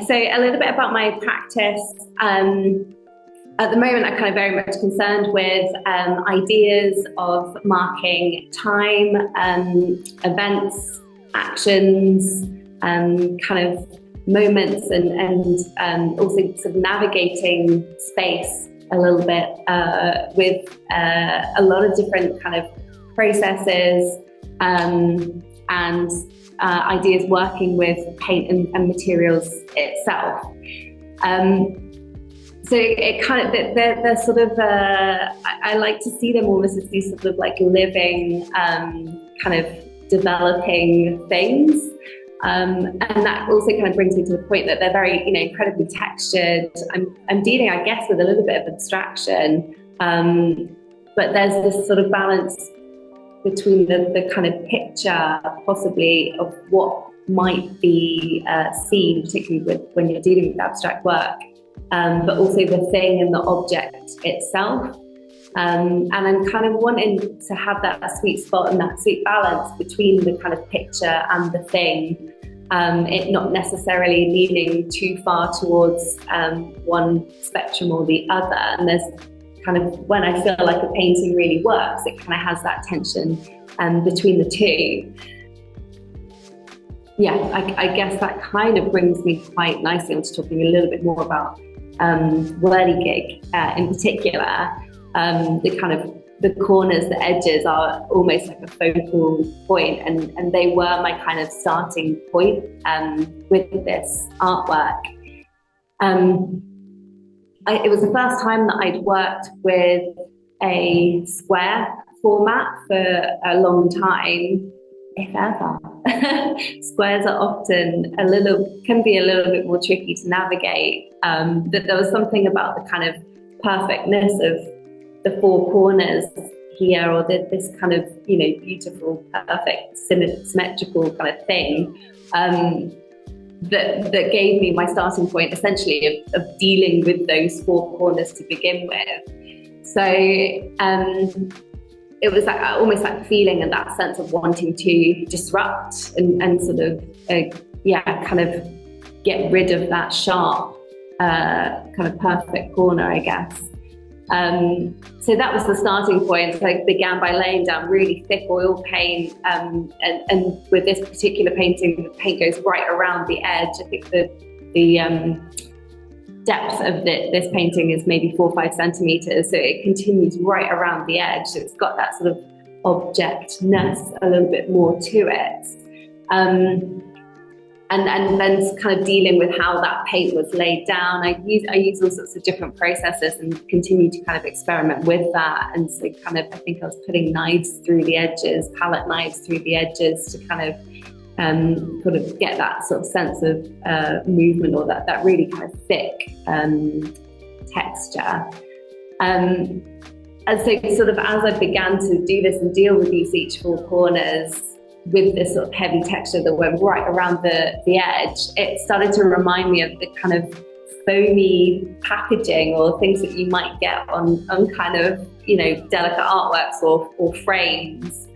So a little bit about my practice. At the moment, I'm kind of very much concerned with ideas of marking time, events, actions, kind of moments, and also sort of navigating space a little bit with a lot of different kind of processes and ideas working with paint and materials itself. So it kind of, they're sort of, I like to see them almost as these sort of like living, kind of developing things. And that also kind of brings me to the point that they're very, incredibly textured. I'm dealing, I guess, with a little bit of abstraction, but there's this sort of balance between the kind of picture, possibly, of what might be seen, particularly when you're dealing with abstract work, but also the thing and the object itself. And I'm kind of wanting to have that sweet spot and that sweet balance between the kind of picture and the thing, it not necessarily leaning too far towards one spectrum or the other. And there's kind of, when I feel like a painting really works, it kind of has that tension between the two. Yeah, I guess that kind of brings me quite nicely onto talking a little bit more about whirligig in particular. The kind of the corners, the edges are almost like a focal point, and they were my kind of starting point with this artwork. It was the first time that I'd worked with a square format for a long time, if ever. Squares are often can be a little bit more tricky to navigate. That there was something about the kind of perfectness of the four corners here, or this kind of, beautiful, perfect, symmetrical kind of thing, that gave me my starting point, essentially, of dealing with those four corners to begin with. So it was like almost that feeling and that sense of wanting to disrupt and sort of, kind of get rid of that sharp, kind of perfect corner, I guess. So that was the starting point. So I began by laying down really thick oil paint, and with this particular painting, the paint goes right around the edge. I think the depth of this painting is maybe 4 or 5 centimeters, so it continues right around the edge. So it's got that sort of objectness a little bit more to it. And then kind of dealing with how that paint was laid down. I use all sorts of different processes and continue to kind of experiment with that. And so kind of, I think I was putting knives through the edges, palette knives through the edges to kind of sort of get that sort of sense of movement, or that really kind of thick texture. And so sort of as I began to do this and deal with these each four corners, with this sort of heavy texture that went right around the edge, it started to remind me of the kind of foamy packaging or things that you might get on kind of, delicate artworks or frames.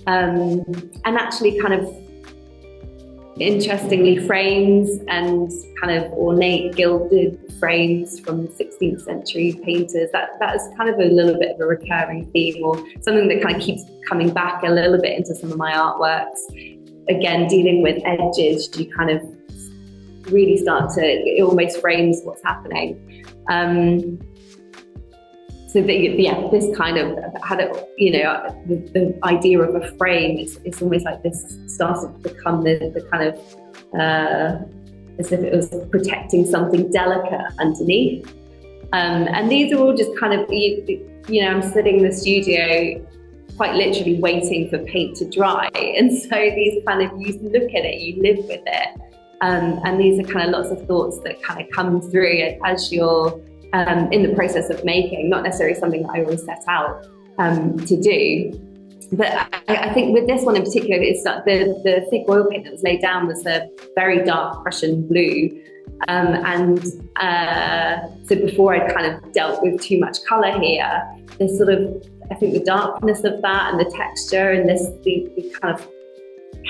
And actually kind of interestingly, frames and kind of ornate gilded frames from 16th century painters, that is kind of a little bit of a recurring theme, or something that kind of keeps coming back a little bit into some of my artworks. Again, dealing with edges, you kind of really start to, it almost frames what's happening. So this kind of had the idea of a frame. It's almost like this started to become the kind of as if it was protecting something delicate underneath. And these are all just kind of, I'm sitting in the studio quite literally waiting for paint to dry. And so these kind of, you look at it, you live with it. And these are kind of lots of thoughts that kind of come through as you're in the process of making, not necessarily something that I always set out to do. But I think with this one in particular, it's the thick oil paint that was laid down was a very dark Prussian blue. So before I kind of dealt with too much colour here, there's sort of, I think the darkness of that and the texture and the kind of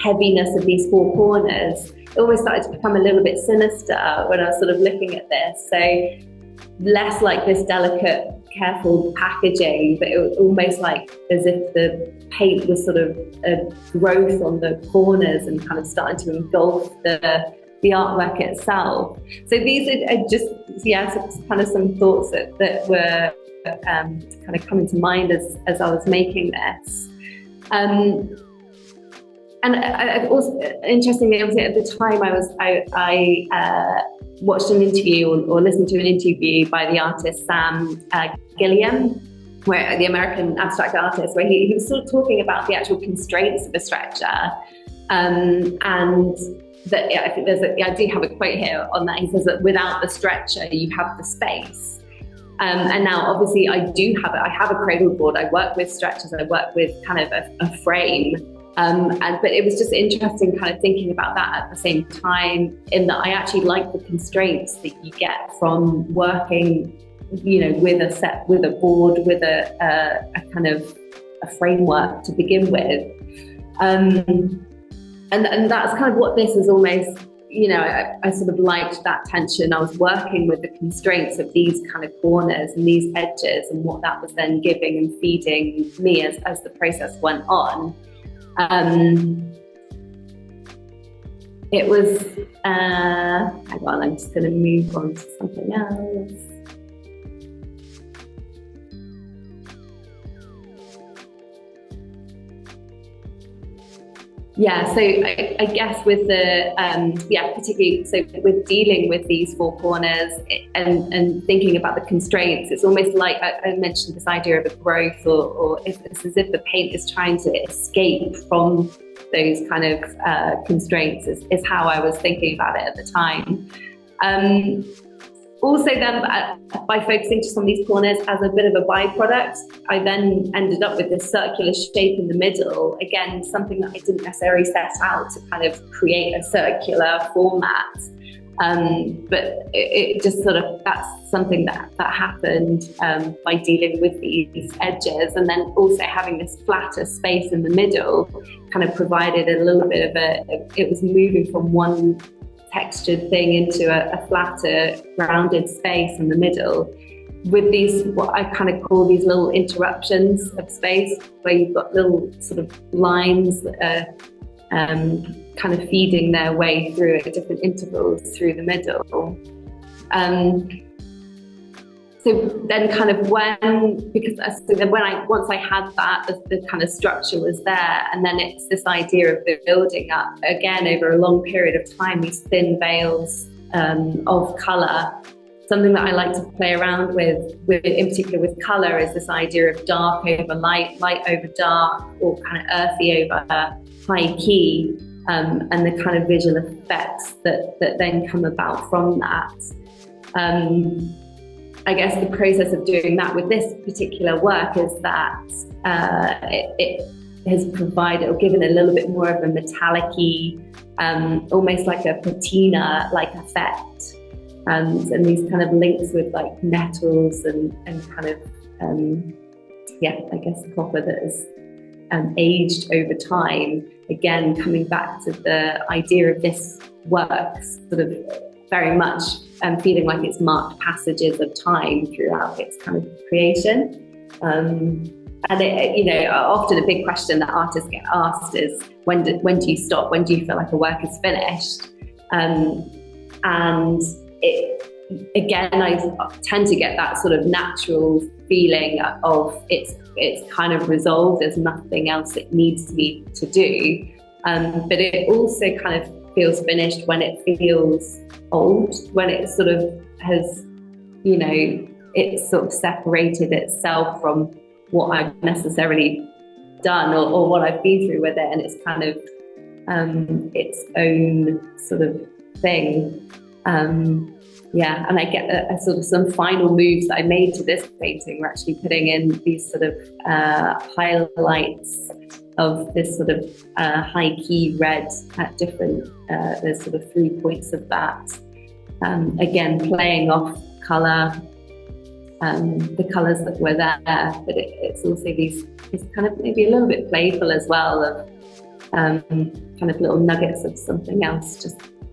heaviness of these four corners, it almost started to become a little bit sinister when I was sort of looking at this. So less like this delicate, careful packaging, but it was almost like as if the paint was sort of a growth on the corners and kind of starting to engulf the artwork itself. So these are just, kind of some thoughts that were kind of coming to mind as I was making this. And I also, interestingly, obviously at the time I watched an interview or listened to an interview by the artist Sam Gilliam, where the American abstract artist, where he was sort of talking about the actual constraints of a stretcher, and that I think I do have a quote here on that. He says that without the stretcher, you have the space. And now, obviously, I have a cradle board. I work with stretchers. I work with kind of a frame. But it was just interesting kind of thinking about that at the same time, in that I actually like the constraints that you get from working, with a board, with a kind of a framework to begin with. And that's kind of what this is almost, I sort of liked that tension. I was working with the constraints of these kind of corners and these edges and what that was then giving and feeding me as the process went on. It was, hang on, I'm just going to move on to something else. Yeah, so I guess with the, particularly, so with dealing with these four corners and thinking about the constraints, it's almost like I mentioned this idea of a growth, or it's as if the paint is trying to escape from those kind of constraints, is how I was thinking about it at the time. Also then, by focusing just on these corners as a bit of a byproduct, I then ended up with this circular shape in the middle. Again, something that I didn't necessarily set out to kind of create a circular format. But it just sort of, that's something that happened by dealing with these edges. And then also having this flatter space in the middle kind of provided a little bit of it was moving from one textured thing into a flatter, rounded space in the middle, with these, what I kind of call these little interruptions of space, where you've got little sort of lines that are kind of feeding their way through at different intervals through the middle. So then kind of once I had that, the kind of structure was there, and then it's this idea of building up again over a long period of time, these thin veils of colour. Something that I like to play around with in particular with colour, is this idea of dark over light, light over dark, or kind of earthy over high key, and the kind of visual effects that then come about from that. I guess the process of doing that with this particular work is that has provided or given a little bit more of a metallic-y, almost like a patina-like effect. And these kind of links with like metals and kind of, I guess copper that has aged over time. Again, coming back to the idea of this work sort of very much feeling like it's marked passages of time throughout its kind of creation. And often a big question that artists get asked is, when do you stop? When do you feel like a work is finished? And again, I tend to get that sort of natural feeling of it's kind of resolved. There's nothing else it needs me to do. But it also kind of feels finished when it feels old, when it sort of has, it's sort of separated itself from what I've necessarily done or what I've been through with it, and it's kind of its own sort of thing. And I get a sort of some final moves that I made to this painting. We're actually putting in these sort of highlights of this sort of high key red at different, there's sort of 3 points of that. Again, playing off colour, the colours that were there, but it's also it's kind of maybe a little bit playful as well, of kind of little nuggets of something else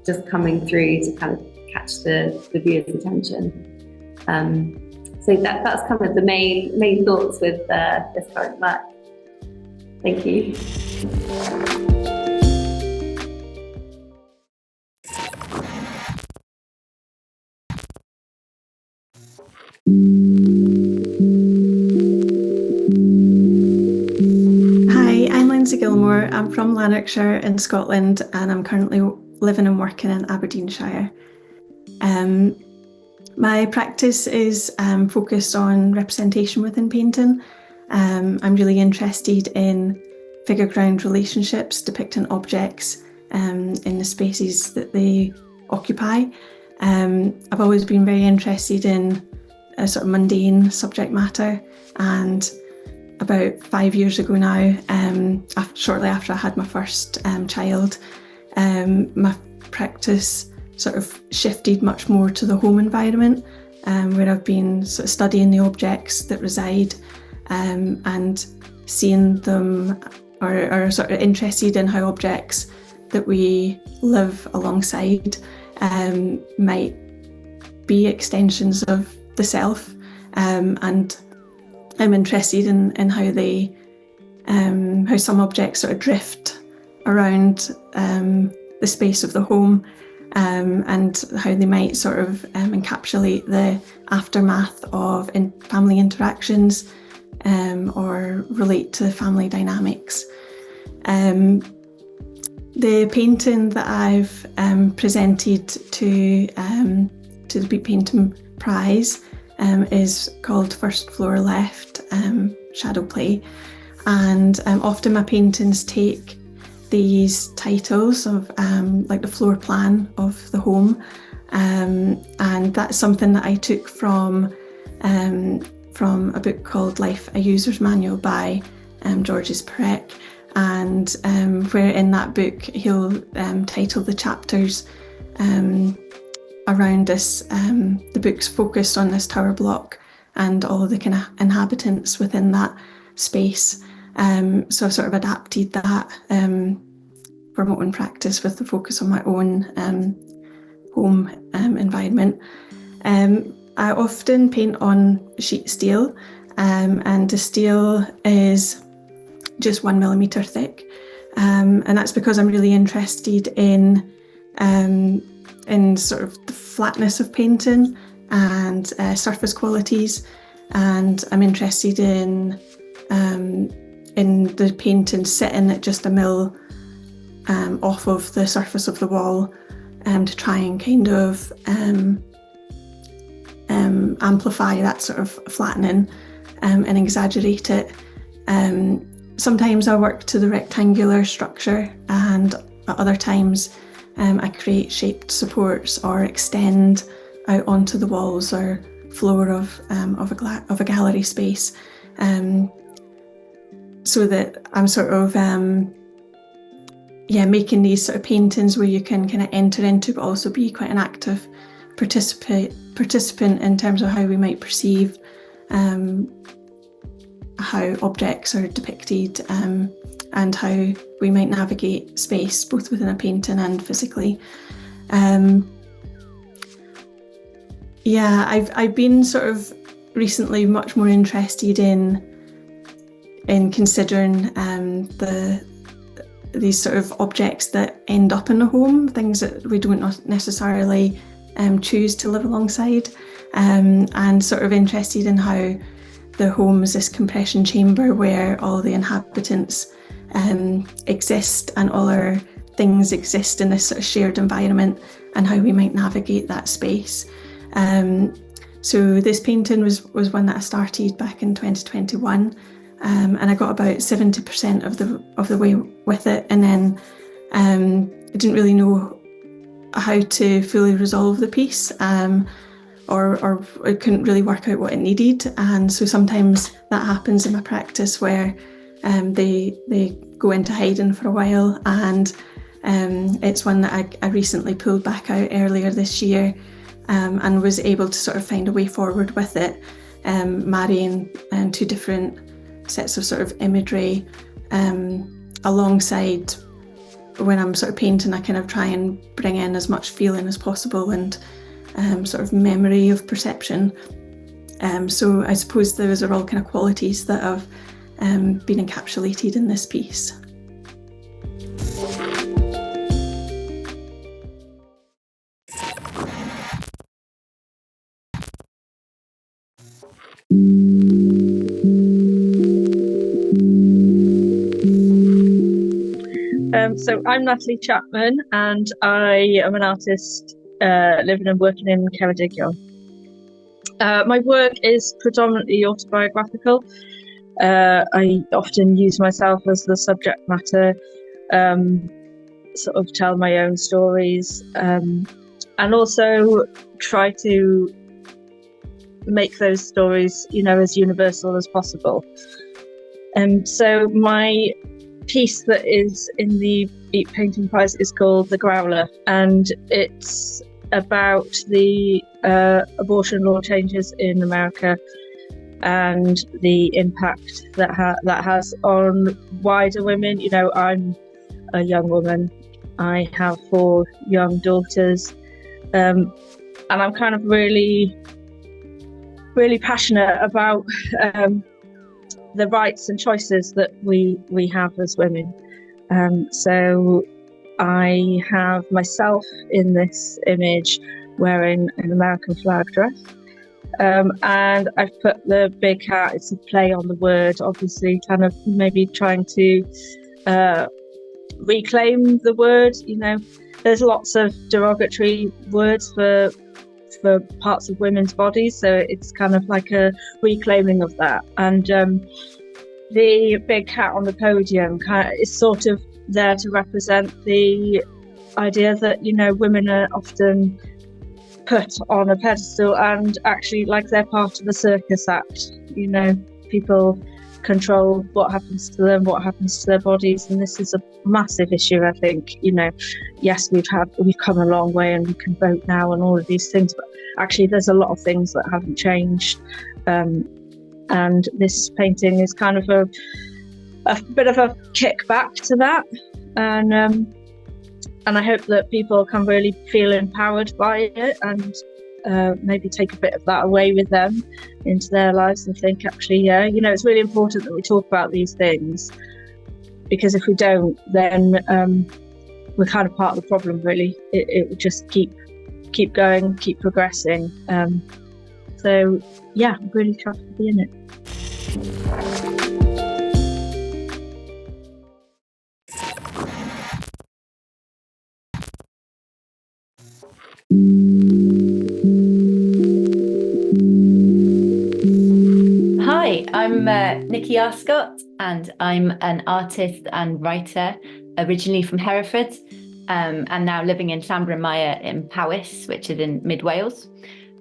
just coming through to kind of catch the viewer's attention. So that's kind of the main thoughts with this current work. Thank you. Hi, I'm Lindsay Gilmore. I'm from Lanarkshire in Scotland, and I'm currently living and working in Aberdeenshire. My practice is focused on representation within painting. I'm really interested in figure-ground relationships depicting objects in the spaces that they occupy. I've always been very interested in a sort of mundane subject matter, and about 5 years ago now, shortly after I had my first child, my practice sort of shifted much more to the home environment, where I've been sort of studying the objects that reside and seeing them, or sort of interested in how objects that we live alongside might be extensions of the self, and I'm interested in how they, how some objects sort of drift around the space of the home, and how they might sort of encapsulate the aftermath of family interactions, or relate to family dynamics. The painting that I've presented to the Beat Painting Prize is called First Floor Left, Shadow Play, and often my paintings take these titles of like the floor plan of the home, and that's something that I took from a book called Life, a User's Manual by Georges Perec, and where in that book he'll title the chapters around this, the book's focused on this tower block and all of the kind of inhabitants within that space. So I've sort of adapted that for my own practice with the focus on my own home environment. I often paint on sheet steel, and the steel is just 1 millimetre thick, and that's because I'm really interested in sort of the flatness of painting and surface qualities, and I'm interested in the painting sitting at just a mil off of the surface of the wall, to try and kind of amplify that sort of flattening and exaggerate it. Sometimes I work to the rectangular structure, and at other times I create shaped supports or extend out onto the walls or floor of a gallery space. so that I'm sort of making these sort of paintings where you can kind of enter into, but also be quite an active participant in terms of how we might perceive how objects are depicted, and how we might navigate space, both within a painting and physically. I've been sort of recently much more interested in considering these sort of objects that end up in a home, things that we don't necessarily choose to live alongside, and sort of interested in how the home is this compression chamber where all the inhabitants exist and all our things exist in this sort of shared environment, and how we might navigate that space. So this painting was one that I started back in 2021, and I got about 70% of the way with it, and then I didn't really know how to fully resolve the piece, or I couldn't really work out what it needed. And so sometimes that happens in my practice where they go into hiding for a while, and it's one that I recently pulled back out earlier this year, and was able to sort of find a way forward with it, marrying two different sets of sort of imagery alongside when I'm sort of painting. I kind of try and bring in as much feeling as possible and sort of memory of perception. So I suppose those are all kind of qualities that have been encapsulated in this piece. So I'm Natalie Chapman, and I am an artist living and working in Ceredigion. My work is predominantly autobiographical. I often use myself as the subject matter, sort of tell my own stories, and also try to make those stories, as universal as possible. So my piece that is in the Beat Painting Prize is called The Growler, and it's about the abortion law changes in America and the impact that has on wider women. I'm a young woman. I have 4 young daughters, and I'm kind of really passionate about the rights and choices that we have as women. So I have myself in this image wearing an American flag dress, and I've put the big hat. It's a play on the word, obviously, kind of maybe trying to reclaim the word. There's lots of derogatory words for parts of women's bodies, so it's kind of like a reclaiming of that. And the big cat on the podium is sort of there to represent the idea that women are often put on a pedestal, and actually like they're part of a circus act. People control what happens to them, what happens to their bodies, and this is a massive issue. I think yes, we've come a long way and we can vote now and all of these things, but actually there's a lot of things that haven't changed, and this painting is kind of a bit of a kick back to that, and I hope that people can really feel empowered by it, and maybe take a bit of that away with them into their lives and think, actually, it's really important that we talk about these things, because if we don't, then we're kind of part of the problem, really. It will just keep going, keep progressing. So yeah, I'm really chuffed to be in it. Hi, I'm Nikki Arscott, and I'm an artist and writer, originally from Hereford, and now living in Llanbrynmawr in Powys, which is in mid Wales.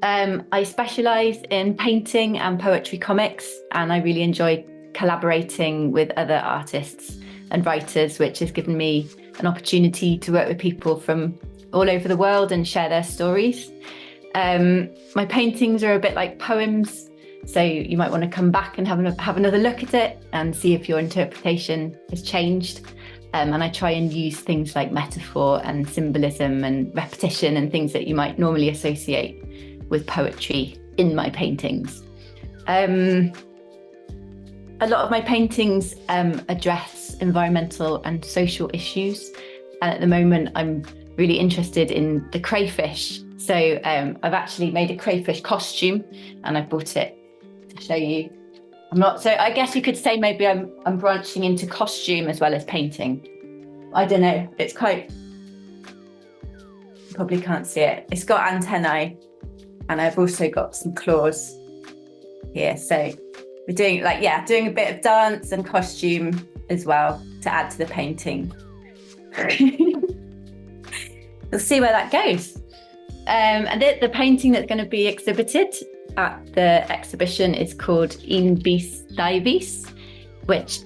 I specialise in painting and poetry comics, and I really enjoy collaborating with other artists and writers, which has given me an opportunity to work with people from all over the world and share their stories. My paintings are a bit like poems, so you might want to come back and have another look at it and see if your interpretation has changed. And I try and use things like metaphor and symbolism and repetition and things that you might normally associate with poetry in my paintings. A lot of my paintings address environmental and social issues. And at the moment, I'm really interested in the crayfish. So I've actually made a crayfish costume and I bought it to show you. So I guess you could say maybe I'm branching into costume as well as painting. I don't know, it's quite, you probably can't see it. It's got antennae and I've also got some claws here. So we're doing doing a bit of dance and costume as well to add to the painting. We'll see where that goes. And the painting that's going to be exhibited at the exhibition is called Un Bis Davis, which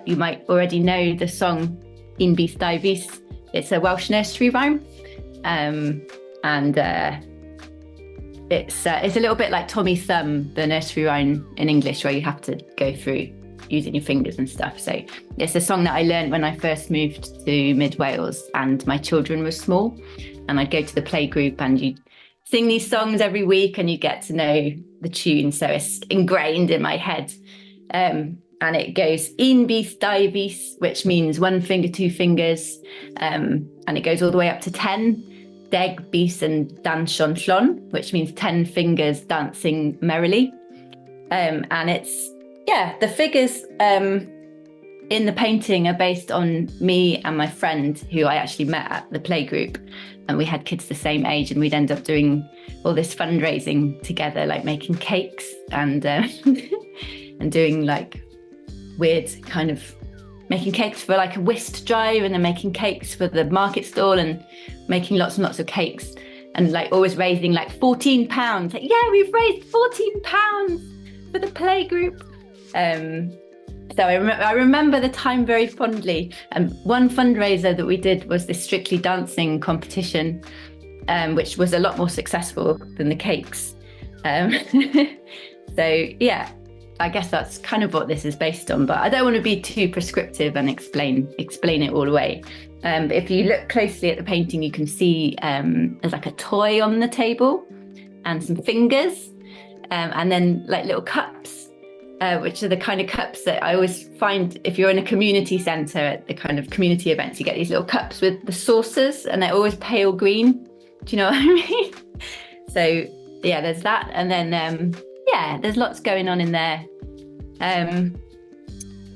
you might already know the song Un Bis Davis. It's a Welsh nursery rhyme, and it's a little bit like Tommy Thumb, the nursery rhyme in English, where you have to go through using your fingers and stuff. So it's a song that I learned when I first moved to Mid Wales and my children were small, and I'd go to the playgroup and you'd sing these songs every week and you get to know the tune. So it's ingrained in my head. And it goes Un Bis Davis, which means 1 finger, 2 fingers. And it goes all the way up to 10. Deg bis and dansion llon, which means 10 fingers dancing merrily. And it's, the figures in the painting are based on me and my friend who I actually met at the playgroup. And we had kids the same age and we'd end up doing all this fundraising together, like making cakes and and doing like weird kind of making cakes for like a whist drive and then making cakes for the market stall and making lots and lots of cakes and like always raising like £14. Like, yeah, we've raised £14 for the playgroup. So I remember the time very fondly. One fundraiser that we did was this Strictly Dancing competition, which was a lot more successful than the cakes. So yeah, I guess that's kind of what this is based on, but I don't want to be too prescriptive and explain it all away. But if you look closely at the painting, you can see there's like a toy on the table and some fingers, and then like little cups. Which are the kind of cups that I always find if you're in a community centre at the kind of community events, you get these little cups with the saucers and they're always pale green. Do you know what I mean? So yeah, there's that. And then, there's lots going on in there.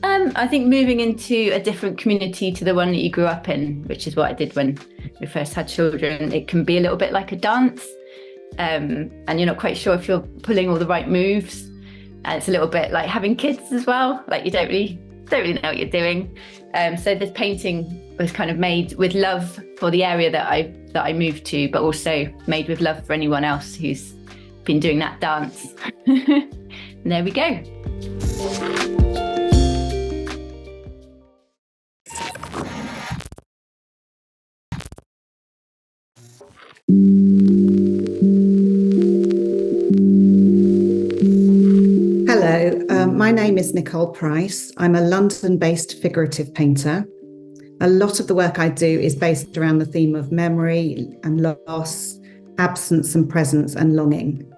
I think moving into a different community to the one that you grew up in, which is what I did when we first had children, it can be a little bit like a dance. And you're not quite sure if you're pulling all the right moves. And it's a little bit like having kids as well. Like you don't really know what you're doing. So this painting was kind of made with love for the area that I moved to, but also made with love for anyone else who's been doing that dance. And there we go. Hello, my name is Nicole Price. I'm a London-based figurative painter. A lot of the work I do is based around the theme of memory and loss, absence and presence and longing.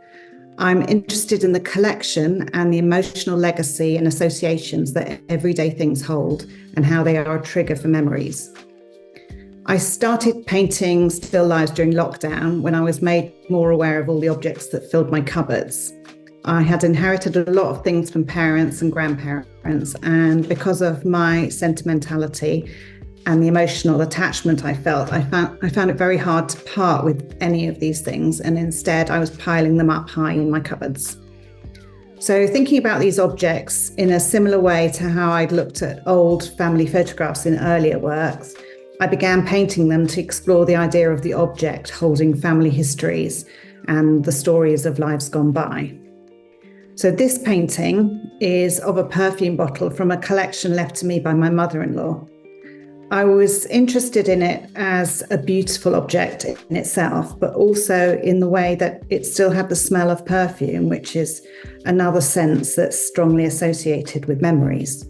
I'm interested in the collection and the emotional legacy and associations that everyday things hold and how they are a trigger for memories. I started painting still lives during lockdown when I was made more aware of all the objects that filled my cupboards. I had inherited a lot of things from parents and grandparents, and because of my sentimentality and the emotional attachment I felt, I found it very hard to part with any of these things, and instead I was piling them up high in my cupboards. So thinking about these objects in a similar way to how I'd looked at old family photographs in earlier works, I began painting them to explore the idea of the object holding family histories and the stories of lives gone by. So this painting is of a perfume bottle from a collection left to me by my mother-in-law. I was interested in it as a beautiful object in itself, but also in the way that it still had the smell of perfume, which is another sense that's strongly associated with memories.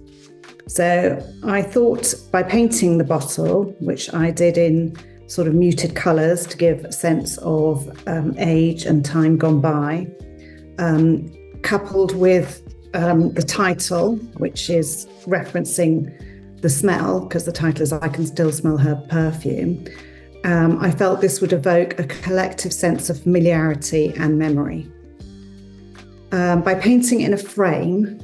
So I thought by painting the bottle, which I did in sort of muted colours to give a sense of age and time gone by, coupled with the title, which is referencing the smell, because the title is I Can Still Smell Her Perfume, I felt this would evoke a collective sense of familiarity and memory. By painting in a frame,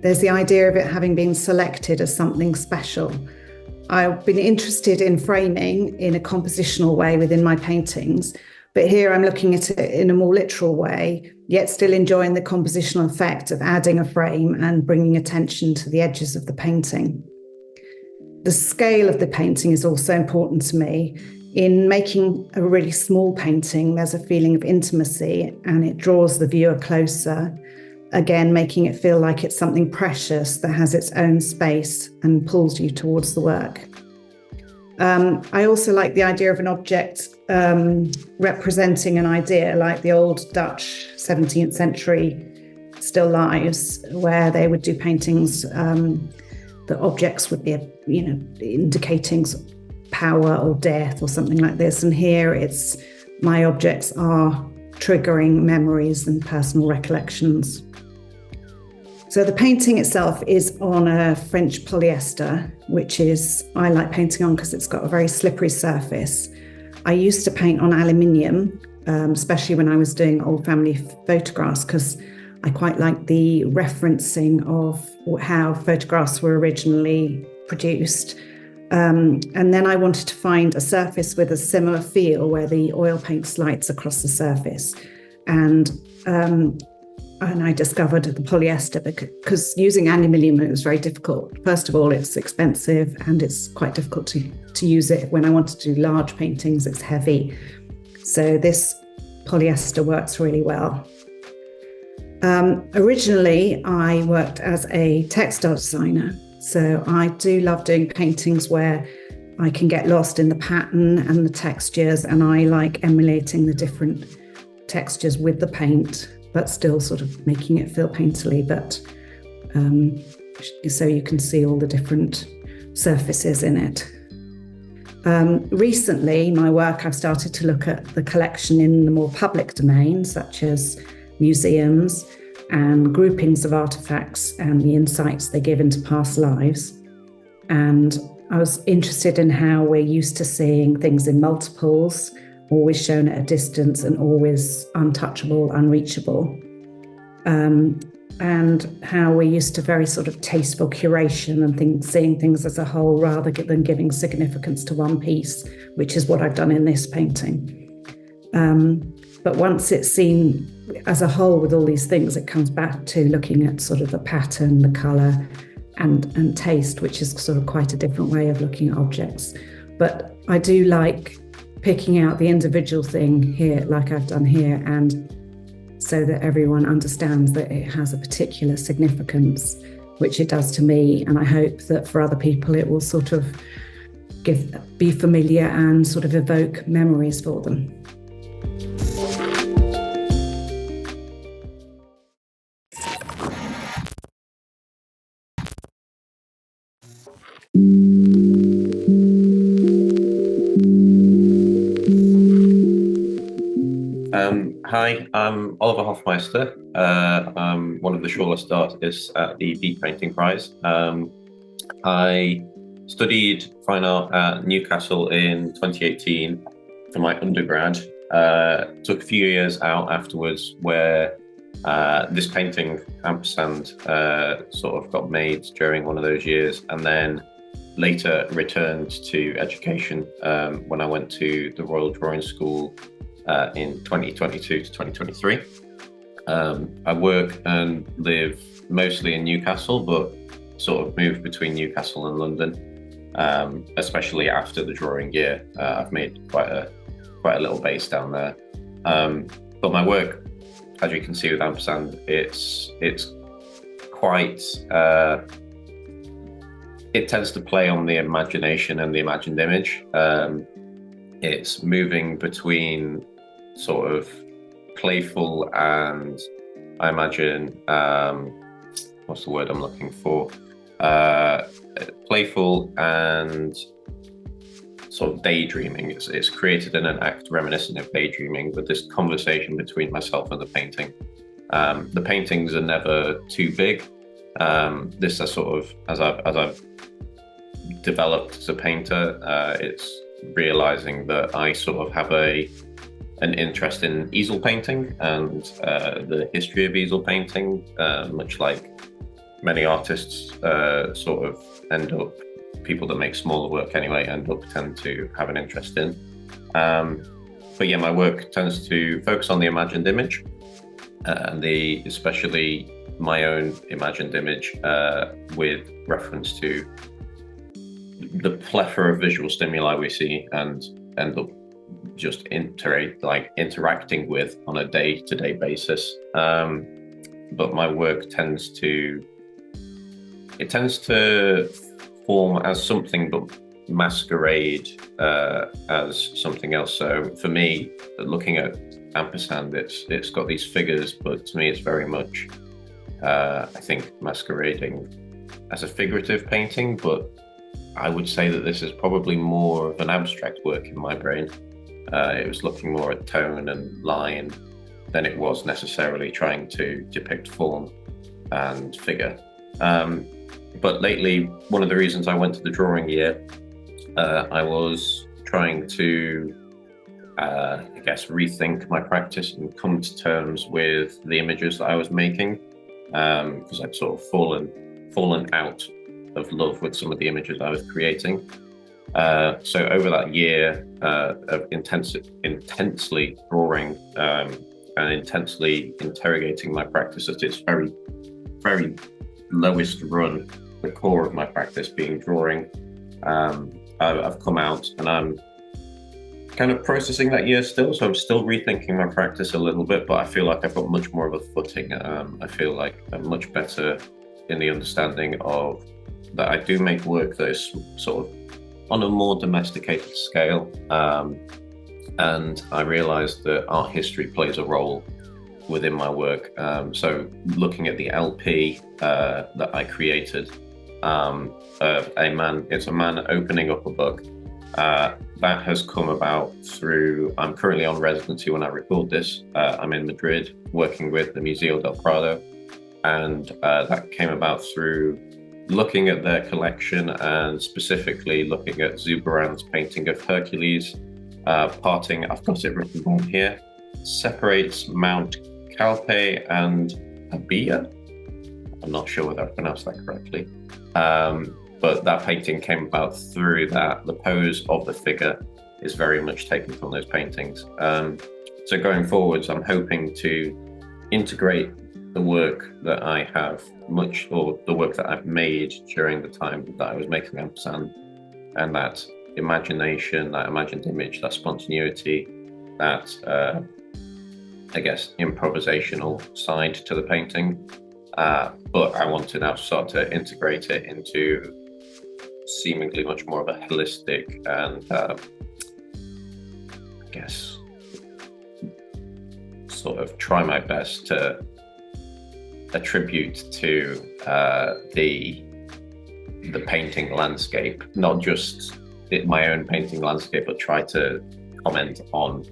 there's the idea of it having been selected as something special. I've been interested in framing in a compositional way within my paintings, but here I'm looking at it in a more literal way, yet still enjoying the compositional effect of adding a frame and bringing attention to the edges of the painting. The scale of the painting is also important to me. In making a really small painting, there's a feeling of intimacy and it draws the viewer closer, again, making it feel like it's something precious that has its own space and pulls you towards the work. I also like the idea of an object representing an idea, like the old Dutch 17th century still lives, where they would do paintings. The objects would be, indicating power or death or something like this. And here it's my objects are triggering memories and personal recollections. So the painting itself is on a French polyester, which is, I like painting on because it's got a very slippery surface. I used to paint on aluminium, especially when I was doing old family photographs, because I quite like the referencing of how photographs were originally produced. And then I wanted to find a surface with a similar feel where the oil paint slides across the surface. And I discovered the polyester because using aluminium was very difficult. First of all, it's expensive and it's quite difficult to use it. When I wanted to do large paintings, it's heavy. So this polyester works really well. Originally, I worked as a textile designer. So I do love doing paintings where I can get lost in the pattern and the textures, and I like emulating the different textures with the paint, but still sort of making it feel painterly, but so you can see all the different surfaces in it. Recently, my work, I've started to look at the collection in the more public domain, such as museums and groupings of artifacts and the insights they give into past lives. And I was interested in how we're used to seeing things in multiples, always shown at a distance and always untouchable, unreachable. And how we're used to very sort of tasteful curation and seeing things as a whole rather than giving significance to one piece, which is what I've done in this painting. But once it's seen as a whole with all these things, it comes back to looking at sort of the pattern, the colour and taste, which is sort of quite a different way of looking at objects. But I do like picking out the individual thing here, like I've done here, and so that everyone understands that it has a particular significance, which it does to me. And I hope that for other people, it will sort of be familiar and sort of evoke memories for them. Hi, I'm Oliver Hofmeister. I'm one of the shortlist artists at the Beat Painting Prize. I studied fine art at Newcastle in 2018 for my undergrad. Took a few years out afterwards where this painting, Ampersand, sort of got made during one of those years, and then later returned to education when I went to the Royal Drawing School in 2022 to 2023. I work and live mostly in Newcastle, but sort of moved between Newcastle and London, especially after the drawing year. I've made quite a little base down there. But my work as you can see with ampersand, it's quite it tends to play on the imagination and the imagined image. It's moving between sort of playful and, I imagine, what's the word I'm looking for? Playful and sort of daydreaming. It's created in an act reminiscent of daydreaming, with this conversation between myself and the painting. The paintings are never too big. This is sort of, as I've developed as a painter, it's realizing that I sort of have an interest in easel painting and the history of easel painting, much like many artists sort of end up, people that make smaller work anyway, tend to have an interest in. But yeah, my work tends to focus on the imagined image, and especially my own imagined image, with reference to the plethora of visual stimuli we see and end up just interacting with on a day-to-day basis. But my work tends to form as something but masquerade as something else. So for me, looking at ampersand, it's got these figures, but to me it's very much I think masquerading as a figurative painting, but I would say that this is probably more of an abstract work in my brain. It was looking more at tone and line than it was necessarily trying to depict form and figure. But lately, one of the reasons I went to the drawing year, I was trying to, I guess, rethink my practice and come to terms with the images that I was making, because I'd sort of fallen out of love with some of the images I was creating. So over that year of intensely drawing and intensely interrogating my practice at its very, very lowest run, the core of my practice being drawing, I've come out and I'm kind of processing that year still. So I'm still rethinking my practice a little bit, but I feel like I've got much more of a footing. I feel like I'm much better in the understanding of that I do make work that is sort of on a more domesticated scale. And I realized that art history plays a role within my work. So looking at the LP that I created, it's a man opening up a book. That has come about through, I'm currently on residency when I record this. I'm in Madrid working with the Museo del Prado, and that came about through looking at their collection and specifically looking at Zurbarán's painting of Hercules parting, I've got it written down here, separates Mount Calpe and Abia. I'm not sure whether I pronounced that correctly. But that painting came about through that. The pose of the figure is very much taken from those paintings. So going forwards, I'm hoping to integrate the work that I have or the work that I've made during the time that I was making ampersand, and that imagination, that imagined image, that spontaneity, that I guess improvisational side to the painting. But I want to now start to integrate it into seemingly much more of a holistic and I guess sort of try my best to attribute to the painting landscape, not just my own painting landscape, but try to comment on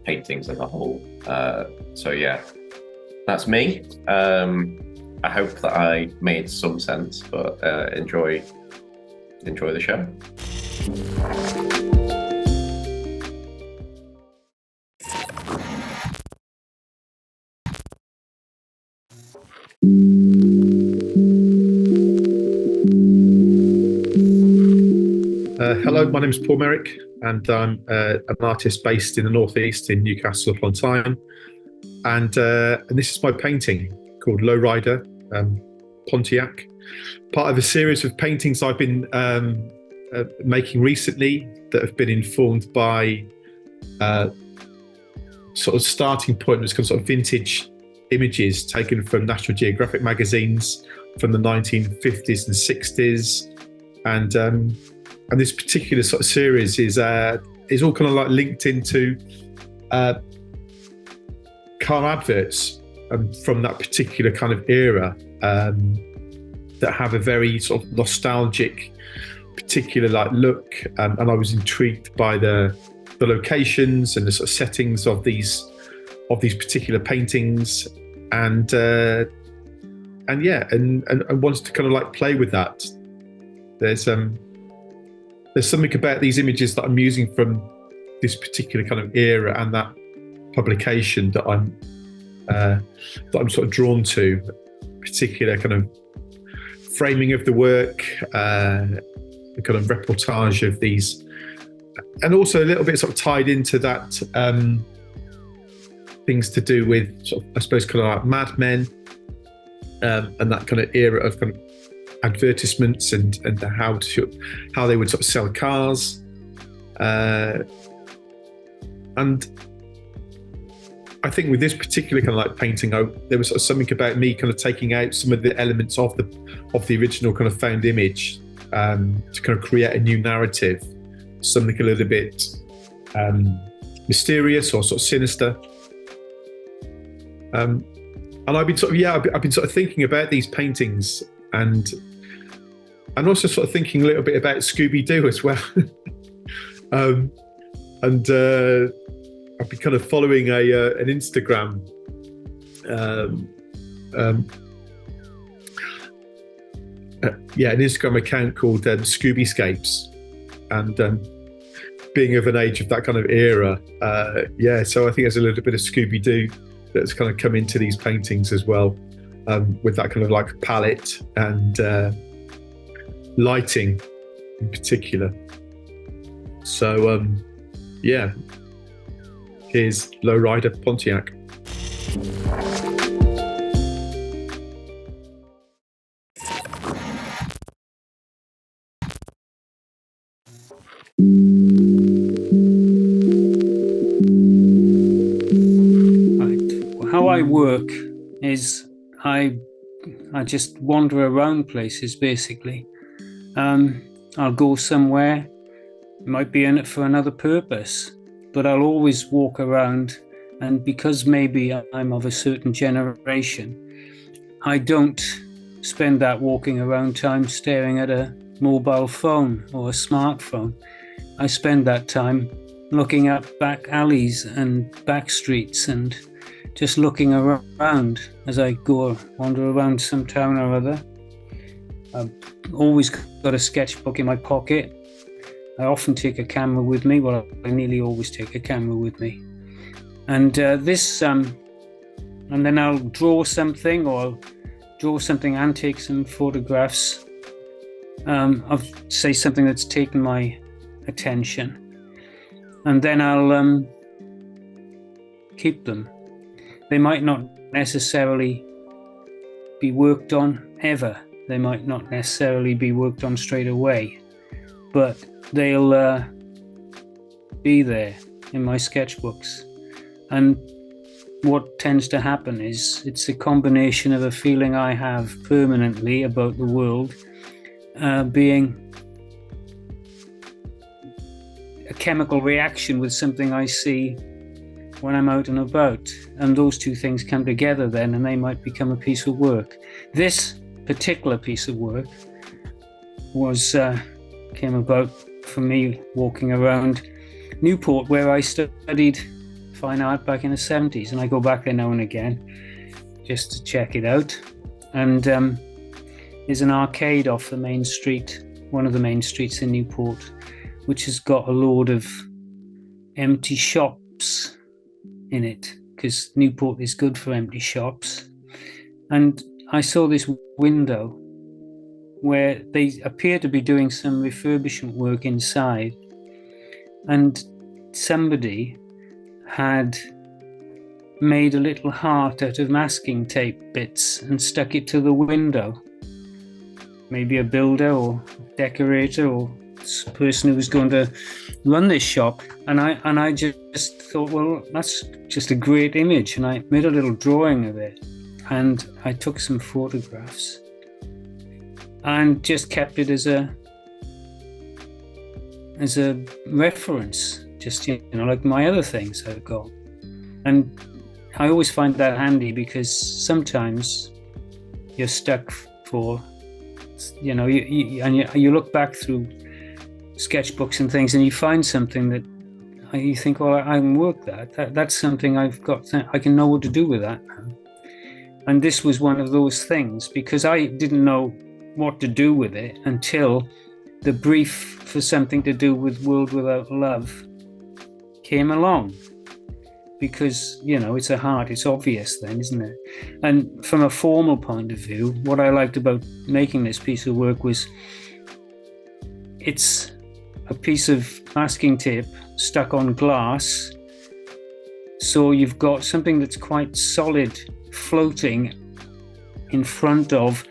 paintings as a whole. So yeah, that's me. I hope that I made some sense, but enjoy the show. Hello, my name is Paul Merrick, and I'm an artist based in the northeast in Newcastle upon Tyne. And this is my painting called Lowrider, Pontiac, part of a series of paintings I've been making recently that have been informed by sort of starting point was kind of sort of vintage images taken from National Geographic magazines from the 1950s and 60s, and this particular sort of series is all kind of like linked into car adverts from that particular kind of era that have a very sort of nostalgic particular like look, and I was intrigued by the locations and the sort of settings of these particular paintings, and wanted to kind of like play with that. There's something about these images that I'm using from this particular kind of era and that publication that I'm sort of drawn to. Particular kind of framing of the work, the kind of reportage of these, and also a little bit sort of tied into that things to do with sort of, I suppose, kind of like Mad Men, and that kind of era of kind of advertisements and how they would sort of sell cars, and I think with this particular kind of like painting, there was sort of something about me kind of taking out some of the elements of the original kind of found image, to kind of create a new narrative, something a little bit mysterious or sort of sinister. And I've been sort of thinking about these paintings, and also sort of thinking a little bit about Scooby-Doo as well. I've been kind of following an Instagram an Instagram account called Scoobyscapes, and being of an age of that kind of era, so I think there's a little bit of Scooby-Doo that's kind of come into these paintings as well, with that kind of like palette and lighting in particular. So here's Lowrider Pontiac. How I work is I just wander around places basically. I'll go somewhere, might be in it for another purpose, but I'll always walk around, and because maybe I'm of a certain generation, I don't spend that walking around time staring at a mobile phone or a smartphone. I spend that time looking at back alleys and back streets and just looking around as I go wander around some town or other. I've always got a sketchbook in my pocket. I often take a camera with me. Well, I nearly always take a camera with me. And and then I'll draw something, or I'll draw something and take some photographs of, say, something that's taken my attention. And then I'll keep them. They might not necessarily be worked on ever. They might not necessarily be worked on straight away, but they'll be there in my sketchbooks. And what tends to happen is it's a combination of a feeling I have permanently about the world being a chemical reaction with something I see when I'm out and about. And those two things come together then, and they might become a piece of work. This particular piece of work came about for me walking around Newport, where I studied fine art back in the 70s, and I go back there now and again just to check it out. And there's an arcade off the main street, one of the main streets in Newport, which has got a load of empty shops in it, because Newport is good for empty shops. And I saw this window where they appear to be doing some refurbishment work inside, and somebody had made a little heart out of masking tape bits and stuck it to the window. Maybe a builder or decorator or person who was going to run this shop, and I just thought, well, that's just a great image, and I made a little drawing of it, and I took some photographs, and just kept it as a reference, just like my other things I've got, and I always find that handy because sometimes you're stuck for, you look back through sketchbooks and things, and you find something that you think, well, I can work that's something I've got, I can know what to do with that now. And this was one of those things, because I didn't know what to do with it until the brief for something to do with World Without Love came along. Because, it's obvious then, isn't it? And from a formal point of view, what I liked about making this piece of work was it's a piece of masking tape stuck on glass. So you've got something that's quite solid floating in front of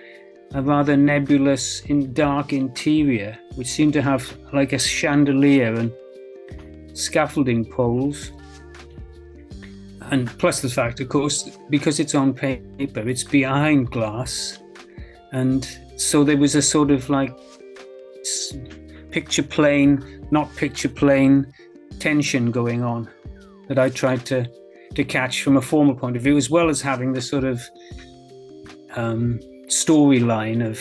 a rather nebulous dark interior, which seemed to have like a chandelier and scaffolding poles. And plus the fact, of course, because it's on paper, it's behind glass. And so there was a sort of like picture plane, not picture plane tension going on that I tried to catch from a formal point of view, as well as having the sort of storyline of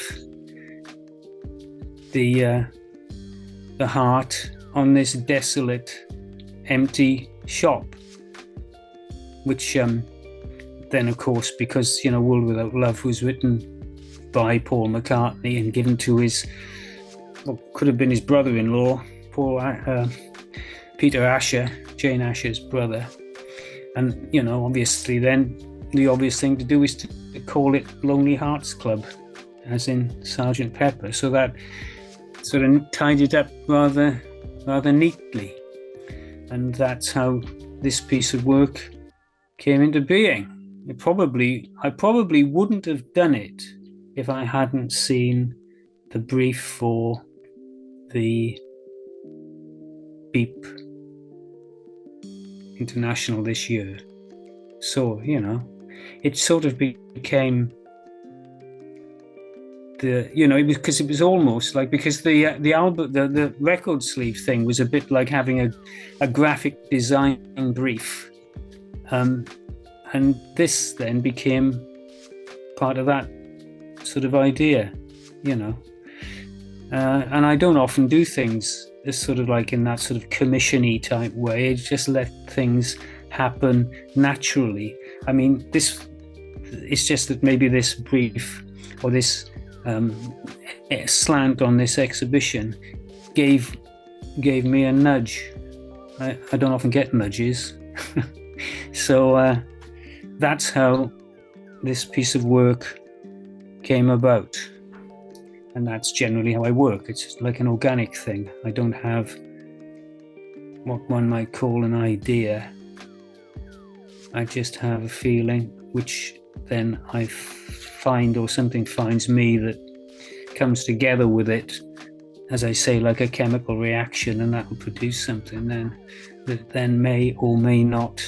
the heart on this desolate, empty shop. Which then, of course, because, World Without Love was written by Paul McCartney and given to his, what could have been his brother-in-law, Peter Asher, Jane Asher's brother. And, obviously then the obvious thing to do is to call it Lonely Hearts Club, as in Sgt. Pepper. So that sort of tied it up rather neatly. And that's how this piece of work came into being. I probably wouldn't have done it if I hadn't seen the brief for the Beep International this year. So, it sort of became because it was almost like, because the album, the record sleeve thing was a bit like having a graphic design brief. And this then became part of that sort of idea, and I don't often do things as sort of like in that sort of commission-y type way. I just let things happen naturally. I mean, it's just that maybe this brief or this slant on this exhibition gave me a nudge. I don't often get nudges. So that's how this piece of work came about. And that's generally how I work. It's just like an organic thing. I don't have what one might call an idea. I just have a feeling, which then I find, or something finds me, that comes together with it, as I say, like a chemical reaction, and that will produce something then that then may or may not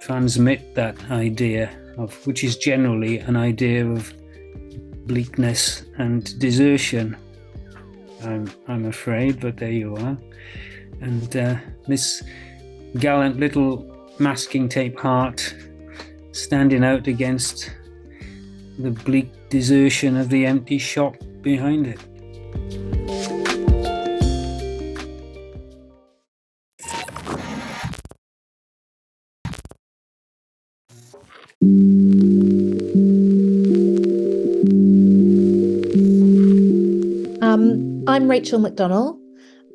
transmit that idea of, which is generally an idea of bleakness and desertion, I'm afraid, but there you are. And this gallant little masking tape heart standing out against the bleak desertion of the empty shop behind it. I'm Rachel McDonnell,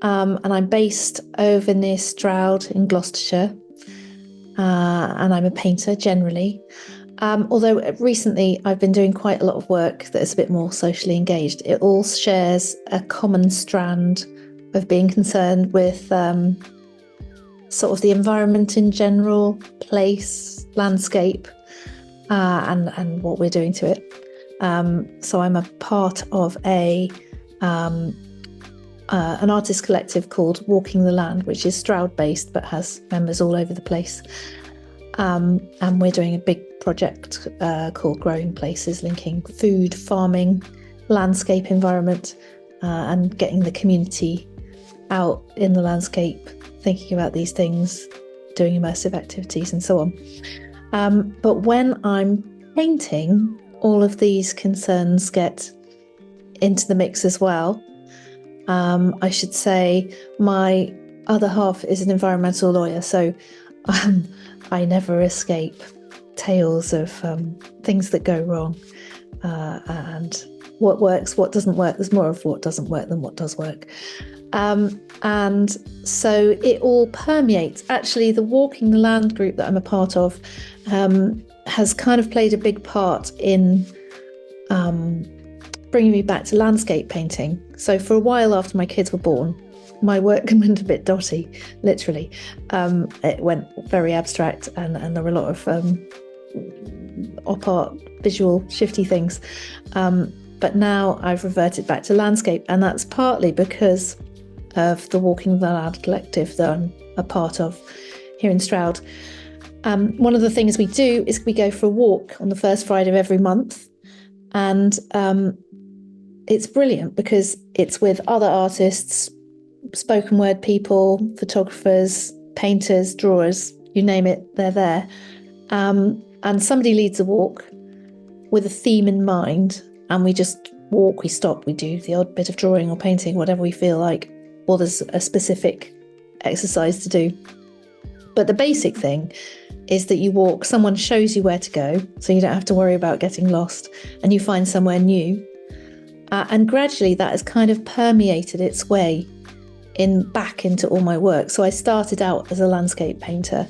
and I'm based over near Stroud in Gloucestershire, and I'm a painter generally. Although recently I've been doing quite a lot of work that is a bit more socially engaged. It all shares a common strand of being concerned with sort of the environment in general, place, landscape, and what we're doing to it. So I'm a part of a an artist collective called Walking the Land, which is Stroud based but has members all over the place. And we're doing a big project called Growing Places, linking food, farming, landscape, environment, and getting the community out in the landscape, thinking about these things, doing immersive activities and so on. But when I'm painting, all of these concerns get into the mix as well. I should say my other half is an environmental lawyer, so I never escape tales of things that go wrong, and what works, what doesn't work. There's more of what doesn't work than what does work. And so it all permeates. Actually, the Walking the Land group that I'm a part of has kind of played a big part in bringing me back to landscape painting. So for a while after my kids were born, my work went a bit dotty, literally. It went very abstract, and there were a lot of op art, visual, shifty things. But now I've reverted back to landscape, and that's partly because of the Walking the Land collective that I'm a part of here in Stroud. One of the things we do is we go for a walk on the first Friday of every month, and it's brilliant because it's with other artists, spoken word people, photographers, painters, drawers, you name it, they're there. And somebody leads a walk with a theme in mind, and we just walk, we stop, we do the odd bit of drawing or painting, whatever we feel like, or there's a specific exercise to do. But the basic thing is that you walk, someone shows you where to go, so you don't have to worry about getting lost, and you find somewhere new. And gradually that has kind of permeated its way back into all my work. So I started out as a landscape painter,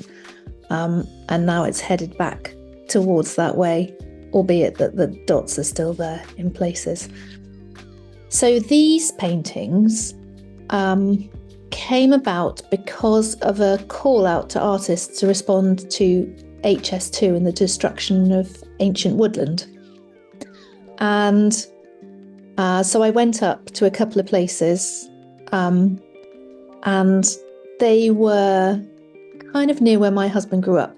and now it's headed back towards that way, albeit that the dots are still there in places. So these paintings came about because of a call out to artists to respond to HS2 and the destruction of ancient woodland. And so I went up to a couple of places, and they were kind of near where my husband grew up.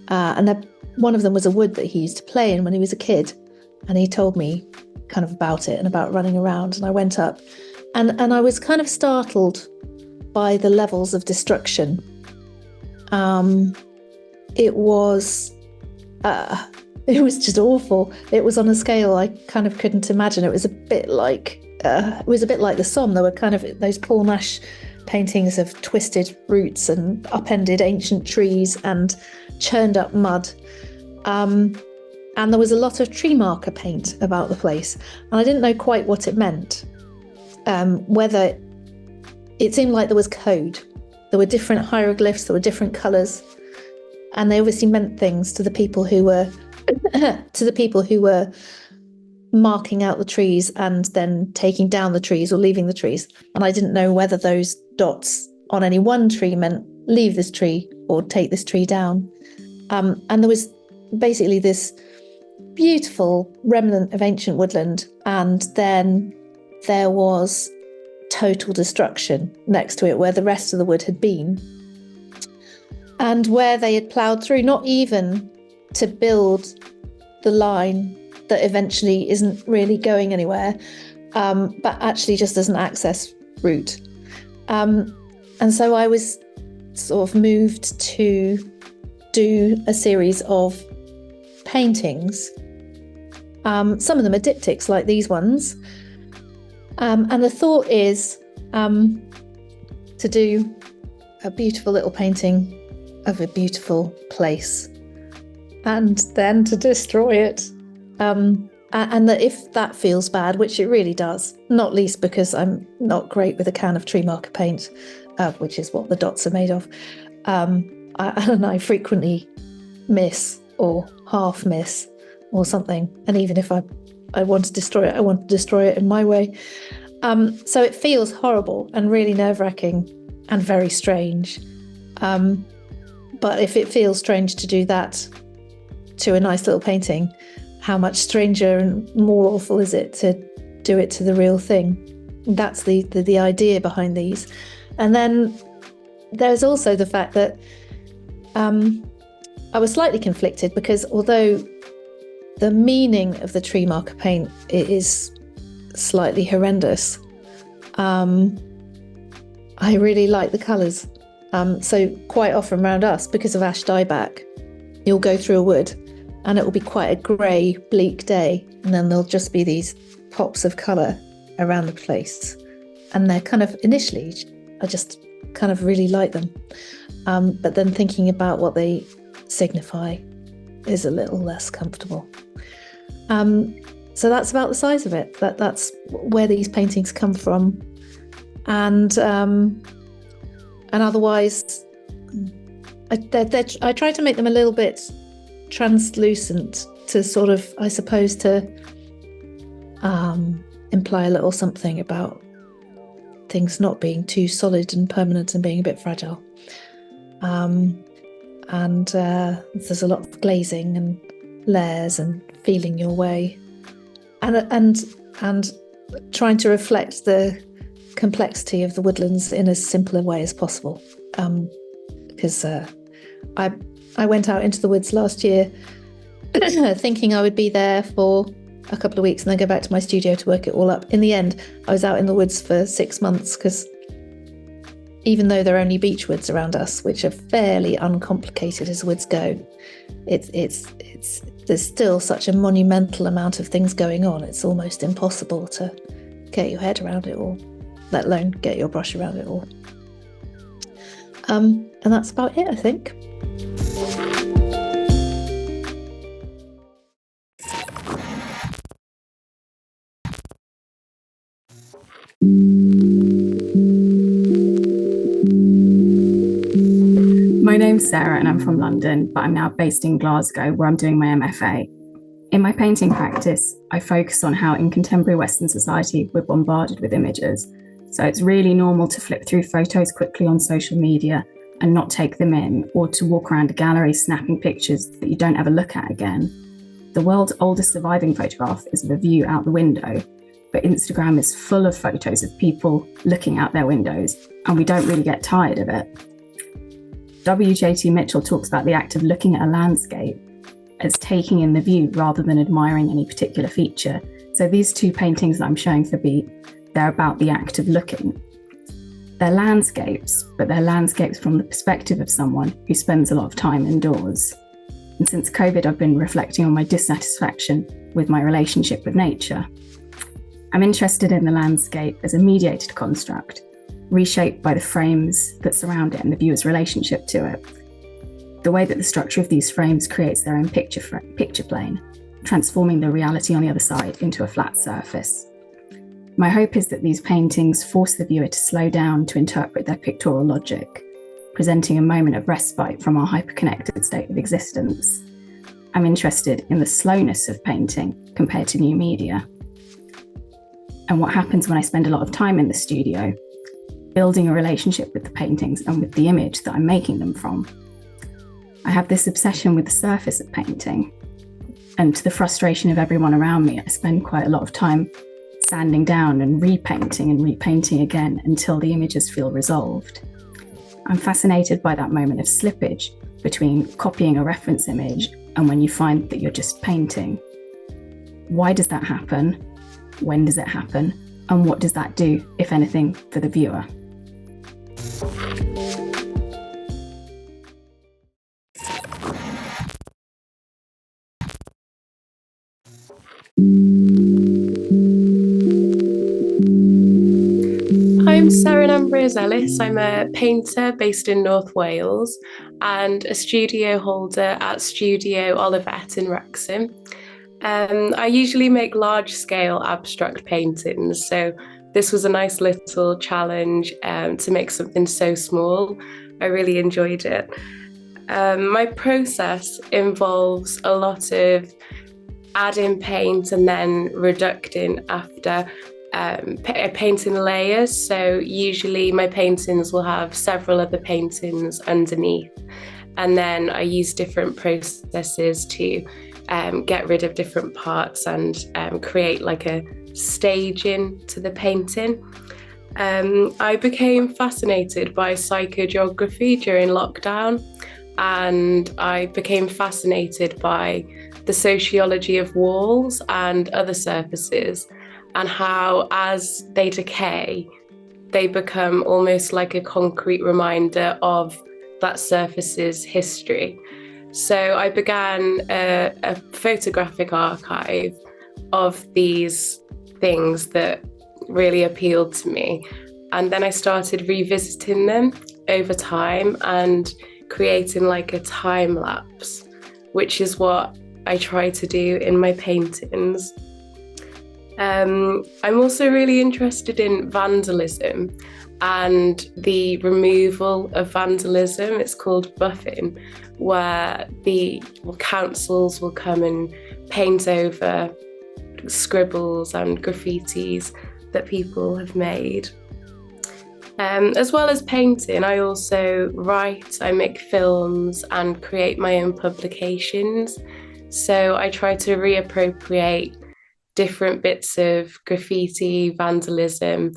And one of them was a wood that he used to play in when he was a kid. And he told me kind of about it and about running around. And I went up, and I was kind of startled by the levels of destruction. It was just awful. It was on a scale I kind of couldn't imagine. It was a bit like the Somme. There were kind of those Paul Nash paintings of twisted roots and upended ancient trees and churned up mud. And there was a lot of tree marker paint about the place. And I didn't know quite what it meant. Whether it seemed like there was code. There were different hieroglyphs, there were different colours. And they obviously meant things to the people who were marking out the trees and then taking down the trees or leaving the trees. And I didn't know whether those dots on any one tree meant leave this tree or take this tree down. And there was basically this beautiful remnant of ancient woodland, and then there was total destruction next to it where the rest of the wood had been. And where they had ploughed through, not even to build the line that eventually isn't really going anywhere, but actually just as an access route. And so I was sort of moved to do a series of paintings. Some of them are diptychs like these ones. And the thought is to do a beautiful little painting of a beautiful place and then to destroy it. And that if that feels bad, which it really does, not least because I'm not great with a can of tree marker paint, which is what the dots are made of, I frequently miss or half miss or something. And even if I want to destroy it, I want to destroy it in my way. So it feels horrible and really nerve-wracking and very strange. But if it feels strange to do that to a nice little painting, how much stranger and more awful is it to do it to the real thing? That's the idea behind these. And then there's also the fact that I was slightly conflicted, because although the meaning of the tree marker paint is slightly horrendous, I really like the colours. So quite often around us, because of ash dieback, you'll go through a wood and it will be quite a grey, bleak day, and then there'll just be these pops of colour around the place. And they're kind of, initially, I just kind of really like them. But then thinking about what they signify is a little less comfortable. So that's about the size of it. That's where these paintings come from. And otherwise, I try to make them a little bit translucent to sort of, I suppose, to imply a little something about things not being too solid and permanent and being a bit fragile. And there's a lot of glazing and layers and feeling your way, and trying to reflect the complexity of the woodlands in as simple a way as possible. Because I went out into the woods last year thinking I would be there for a couple of weeks and then go back to my studio to work it all up. In the end, I was out in the woods for 6 months, because even though there are only beech woods around us, which are fairly uncomplicated as woods go, there's still such a monumental amount of things going on. It's almost impossible to get your head around it all, let alone get your brush around it all. And that's about it, I think. My name's Sarah and I'm from London, but I'm now based in Glasgow, where I'm doing my MFA. In my painting practice, I focus on how in contemporary Western society we're bombarded with images. So it's really normal to flip through photos quickly on social media and not take them in, or to walk around a gallery snapping pictures that you don't ever look at again. The world's oldest surviving photograph is of a view out the window, but Instagram is full of photos of people looking out their windows, and we don't really get tired of it. W.J.T. Mitchell talks about the act of looking at a landscape as taking in the view rather than admiring any particular feature. So these two paintings that I'm showing for Beat, they're about the act of looking. They're landscapes, but they're landscapes from the perspective of someone who spends a lot of time indoors. And since COVID, I've been reflecting on my dissatisfaction with my relationship with nature. I'm interested in the landscape as a mediated construct, reshaped by the frames that surround it and the viewer's relationship to it. The way that the structure of these frames creates their own picture plane, transforming the reality on the other side into a flat surface. My hope is that these paintings force the viewer to slow down to interpret their pictorial logic, presenting a moment of respite from our hyperconnected state of existence. I'm interested in the slowness of painting compared to new media, and what happens when I spend a lot of time in the studio, building a relationship with the paintings and with the image that I'm making them from. I have this obsession with the surface of painting, and to the frustration of everyone around me, I spend quite a lot of time sanding down and repainting again until the images feel resolved. I'm fascinated by that moment of slippage between copying a reference image and when you find that you're just painting. Why does that happen? When does it happen? And what does that do, if anything, for the viewer? I'm Sarah Ambrose Ellis. I'm a painter based in North Wales and a studio holder at Studio Olivet in Wrexham. I usually make large-scale abstract paintings, so this was a nice little challenge to make something so small. I really enjoyed it. My process involves a lot of adding paint and then reducting after, painting layers. So usually my paintings will have several other paintings underneath, and then I use different processes to get rid of different parts and create like a staging to the painting. I became fascinated by psychogeography during lockdown, and I became fascinated by the sociology of walls and other surfaces, and how as they decay, they become almost like a concrete reminder of that surface's history. So I began a photographic archive of these things that really appealed to me. And then I started revisiting them over time and creating like a time lapse, which is what I try to do in my paintings. I'm also really interested in vandalism and the removal of vandalism. It's called buffing, where the councils will come and paint over scribbles and graffitis that people have made. As well as painting, I also write, I make films and create my own publications. So I try to reappropriate different bits of graffiti, vandalism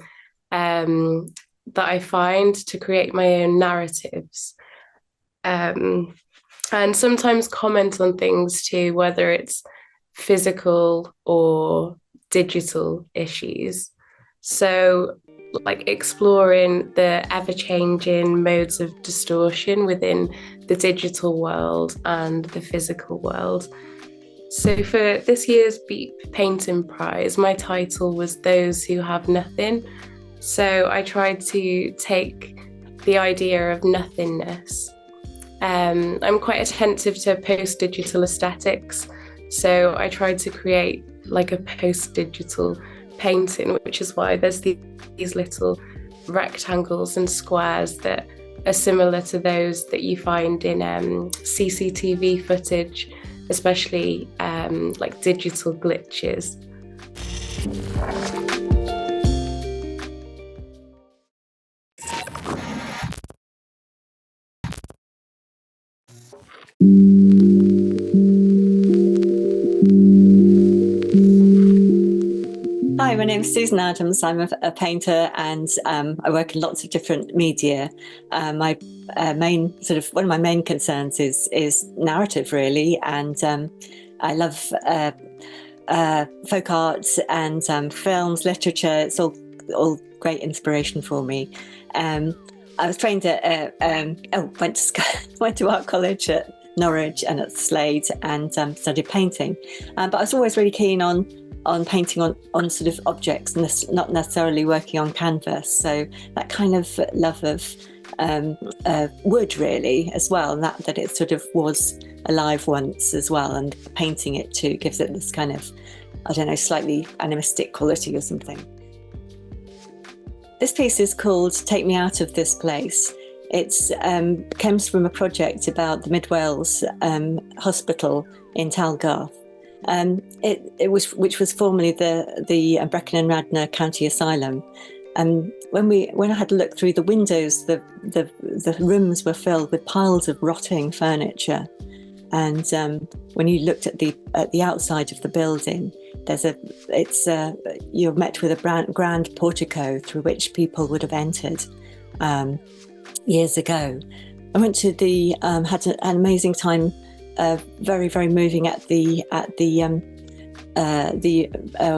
that I find to create my own narratives. And sometimes comment on things too, whether it's physical or digital issues. So like exploring the ever-changing modes of distortion within the digital world and the physical world. So for this year's Beep Painting Prize, my title was Those Who Have Nothing. So I tried to take the idea of nothingness. I'm quite attentive to post-digital aesthetics. So I tried to create like a post-digital painting, which is why there's these little rectangles and squares that are similar to those that you find in CCTV footage, especially like digital glitches. Hi, my name is Susan Adams. I'm a painter, and I work in lots of different media. My one of my main concerns is narrative, really, and I love folk arts and films, literature. It's all great inspiration for me. I was trained at went to art college at Norwich and at Slade, and studied painting. But I was always really keen on painting on sort of objects, and not necessarily working on canvas. So that kind of love of wood, really, as well, and that it sort of was alive once as well, and painting it too gives it this kind of, I don't know, slightly animistic quality or something. This piece is called Take Me Out of This Place. It comes from a project about the Mid Wales Hospital in Talgarth. Which was formerly the Brecon and Radnor County Asylum. When I had a look through the windows, the rooms were filled with piles of rotting furniture. And when you looked at the outside of the building, you're met with a grand portico through which people would have entered years ago. I went to had an amazing time. Very, very moving at the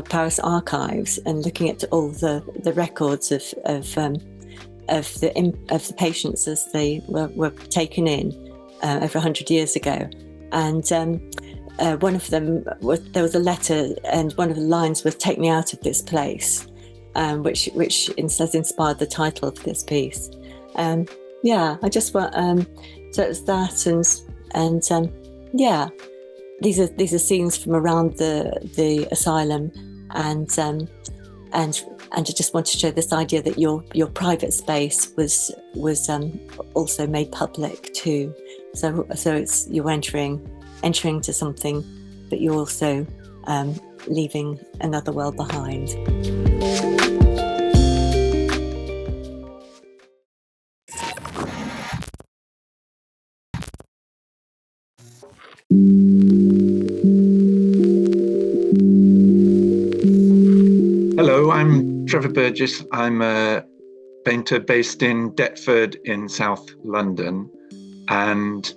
Paris archives, and looking at all the records of the patients as they were taken in over 100 years ago. And one of them there was a letter, and one of the lines was "Take me out of this place," which has inspired the title of this piece. I just want so it's that and. Yeah, these are scenes from around the asylum, and I just want to show this idea that your private space was also made public too. So it's you're entering to something, but you're also leaving another world behind. I'm Trevor Burgess. I'm a painter based in Deptford in South London, and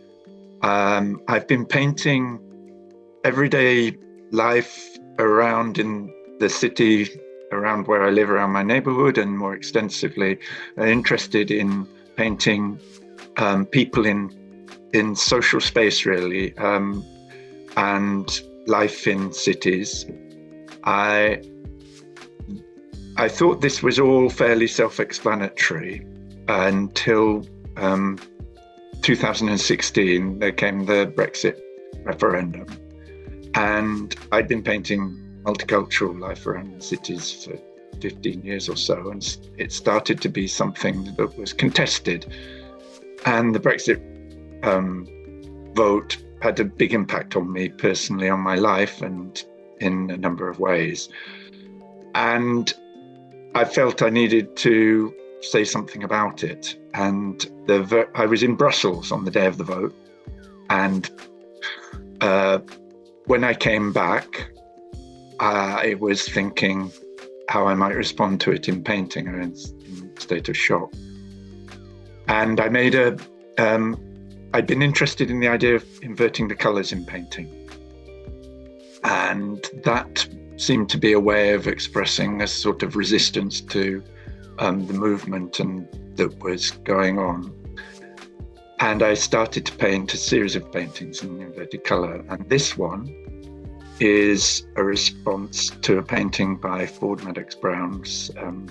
I've been painting everyday life around in the city, around where I live, around my neighborhood, and more extensively interested in painting people in social space, really, and life in cities. I thought this was all fairly self-explanatory until 2016. There came the Brexit referendum, and I'd been painting multicultural life around the cities for 15 years or so, and it started to be something that was contested. And the Brexit vote had a big impact on me personally, on my life, and in a number of ways. And I felt I needed to say something about it. And I was in Brussels on the day of the vote. And when I came back, I was thinking how I might respond to it in painting. I was in a state of shock. And I made I'd been interested in the idea of inverting the colours in painting. And that seemed to be a way of expressing a sort of resistance to the movement that was going on. And I started to paint a series of paintings in inverted colour. And this one is a response to a painting by Ford Madox Brown's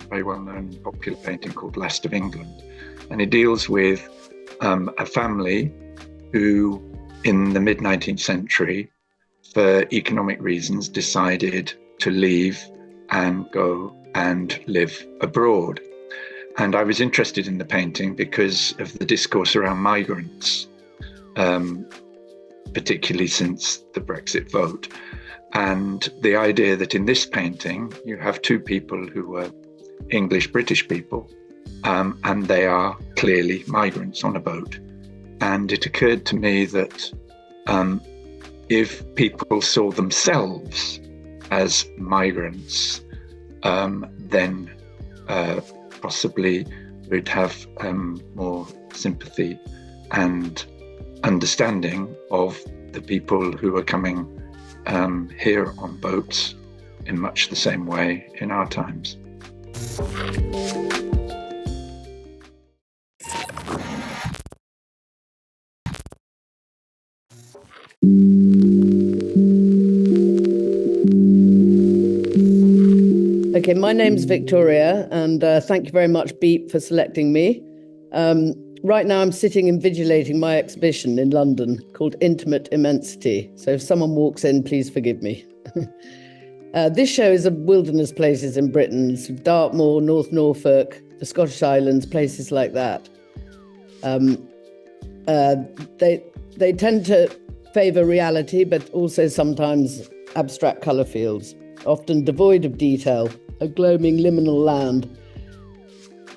very well-known popular painting called Last of England. And it deals with a family who, in the mid-19th century, for economic reasons, decided to leave and go and live abroad. And I was interested in the painting because of the discourse around migrants, particularly since the Brexit vote. And the idea that in this painting, you have two people who were English-British people, and they are clearly migrants on a boat. And it occurred to me that if people saw themselves as migrants, then possibly would have more sympathy and understanding of the people who are coming here on boats in much the same way in our times. Okay, my name's Victoria, and thank you very much, Beep, for selecting me. Right now I'm sitting invigilating my exhibition in London called Intimate Immensity. So if someone walks in, please forgive me. This show is of wilderness places in Britain, Dartmoor, North Norfolk, the Scottish Islands, places like that. They tend to favour reality, but also sometimes abstract colour fields, often devoid of detail, a gloaming liminal land,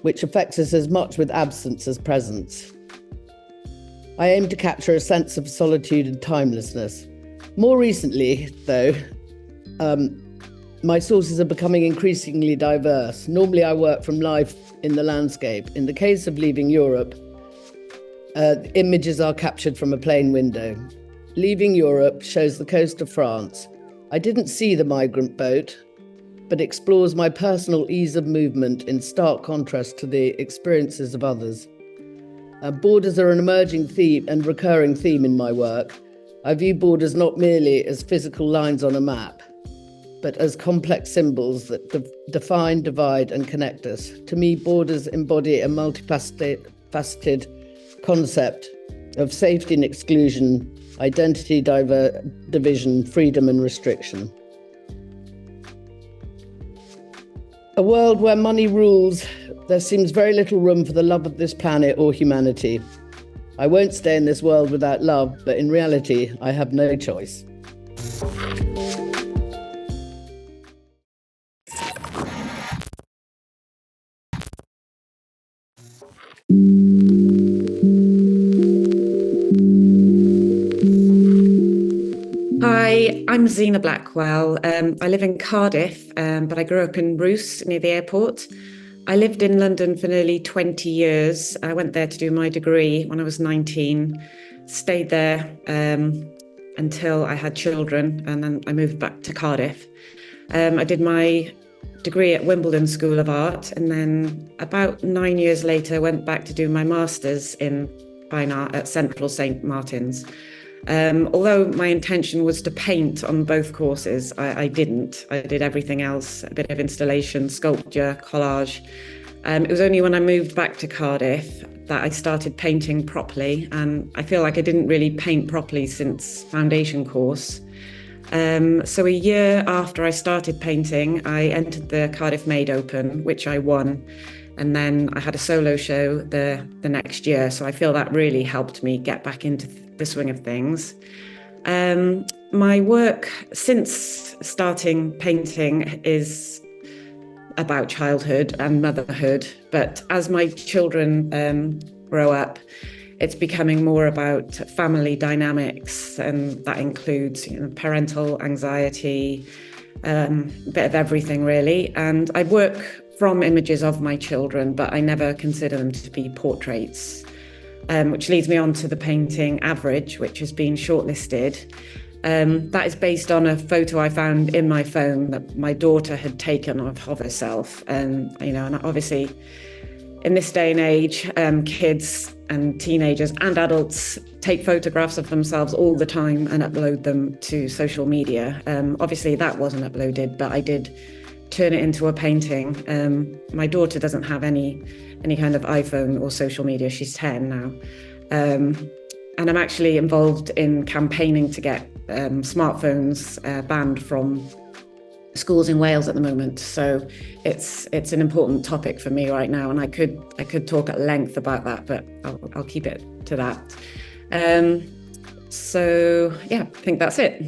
which affects us as much with absence as presence. I aim to capture a sense of solitude and timelessness. More recently, though, my sources are becoming increasingly diverse. Normally I work from life in the landscape. In the case of Leaving Europe, images are captured from a plane window. Leaving Europe shows the coast of France. I didn't see the migrant boat, but explores my personal ease of movement in stark contrast to the experiences of others. Borders are an emerging theme and recurring theme in my work. I view borders not merely as physical lines on a map, but as complex symbols that define, divide, and connect us. To me, borders embody a multifaceted concept of safety and exclusion, identity, division, freedom, and restriction. A world where money rules, there seems very little room for the love of this planet or humanity. I won't stay in this world without love, but in reality, I have no choice. Hi, I'm Zena Blackwell. I live in Cardiff, but I grew up in Roos near the airport. I lived in London for nearly 20 years. I went there to do my degree when I was 19, stayed there until I had children, and then I moved back to Cardiff. I did my degree at Wimbledon School of Art, and then about 9 years later went back to do my master's in fine art at Central St Martin's. Although my intention was to paint on both courses, I didn't. I did everything else, a bit of installation, sculpture, collage. It was only when I moved back to Cardiff that I started painting properly, and I feel like I didn't really paint properly since foundation course. So a year after I started painting, I entered the Cardiff Made Open, which I won. And then I had a solo show the next year. So I feel that really helped me get back into the swing of things. My work since starting painting is about childhood and motherhood. But as my children grow up, it's becoming more about family dynamics. And that includes parental anxiety, a bit of everything really. And I work from images of my children, but I never consider them to be portraits, which leads me on to the painting Average, which has been shortlisted. That is based on a photo I found in my phone that my daughter had taken of herself. And obviously in this day and age, kids and teenagers and adults take photographs of themselves all the time and upload them to social media. Obviously that wasn't uploaded, but I did turn it into a painting. My daughter doesn't have any kind of iPhone or social media. She's 10 now. And I'm actually involved in campaigning to get smartphones banned from schools in Wales at the moment. So it's an important topic for me right now, and I could talk at length about that, but I'll keep it to that. So yeah, I think that's it.